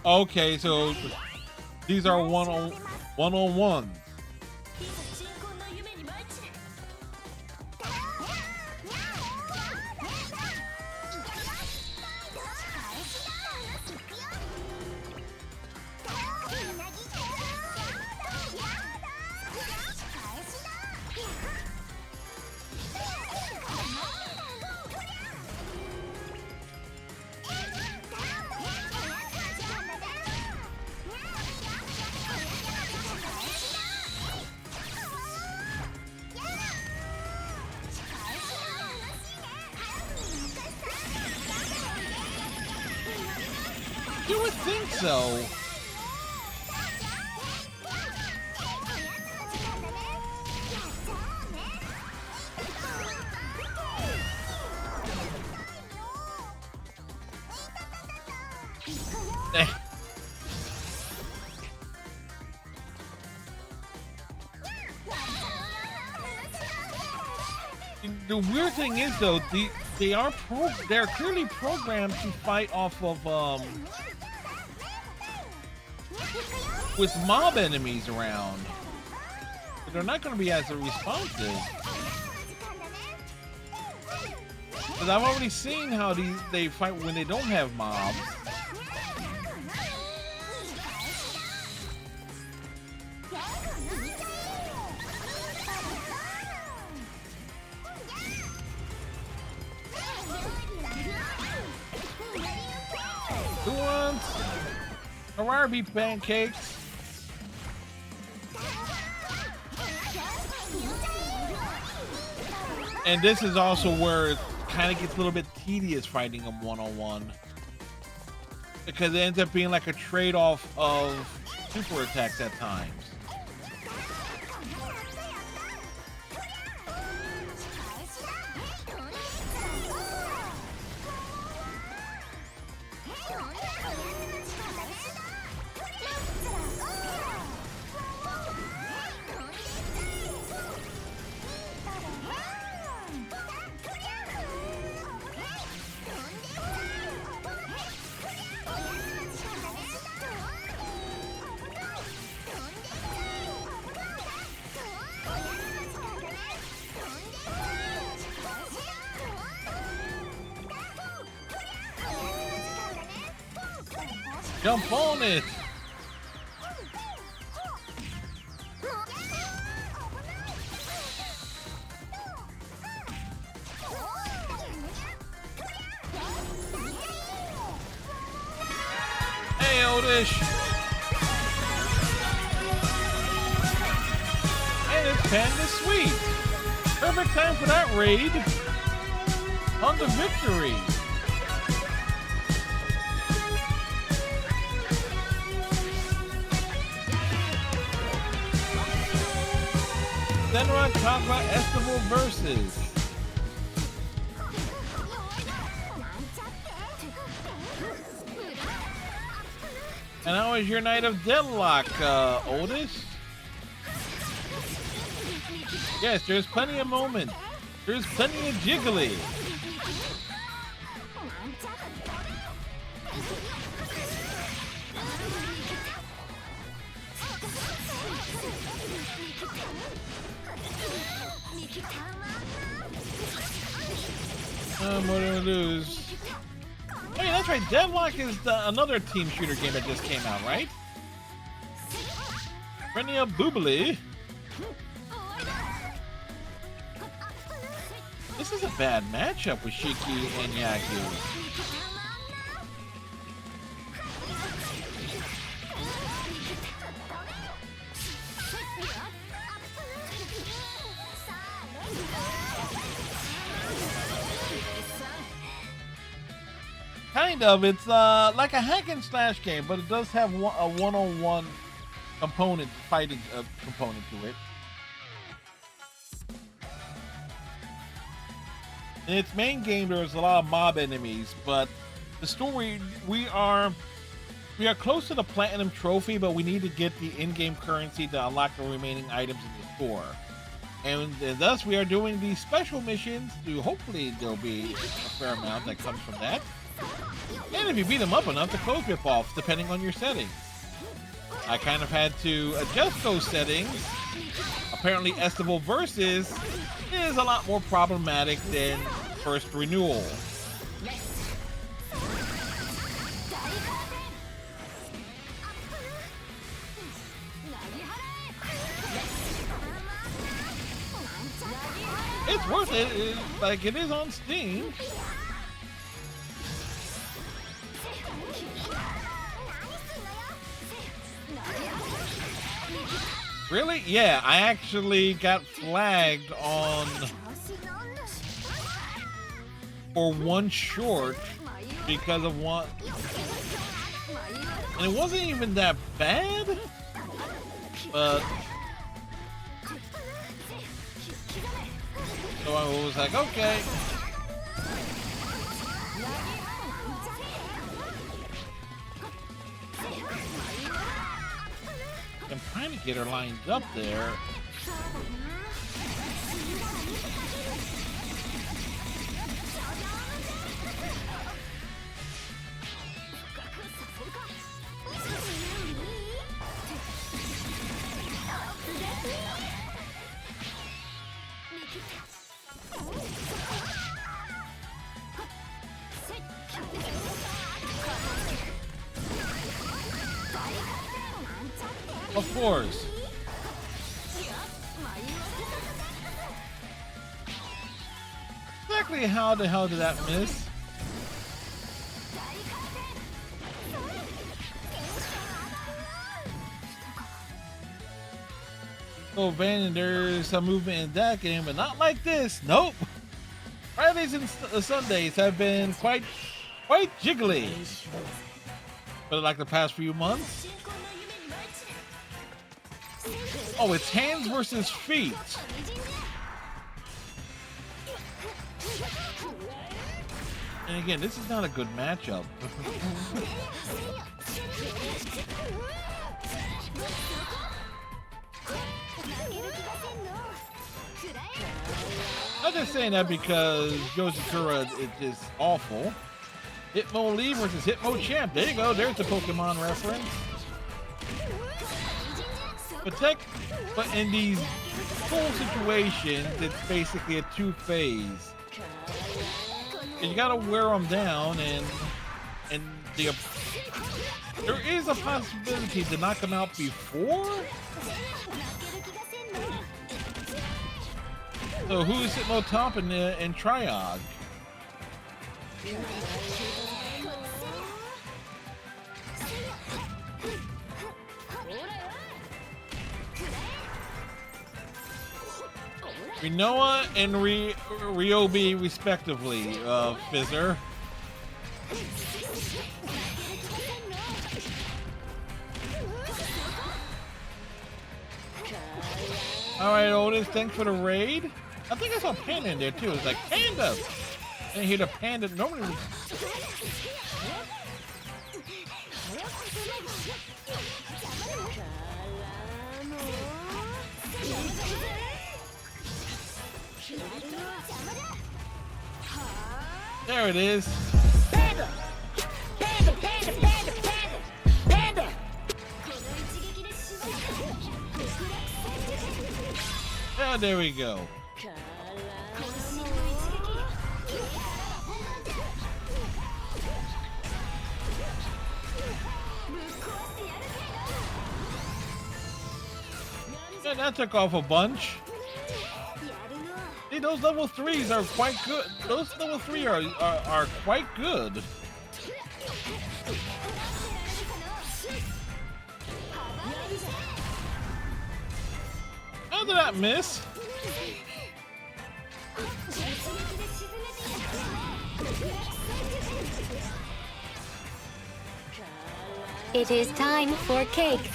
Okay, so These are one-on-ones. いざ鎮魂の夢に参っちれ。You would think so. Eh. The weird thing is, though, they're clearly programmed to fight off of with mob enemies around, but they're not going to be as responsive. Because I've already seen how they fight when they don't have mobs. Who wants Arabi pancakes? And this is also where it kind of gets a little bit tedious fighting them one-on-one, because it ends up being like a trade-off of super attacks at times. Jump on it! Hey, Oldish! And it's Panda Sweet! Perfect time for that raid! On the victory! Senran Kagura Estival versus. And how was your night of deadlock, Oldest? Yes, there's plenty of moments. There's plenty of jiggly. What do we lose? Hey, that's right. Deadlock is another team shooter game that just came out, right? Renia Boobly. This is a bad matchup with Shiki and Yaku. Kind of. It's like a hack and slash game, but it does have a one-on-one component, fighting component to it. In its main game, there's a lot of mob enemies, but the story, we are close to the platinum trophy, but we need to get the in-game currency to unlock the remaining items in the store. And thus, we are doing these special missions to hopefully there'll be a fair amount that comes from that. And if you beat them up enough, the clothes rip off, depending on your settings. I kind of had to adjust those settings. Apparently, Estival Versus is a lot more problematic than First Renewal. It's worth it. Like, it is on Steam. Really? Yeah, I actually got flagged on for one short because of one, and it wasn't even that bad, but so I was like, okay. I'm trying to get her lined up there. Of course. Exactly how the hell did that miss? Oh, Van, there's some movement in that game, but not like this. Nope. Fridays and Sundays have been quite jiggly. But like the past few months. Oh, it's hands versus feet. And again, this is not a good matchup. I'm just saying that because Yozakura is just awful. Hitmo Lee versus Hitmo Champ. There you go. There's the Pokemon reference. But in these full situations, it's basically a two-phase. You gotta wear them down, and there is a possibility to knock them out before. So who's Hitmo top in Triog? Rinoa and Ryobi, respectively, Fizzer. All right, Otis, thanks for the raid. I think I saw Panda in there too. It's like Panda. I didn't hear the Panda. Normally. There it is. Panda! Panda! Panda! Panda! Panda! Panda! Yeah, there we go. Yeah, that took off a bunch. See, those level 3s are quite good. Those level 3 are quite good. How did that miss? It is time for cake.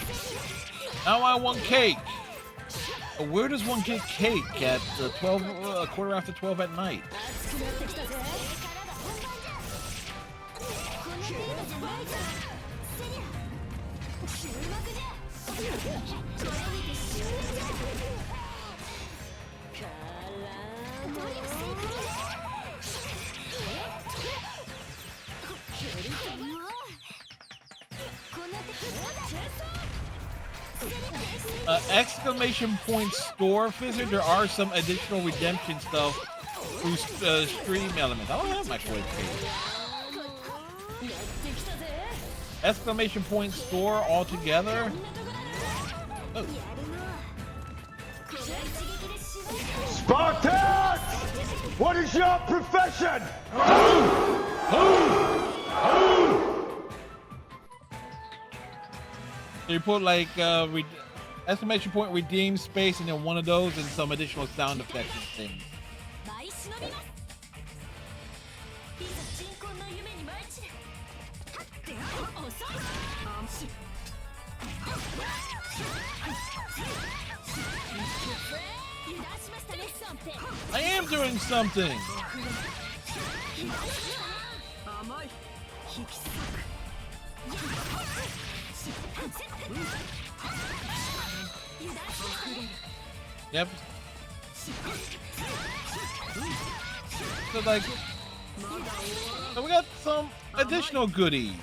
Now I want cake. Where does one get cake at 12, quarter after 12 at night? Exclamation point store visit. There are some additional redemption stuff through stream elements. I don't have my coin page. Exclamation point store altogether. Oh. Spartans! What is your profession? So you put like exclamation point redeem space and then one of those and some additional sound effects and things. I am doing something. Yep. So like, so we got some additional goodies.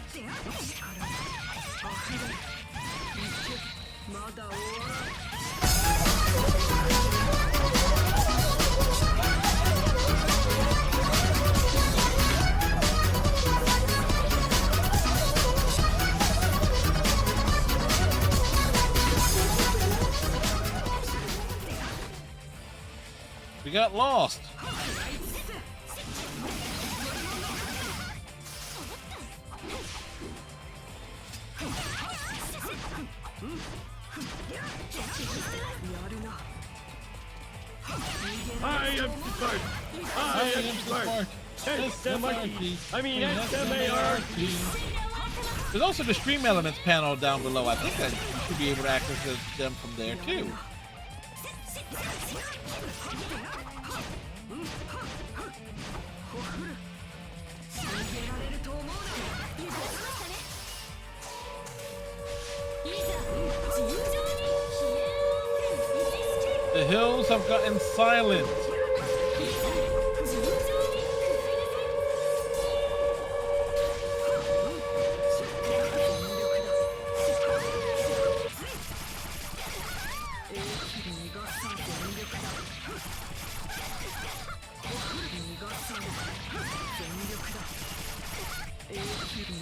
We got lost. I am smart. I am smart. S-M-R-T. I mean S-M-A-R-T. There's also the stream elements panel down below. I think that you should be able to access them from there too. The hills have gotten silent.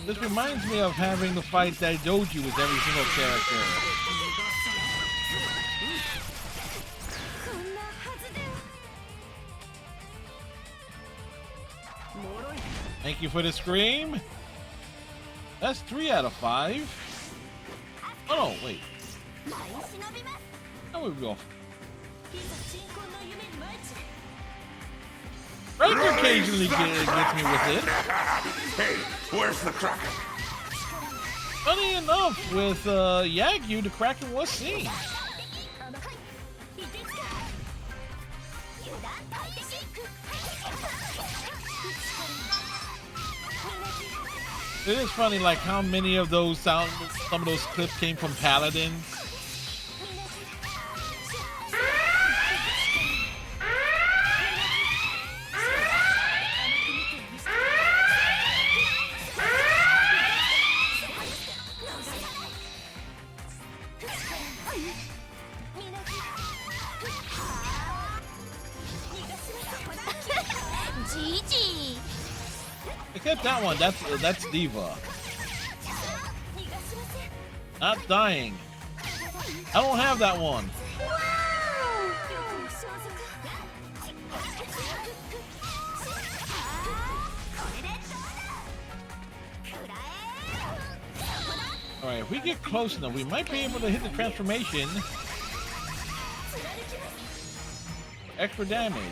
This reminds me of having to fight Daidoji with every single character. Thank you for the scream. That's 3 out of 5. Oh, wait. How would we go? Frank occasionally gets me with it. Hey, where's the Kraken? Funny enough, with Yagyu, the Kraken was seen. It is funny, like how many of those some of those clips came from Paladins. Except that one, that's Diva. Not dying. I don't have that one. Alright, if we get close enough, we might be able to hit the transformation. Extra damage.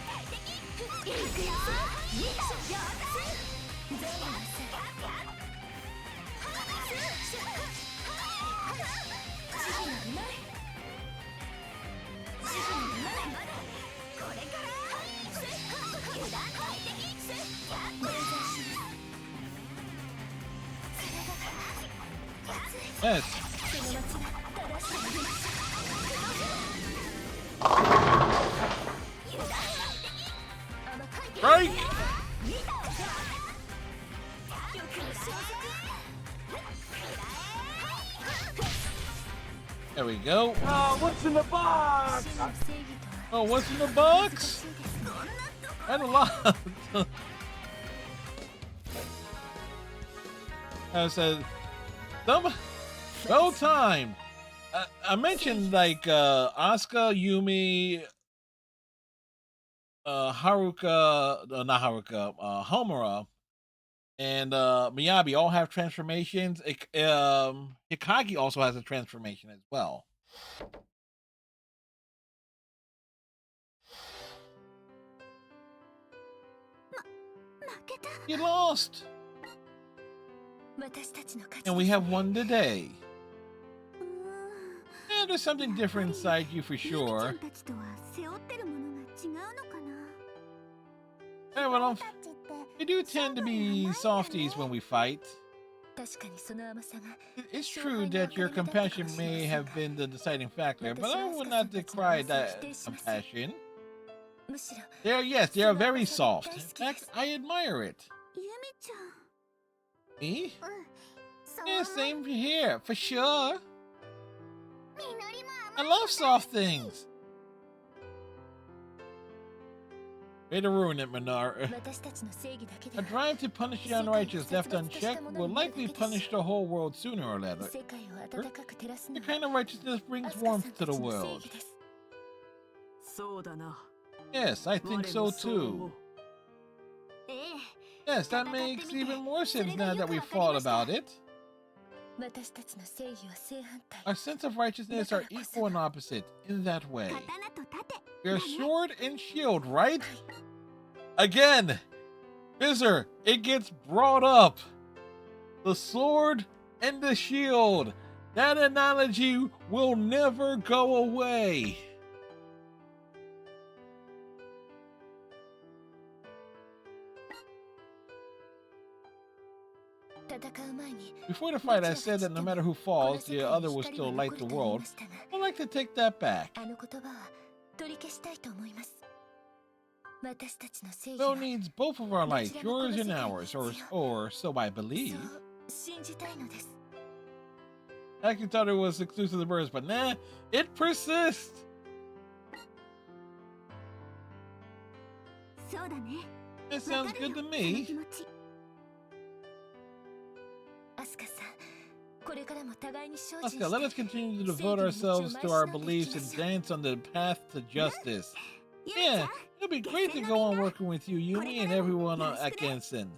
Yes. Right. There we go. Oh, what's in the box? 真の正義とは Oh, what's in the box? 難しいですね And a lot. I said, well time. I mentioned like Asuka, Yumi, Haruka, not Haruka, Homura, and Miyabi all have transformations. Hikagi also has a transformation as well. 負けた You lost, 私たちの勝ち and we have won today. うーん And there's something different inside you for ゆみちゃ sure. んたちとは背負ってるものが違うのかな Yeah, well, たちって we do tend to be softies when we fight. 確かにその甘さが It's true that your compassion may have been the deciding factor, but I would not decry that compassion. むしろ Yes, they are very soft. In fact, I admire it. ゆみちゃん Me? うんそう Yeah, same here, for sure. みのりも I 甘い love soft things. Way to ruin it, Minar. 私たちの正義だけで A は drive to punish the unrighteous left unchecked will likely punish the whole world sooner or later. 世界を温かく照らす The の kind of righteousness brings warmth to the world. そうだな Yes, I 我 think も so そう思 too. うええ Yes, that makes even more sense now that we've thought about it. 私たちの正義は正反対 Our sense of righteousness are equal and opposite in that way. 刀と盾 Your sword and shield, right? Again, Bizzer, it gets brought up. The sword and the shield. That analogy will never go away. Before the fight, I said that no matter who falls, the other will still light the world. I'd like to take that back. あの言葉は取り消したいと思います私たちの正義 Bill は needs both of our lives, yours and ours, or so I believe. そう信じたいのです I actually thought it was exclusive to birds, but nah, it persists. そうだね It sounds good to その me. 気持ちアスカさんこれからも互いに精進 Asuka, let us continue to devote ourselves to our beliefs and dance on the path to justice. ゆみちゃ Yeah, ん it'll be great to go on working with you, Yumi, and everyone at Gensen.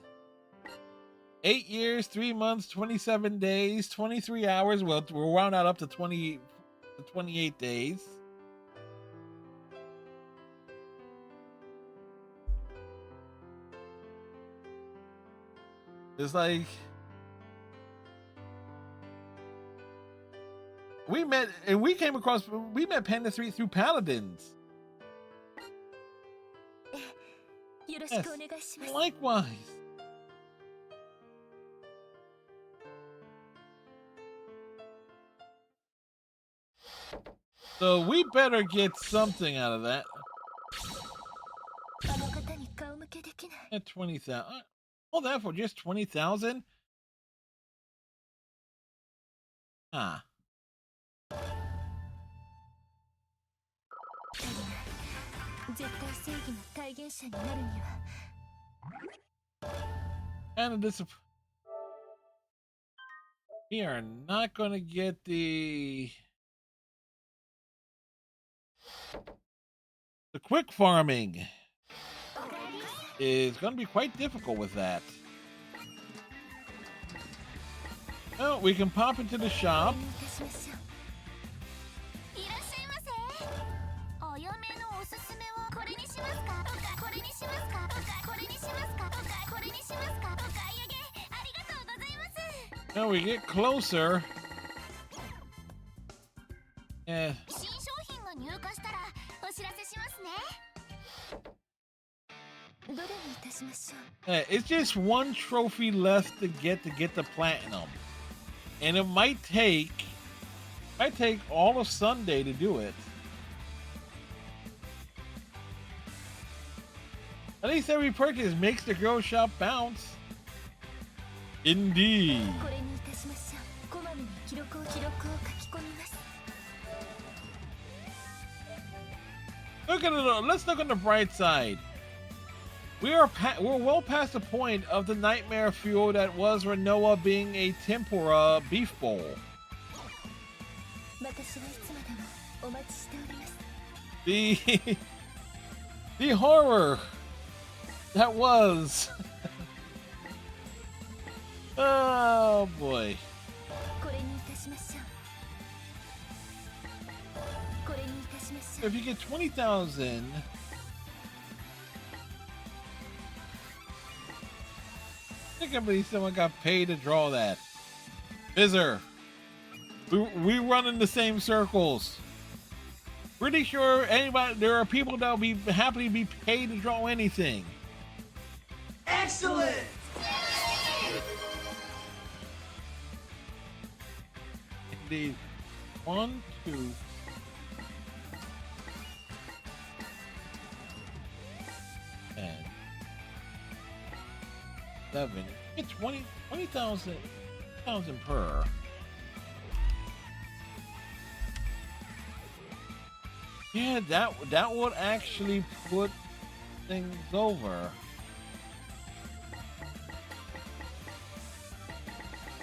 8 years, 3 months, 27 days, 23 hours. Well, we'll round out up to 28 days. It's like we met Panda 3 through Paladins. よろし Yes, くお願いします likewise. So we better get something out of that. あの方に顔向けできない At 20,000. All that for just 20,000? Ah. 絶対正義の体現者になるには And we are not going to get the quick farming. Is going to be quite difficult with that. Well, we can pop into the shop. いたしましょういらっしゃいませお嫁のおすすめはこれにしますかこれにしますかこれにしますかこれにしますかお買い上げありがとうございます Now we get closer. Eh, 新商品が入荷したらお知らせしますねどれにいたしましょう it's just one trophy left to get the platinum. And it might take all of Sunday to do it. At least every purchase makes the girl shop bounce. Indeed. これにいたしましょうこまめに記録を書き込みます Look at it. Let's look on the bright side. We're well past the point of the nightmare fuel that was Renoa being a tempura beef bowl. 私はいつまでもお待ちしております。 The horror that was. Oh boy. これにいたしましょう。これにいたしましょう。 If you get 20,000, I can't believe someone got paid to draw that. Bizzer, we run in the same circles. Pretty sure there are people that will be happy to be paid to draw anything. Excellent! Indeed. 1, 2. And 7. Get 20,000 per. Yeah, that would actually put things over.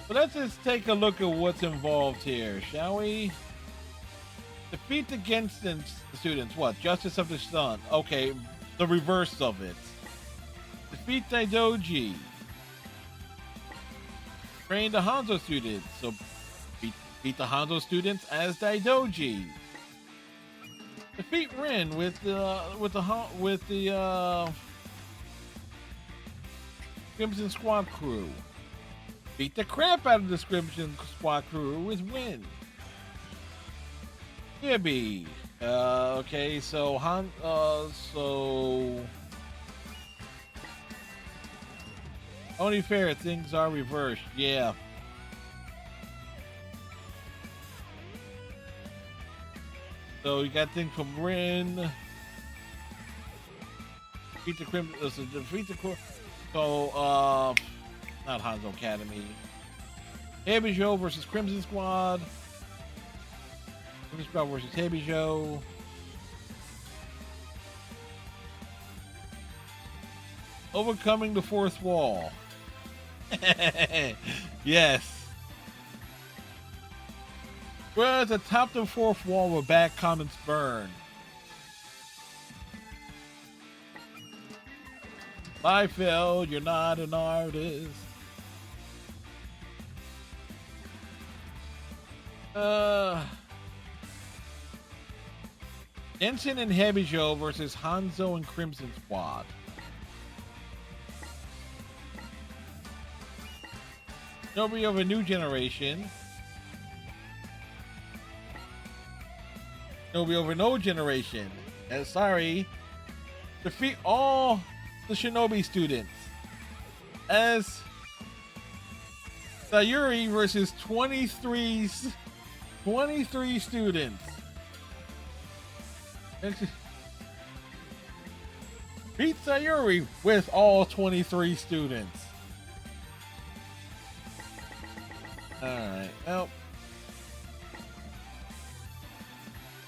But let's just take a look at what's involved here, shall we? Defeat the Genshin students. What? Justice of the Sun. Okay, the reverse of it. Defeat Daidoji. Train the Hanzo students. So beat the Hanzo students as Daidoji. Defeat Rin with the Crimson Squad crew. Beat the crap out of the Crimson Squad crew with Win. Gibby. Okay, so only fair things are reversed. Yeah. So you got things from Rin. Defeat the Crimson. Defeat the so not Hanzo Academy. Hebijo versus Crimson Squad. Crimson Squad versus Hebijo. Overcoming the fourth wall. Yes. Whereas atop the fourth wall where bad comments burn. I failed, you're not an artist. Genshin and Hebijo versus Hanzo and Crimson Squad. Nobody of a new generation. Nobody over no generation. Sorry. Defeat all the Shinobi students. As Sayuri versus 23 students. Beat Sayuri with all 23 students. Alright, well.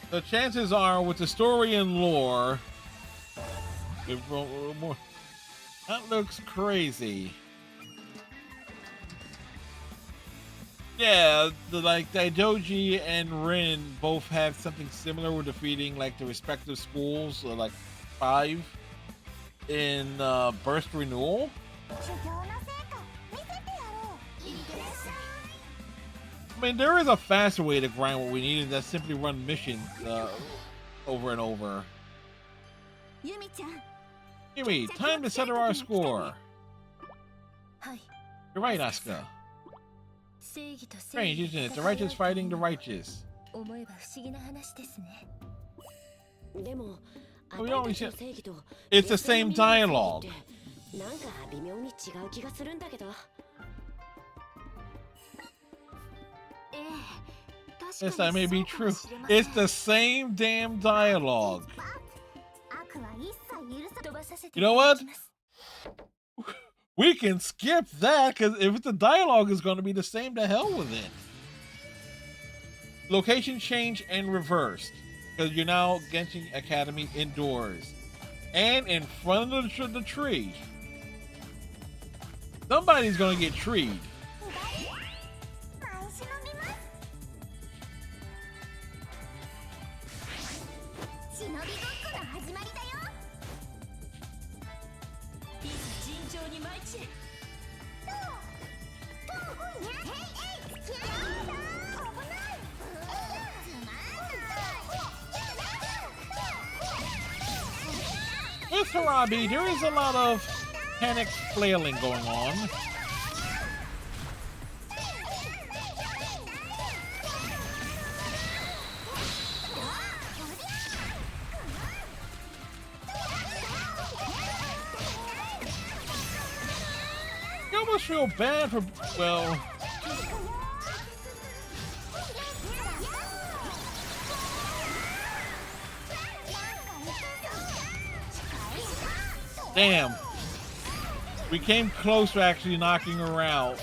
The chances are, with the story and lore, that looks crazy. Yeah, like Daidoji and Rin both have something similar with defeating like the respective schools, so like 5 in Burst Renewal. I mean, there is a faster way to grind what we need, and that's simply run missions over and over. Yumi, time to settle our score. You're right, Asuka. Strange, isn't it? The righteous fighting the righteous. We always said it's the same dialogue. Yes, that may be true. It's the same damn dialogue. You know what? We can skip that, because if the dialogue is going to be the same, to hell with it. Location change and reversed. because you're now Genshin Academy indoors and in front of the tree. Somebody's gonna get treed. 忍びごっこの始まりだよ。いざ尋常に参ち。With Shinobi, there is a lot of panic flailing going on. You almost feel bad for, well, damn. We came close to actually knocking her out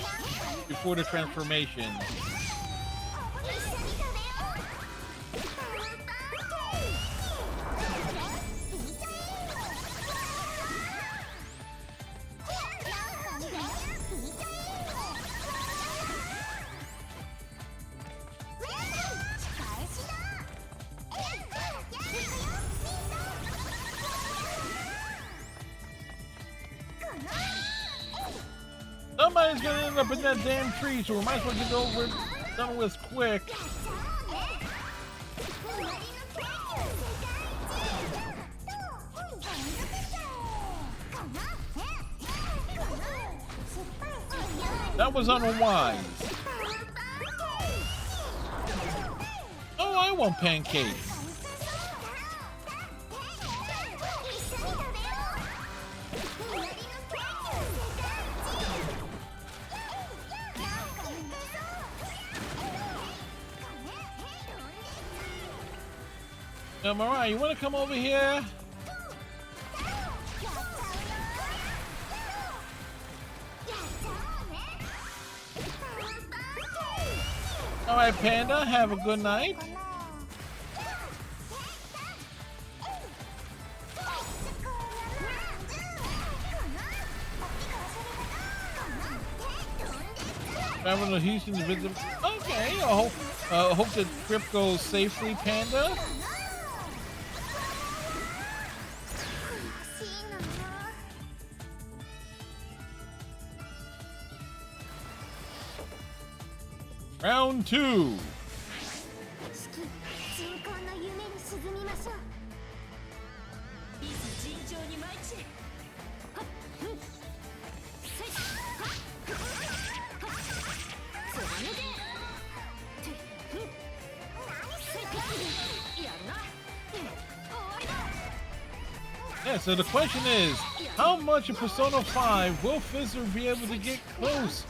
before the transformation. Somebody's gonna end up in that damn tree, so we might as well get over it, done with quick. That was unwise. Oh, I want pancakes. Mariah, you want to come over here? All right, Panda, have a good night. Traveling to Houston to visit. Okay, I hope the trip goes safely, Panda. Round 2. Yeah, so the question is, how much of Persona 5 will Fizzer be able to get close?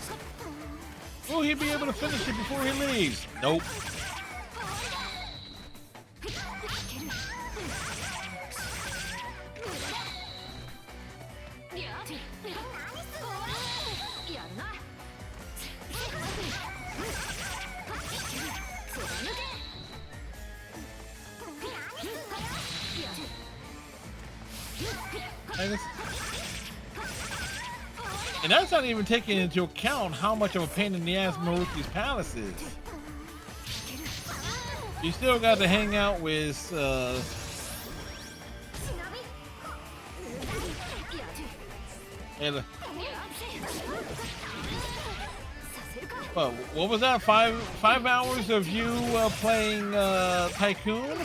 Will he be able to finish it before he leaves? Nope. And that's not even taking into account how much of a pain in the ass Maruki's palace is. You still got to hang out with what was that? Five hours of you playing Tycoon?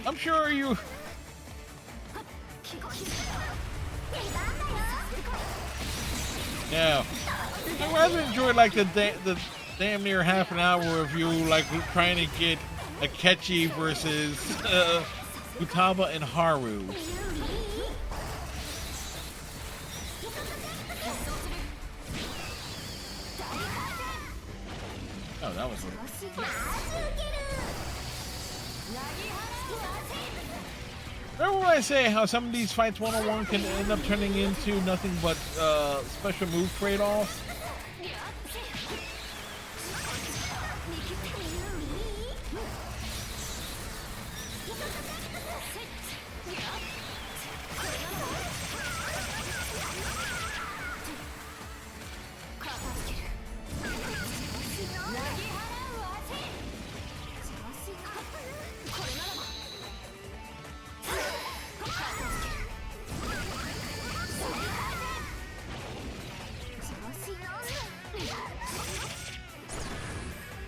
I'm sure you. Yeah, I rather enjoy like the damn near half an hour of you like trying to get Akechi versus Futaba and Haru. Oh, that was. Remember when I say how some of these fights one-on-one can end up turning into nothing but special move trade-offs?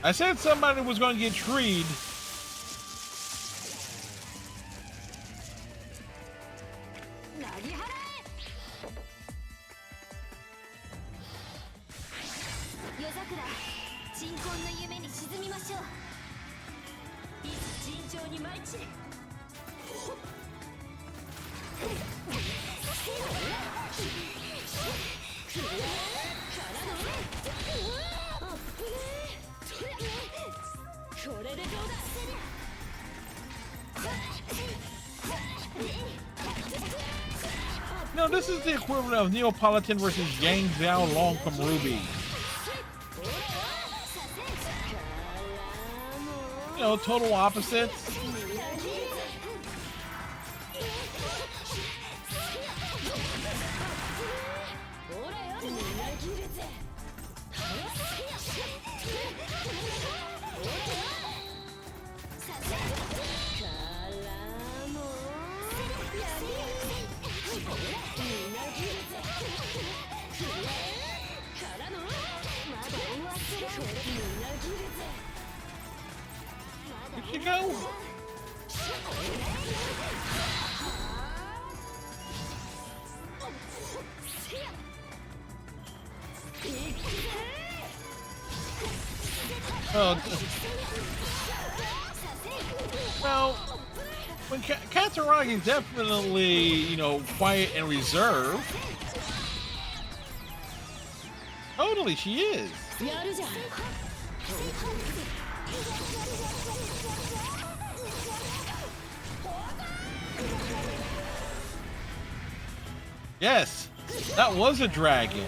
I said somebody was going to get treed. No, this is the equivalent of Neapolitan versus Yang Zhao Long from Ruby. You know, total opposites. Where'd she go? Oh, well, when Katsuragi is definitely, you know, quiet and reserved. Totally, she is. Yes, that was a dragon.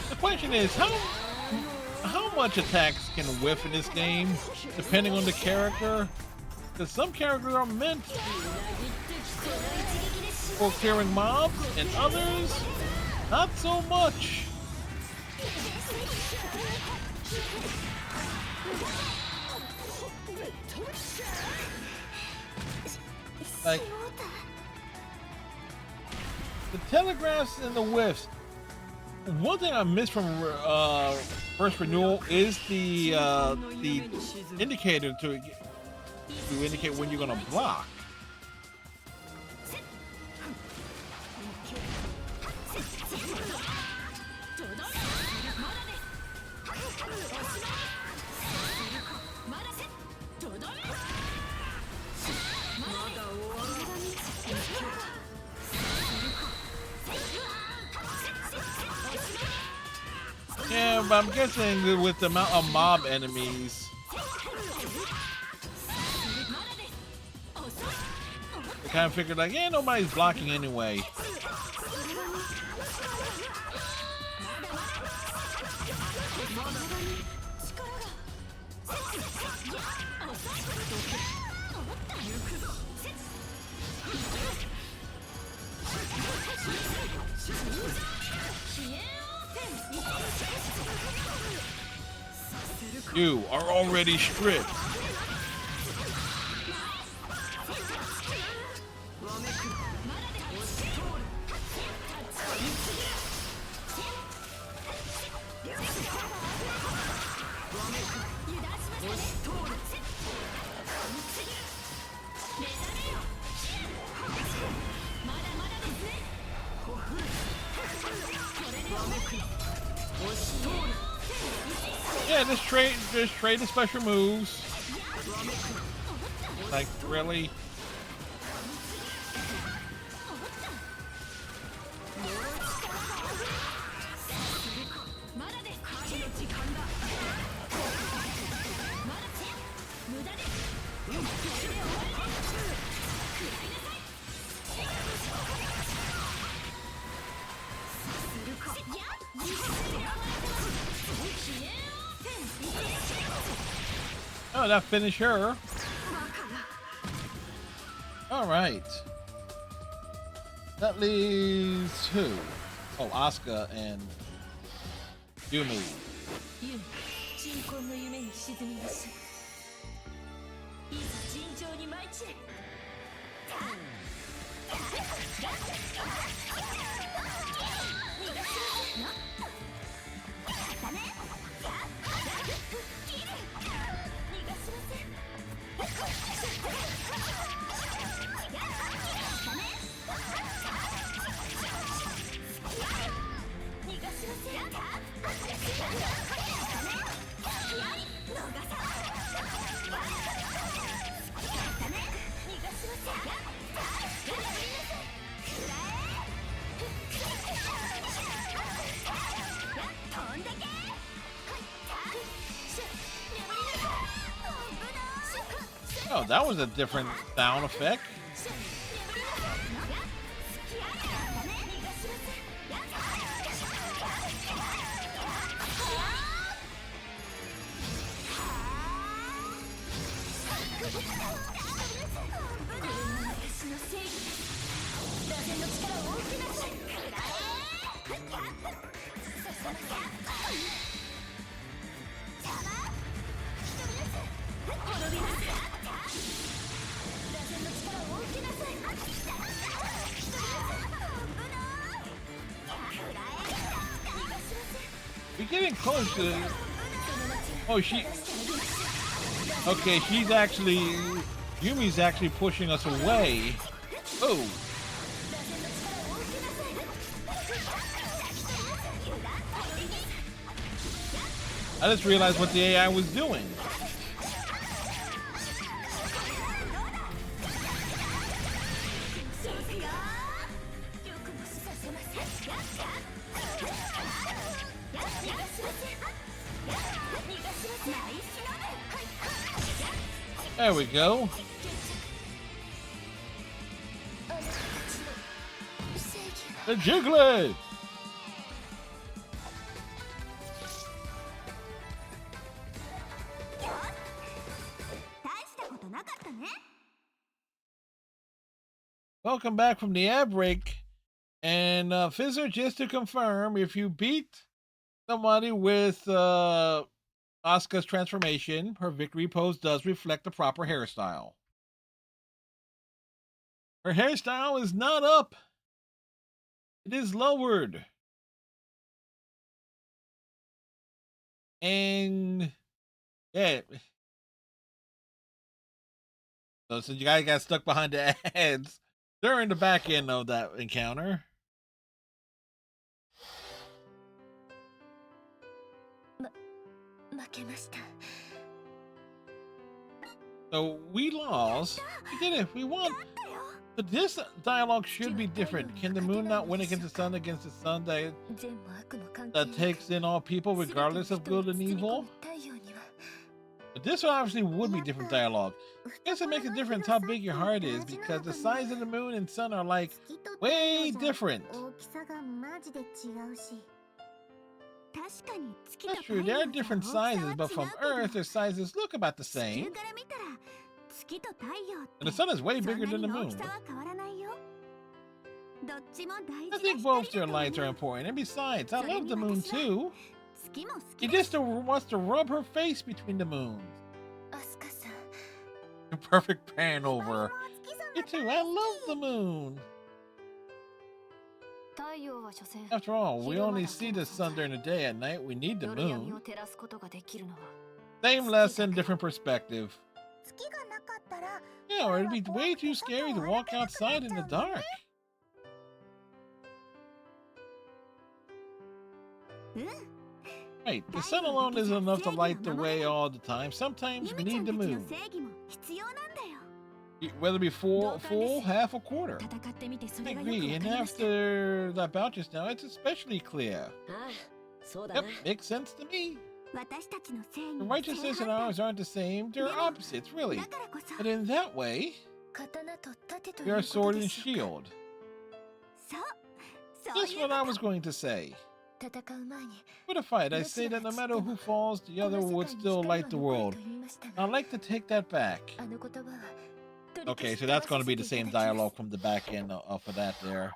The question is, how much attacks can whiff in this game, depending on the character? Because some characters are meant for clearing mobs, and others, not so much. Like, the telegraphs and the whiffs. One thing I missed from First Renewal is the indicator to indicate when you're gonna block. Yeah, but I'm guessing with the amount of mob enemies, they kind of figured like, yeah, nobody's blocking anyway. You are already stripped. Yeah, just trade the special moves. Like, really? Oh, that finished her. All right. That leaves who? Oh, Asuka and Yumi. 鎮魂の夢に沈みましょう。いざ尋常に舞い散れ。Oh, that was a different sound effect. We're getting close to... Oh, she... Okay, she's actually... Yumi's actually pushing us away. Oh. I just realized what the AI was doing. There we go. The Jiggly! Welcome back from the ad break. And Fizzer, just to confirm, if you beat somebody with Asuka's transformation, her victory pose does reflect the proper hairstyle. Her hairstyle is not up. It is lowered. And yeah. So since you guys got stuck behind the ads during the back end of that encounter. So we lost. We did it. We won. But this dialogue should be different. Can the moon not win against the sun that takes in all people regardless of good and evil? But this one obviously would be different dialogue. I guess it makes a difference how big your heart is because the size of the moon and sun are like way different. That's true, there are different sizes, but from Earth their sizes look about the same. And the sun is way bigger than the moon. I think both their lights are important, and besides, I love the moon too. He just wants to rub her face between the moons. A perfect pan over. Me too, I love the moon. After all, we only see the sun during the day. At night, we need the moon. Same lesson, different perspective. Yeah, or it'd be way too scary to walk outside in the dark. Right, the sun alone isn't enough to light the way all the time. Sometimes ゆ we めちゃ need ん the たちの moon. 正義も必要なんだよ。 Whether it be full, half, or quarter. 戦ってみてそ I れがよく agree, わ and かりました。 after that bout just now, it's especially clear. ああ、そうだ Yep, な。 makes sense to me. 私たちの正義 The は righteousness 正 and 反 ours aren't the same, they're opposites, 対 really. だからこそ But in that way, 刀と盾とい we are うこと sword で and しょうか。 shield. そうそう That's いう what こ I と was going to say. 戦う前に For the fight, I say that no matter who falls, the other would still light the world. I'd like to take that back. あの言葉は Okay, so that's going to be the same dialogue from the back end for that there.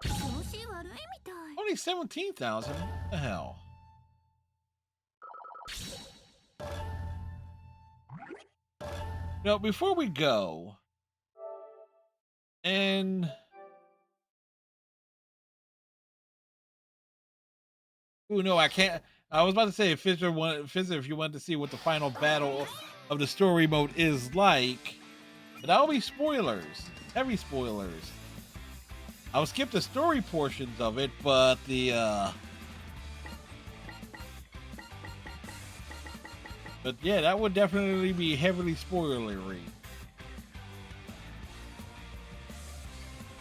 調子悪いみたい。 Only 17,000? What the hell? Now, before we go, and oh no, I can't. I was about to say, Fizzer, if you wanted to see what the final battle of the story mode is like, but that'll be spoilers, heavy spoilers. I'll skip the story portions of it, but but yeah, that would definitely be heavily spoilery.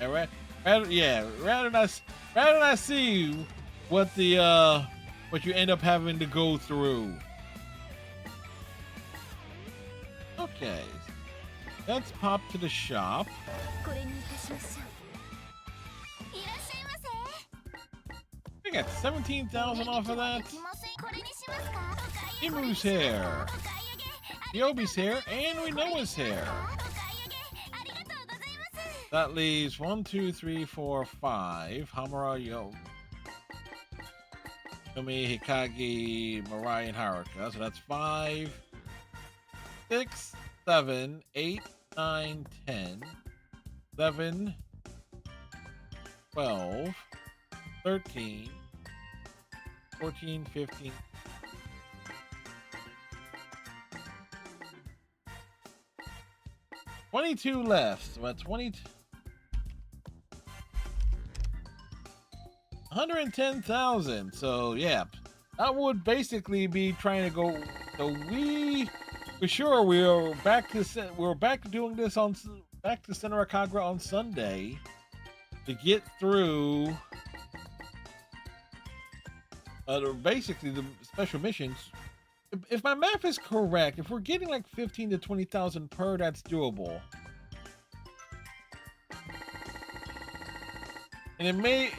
Alright, rather than I see what the what you end up having to go through. Okay, let's pop to the shop. これにいたしましょう。いらっしゃいませ。 I got 17,000 off of that. すいません、これにしますか。お買い上げ Imu's hair, お買い上げ Yobi's hair, and Rinoa's hair. お買い上げありがとうございます。 That leaves 1, 2, 3, 4, 5. Hamura, Yomi, Hikagi, Mirai, and Haruka. So that's 5, 6, 7, 8, 9, 10, 11, 12, 13, 14, 15. 22 left. So at 20. 110,000. So yeah, that would basically be trying to go. So for sure we're back to doing this back to Senran Kagura on Sunday to get through basically the special missions. If my math is correct, if we're getting like 15 to 20,000 per, that's doable. And it may.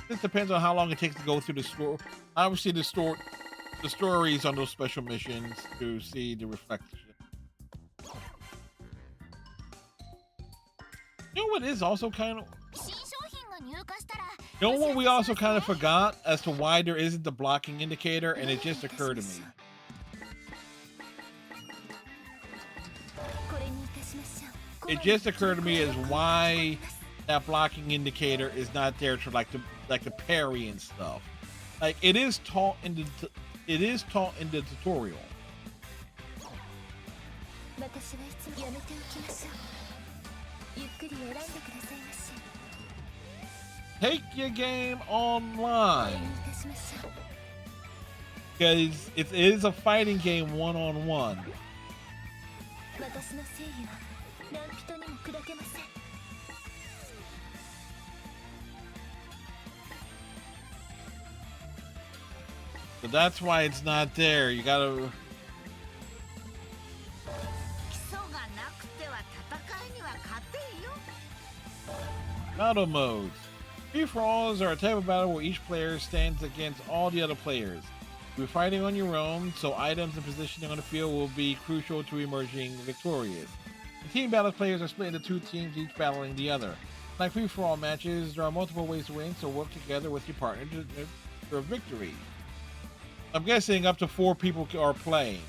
This depends on how long it takes to go through the store. Obviously, the stories on those special missions to see the reflection. You know what is also kind of. 新商品が入荷したら You know what we also kind of forgot as to why there isn't the blocking indicator, and it just occurred to me. これにいたしましょう。 It just occurred to me as why that blocking indicator is not there to like the parry and stuff. Like it is taught in the tutorial. 私はいつもやめておきましょう。ゆっくり選んでくださいまし。 Take your game これ online にいたしましょう。 because it is a fighting game one-on-one. 私の正義は何人にも砕けません。 So that's why it's not there. You gotta. 基礎がなくては戦いには勝てんよ。 Battle modes. Free-for-alls are a type of battle where each player stands against all the other players. You'll be fighting on your own, so items and positioning on the field will be crucial to emerging victorious. The team battle players are split into two teams, each battling the other. Like free-for-all matches, there are multiple ways to win, so work together with your partner for victory. I'm guessing up to 4 people are playing.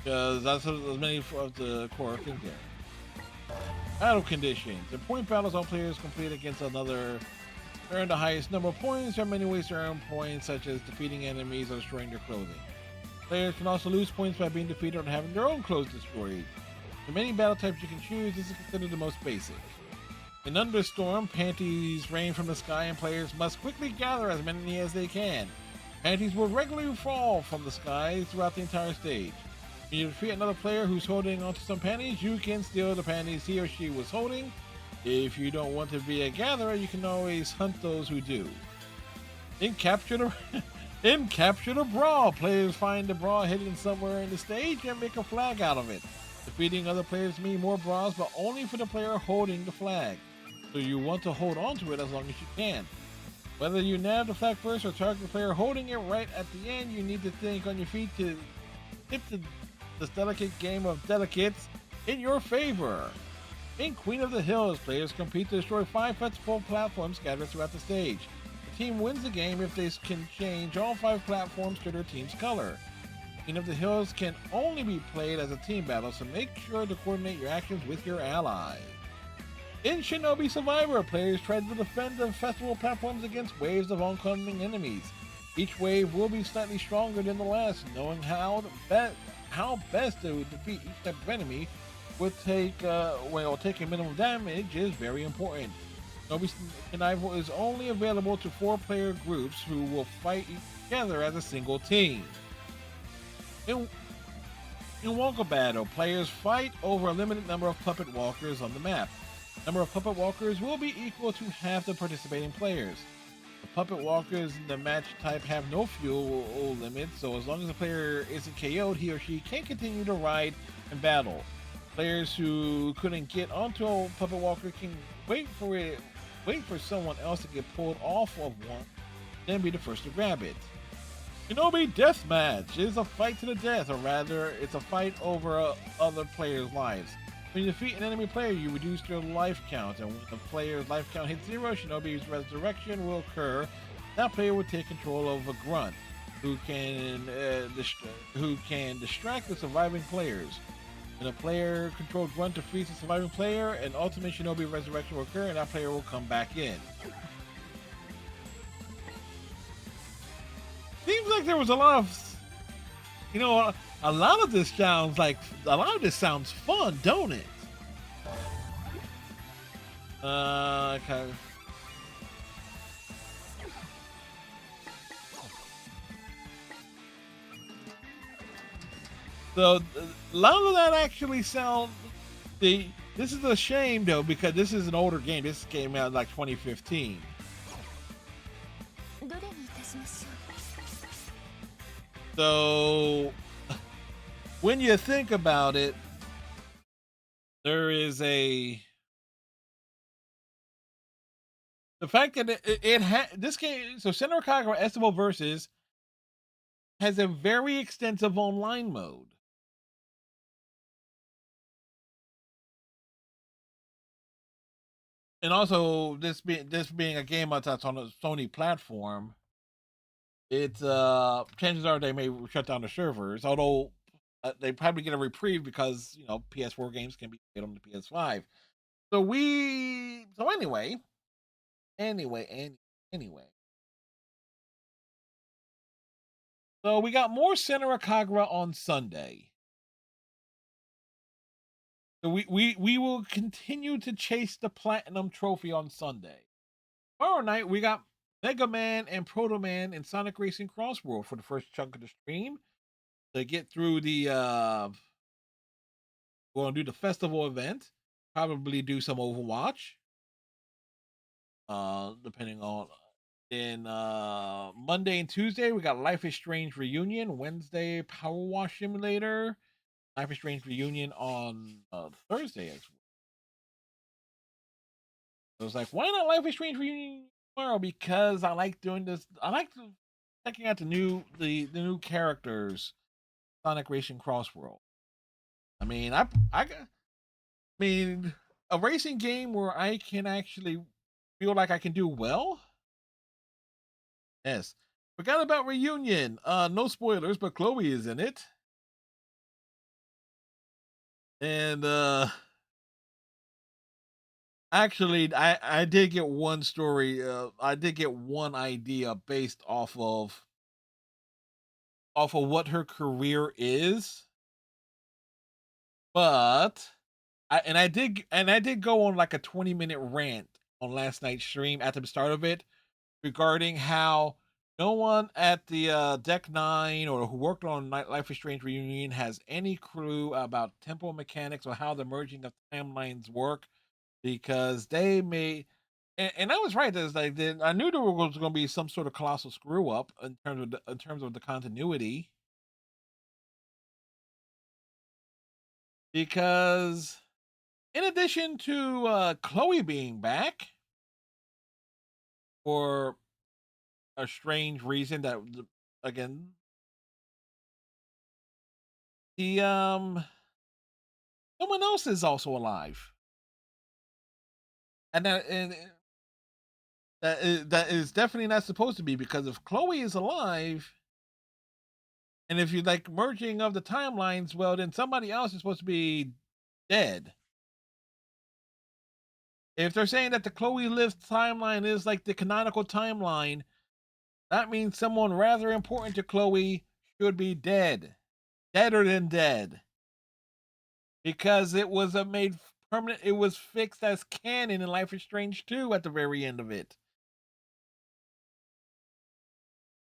Because that's as many of the core things there. Battle conditions. In point battles, all players compete against another. Earn the highest number of points. There are many ways to earn points, such as defeating enemies or destroying their clothing. Players can also lose points by being defeated or having their own clothes destroyed. The many battle types you can choose, this is considered the most basic. In Thunderstorm, panties rain from the sky and players must quickly gather as many as they can. Panties will regularly fall from the sky throughout the entire stage. When you defeat another player who's holding onto some panties, you can steal the panties he or she was holding. If you don't want to be a gatherer, you can always hunt those who do. In Capture the in Capture the Brawl, players find the brawl hidden somewhere in the stage and make a flag out of it. Defeating other players means more brawls, but only for the player holding the flag. So you want to hold on to it as long as you can. Whether you nab the flag first or target the player holding it right at the end, you need to think on your feet to tip this delicate game of delicates in your favor. In Queen of the Hills, players compete to destroy 5 festival platforms scattered throughout the stage. The team wins the game if they can change all 5 platforms to their team's color. Queen of the Hills can only be played as a team battle, so make sure to coordinate your actions with your allies. In Shinobi Survivor, players try to defend the festival platforms against waves of oncoming enemies. Each wave will be slightly stronger than the last. Knowing how best to defeat each type of enemy will take taking minimum damage is very important. Shinobi Survivor is only available to 4-player groups who will fight together as a single team. In Wonka Battle, players fight over a limited number of puppet walkers on the map. The number of puppet walkers will be equal to half the participating players. The puppet walkers in the match type have no fuel limit, so as long as the player isn't KO'd, he or she can continue to ride and battle. Players who couldn't get onto a puppet walker can wait for someone else to get pulled off of one, then be the first to grab it. Shinobi Deathmatch is a fight to the death, or rather, it's a fight over other players' lives. When you defeat an enemy player, you reduce their life count, and when the player's life count hits 0, Shinobi's resurrection will occur. That player will take control of a grunt, who can distract the surviving players. When a player-controlled grunt defeats a surviving player, an ultimate Shinobi resurrection will occur, and that player will come back in. Seems like there was a lot of, a lot of this sounds fun, don't it? Okay. So a lot of that actually sound. This is a shame though, because this is an older game. This came out in like 2015. So when you think about it, there is the fact that this game. So Senran Kagura Estival Versus has a very extensive online mode. And also, this being a game that's on a Sony platform, it's chances are they may shut down the servers. Although they probably get a reprieve because PS4 games can be played on the PS5. So anyway. So we got more Senran Kagura on Sunday. So we will continue to chase the platinum trophy on Sunday. Tomorrow night we got Mega Man and Proto Man in Sonic Racing Cross World for the first chunk of the stream. To get through the we're gonna do the festival event, probably do some Overwatch. Depending on then Monday and Tuesday we got Life is Strange Reunion, Wednesday Power Wash Simulator, Life is Strange Reunion on Thursday as well. So it's like, why not Life is Strange Reunion tomorrow? Because I like doing this. I like checking out the new characters, Sonic Racing Cross World. I mean, mean, a racing game where I can actually feel like I can do well. Yes. Forgot about Reunion. No spoilers, but Chloe is in it. And actually I did get one story, I did get one idea based off of what her career is. But I did go on like a 20-minute rant on last night's stream at the start of it regarding how no one at the Deck Nine or who worked on Life is Strange Reunion has any clue about tempo mechanics or how the merging of timelines work because they made. And I was right. There's like I knew there was going to be some sort of colossal screw up in terms of the continuity because in addition to Chloe being back for a strange reason that again the someone else is also alive, and that is definitely not supposed to be because if Chloe is alive, and if you like merging of the timelines, well then somebody else is supposed to be dead. If they're saying that the Chloe lives timeline is like the canonical timeline, that means someone rather important to Chloe should be dead, deader than dead, because it was a made permanent. It was fixed as canon in Life is Strange 2 at the very end of it.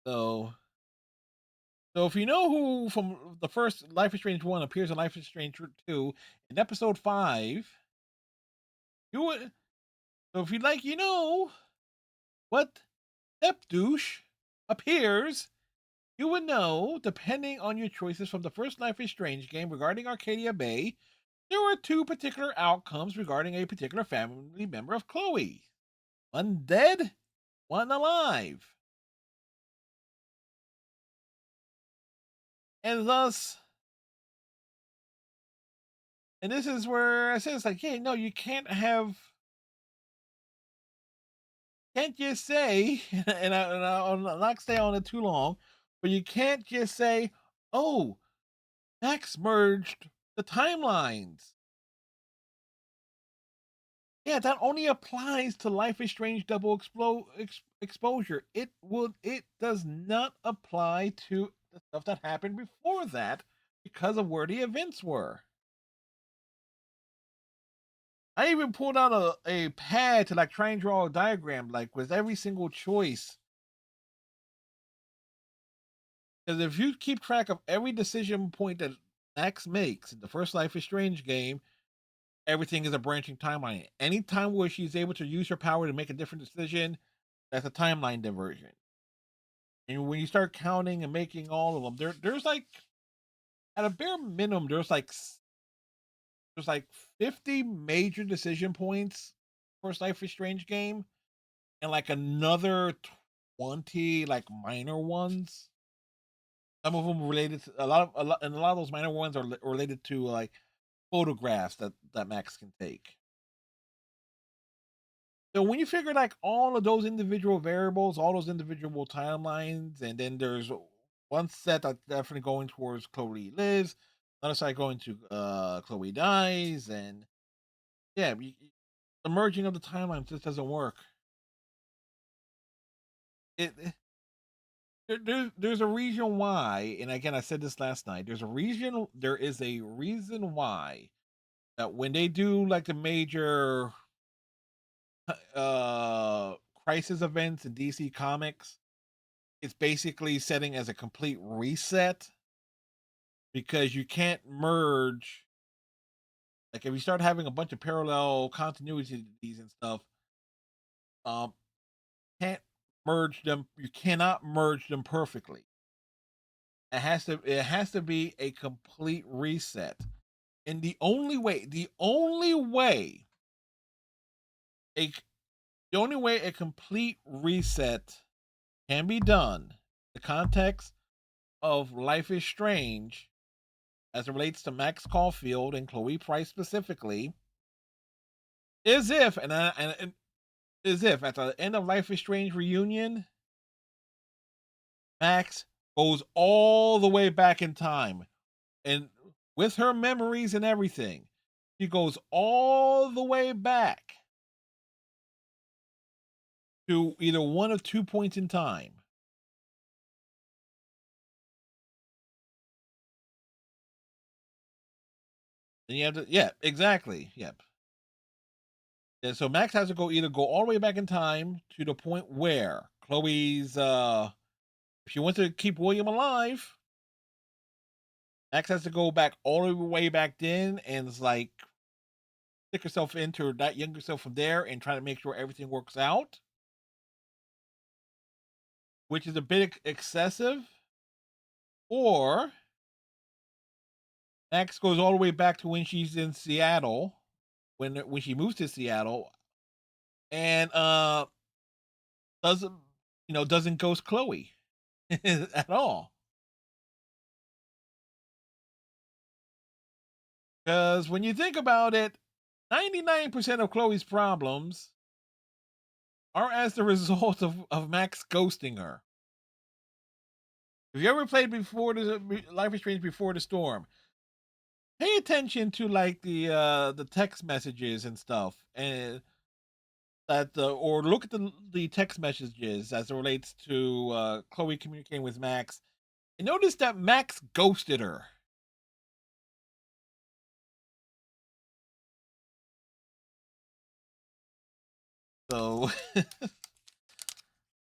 So, so if you know who from the first Life is Strange 1 appears in Life is Strange 2 in episode 5, you would. So if you like, you know what step douche appears, you would know, depending on your choices from the first Life is Strange game regarding Arcadia Bay, there were two particular outcomes regarding a particular family member of Chloe. One dead, one alive. And thus, and this is where I say it's like, yeah, no, you can't just say, I'll not stay on it too long, but you can't just say, oh, Max merged the timelines. Yeah, that only applies to Life is Strange exposure. It does not apply to the stuff that happened before that because of where the events were. I even pulled out a pad to like try and draw a diagram like with every single choice. Because if you keep track of every decision point that Max makes in the first Life is Strange game, everything is a branching timeline. Any time where she's able to use her power to make a different decision, that's a timeline diversion. And when you start counting and making all of them, there's like at a bare minimum, there's like 50 major decision points first Life is Strange game, and like another 20 like minor ones. Some of them related to and a lot of those minor ones are related to like photographs that Max can take. So when you figure like all of those individual variables, all those individual timelines, and then there's one set that's definitely going towards Chloe lives, another side going to Chloe dies, and yeah, the merging of the timelines just doesn't work. There's a reason why, and again I said this last night. There is a reason why that when they do like the major uh crisis events in DC Comics, it's basically setting as a complete reset because you can't merge. Like if you start having a bunch of parallel continuities and stuff, um, can't merge them. You cannot merge them perfectly. It has to be a complete reset. And a the only way a complete reset can be done, the context of Life is Strange as it relates to Max Caulfield and Chloe Price specifically, is if and is if at the end of Life is Strange reunion, Max goes all the way back in time and with her memories and everything, she goes all the way back to either one of 2 points in time. And you have to, yeah, exactly. Yep. And so Max has to either go all the way back in time to the point where Chloe's if she wants to keep William alive, Max has to go back all the way back then and it's like stick herself into that younger self from there and try to make sure everything works out, which is a bit excessive. Or Max goes all the way back to when she's in Seattle, when she moves to Seattle, and doesn't doesn't ghost Chloe at all. Because when you think about it, 99% of Chloe's problems are as the result of Max ghosting her. If you ever played before the Life is Strange Before the Storm, pay attention to like the text messages and stuff, and that or look at the text messages as it relates to Chloe communicating with Max, and notice that Max ghosted her. So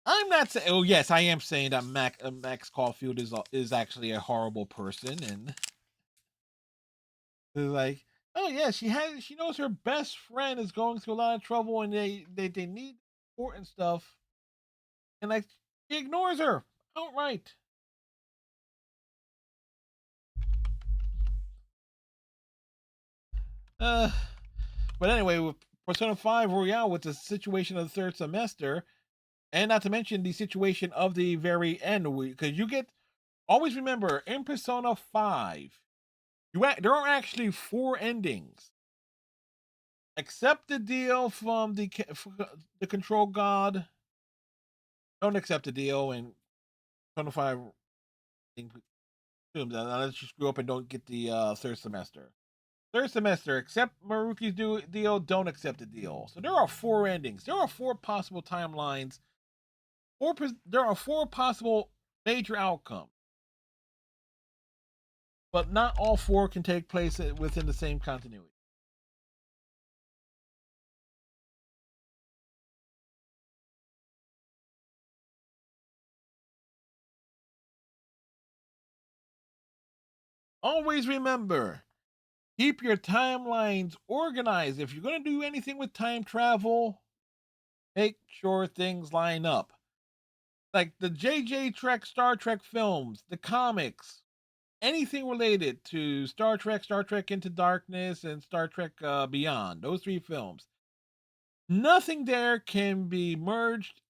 I'm not saying. Oh yes, I am saying that Max Caulfield is actually a horrible person, and it's like, oh yeah, she knows her best friend is going through a lot of trouble, and they need support and stuff, and like she ignores her outright. Uh, but anyway, with Persona 5 Royale, with the situation of the third semester, and not to mention the situation of the very end, because you get always remember in Persona 5, there are actually 4 endings. Accept the deal from the control god. Don't accept the deal and Persona 5 unless you screw up and don't get the third semester. Third semester, accept Maruki's deal, don't accept the deal. So there are 4 endings. There are 4 possible timelines. There are 4 possible major outcomes. But not all 4 can take place within the same continuity. Always remember, keep your timelines organized. If you're going to do anything with time travel, make sure things line up. Like the JJ Trek, Star Trek films, the comics, anything related to Star Trek Into Darkness, and Star Trek Beyond, those 3 films. Nothing there can be merged.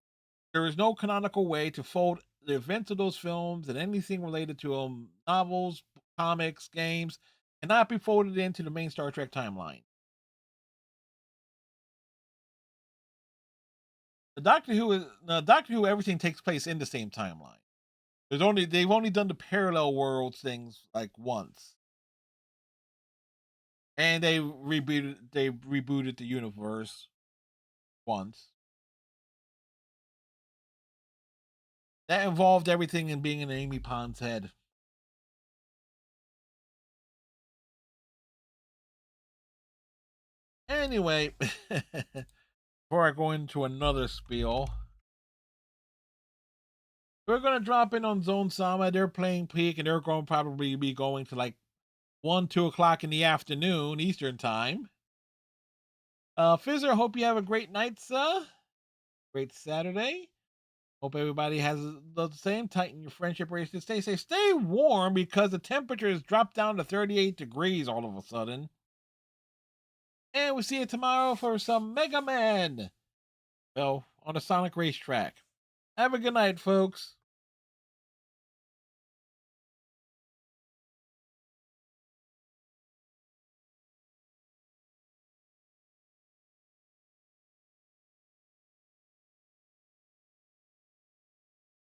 There is no canonical way to fold the events of those films and anything related to novels, comics, games, cannot be folded into the main Star Trek timeline. Doctor Who, everything takes place in the same timeline. They've only done the parallel worlds things like once, and they rebooted the universe once. That involved everything in being in Amy Pond's head. Anyway, before I go into another spiel, we're gonna drop in on Zone Sama. They're playing Peak, and they're going to probably be going to like 1, 2 o'clock in the afternoon Eastern time. Fizzer, hope you have a great night, sir. Great Saturday. Hope everybody has the same. Tighten your friendship bracelets. Stay safe. Stay warm because the temperature has dropped down to 38 degrees all of a sudden. And we'll see you tomorrow for some Mega Man. Well, on a Sonic racetrack. Have a good night, folks.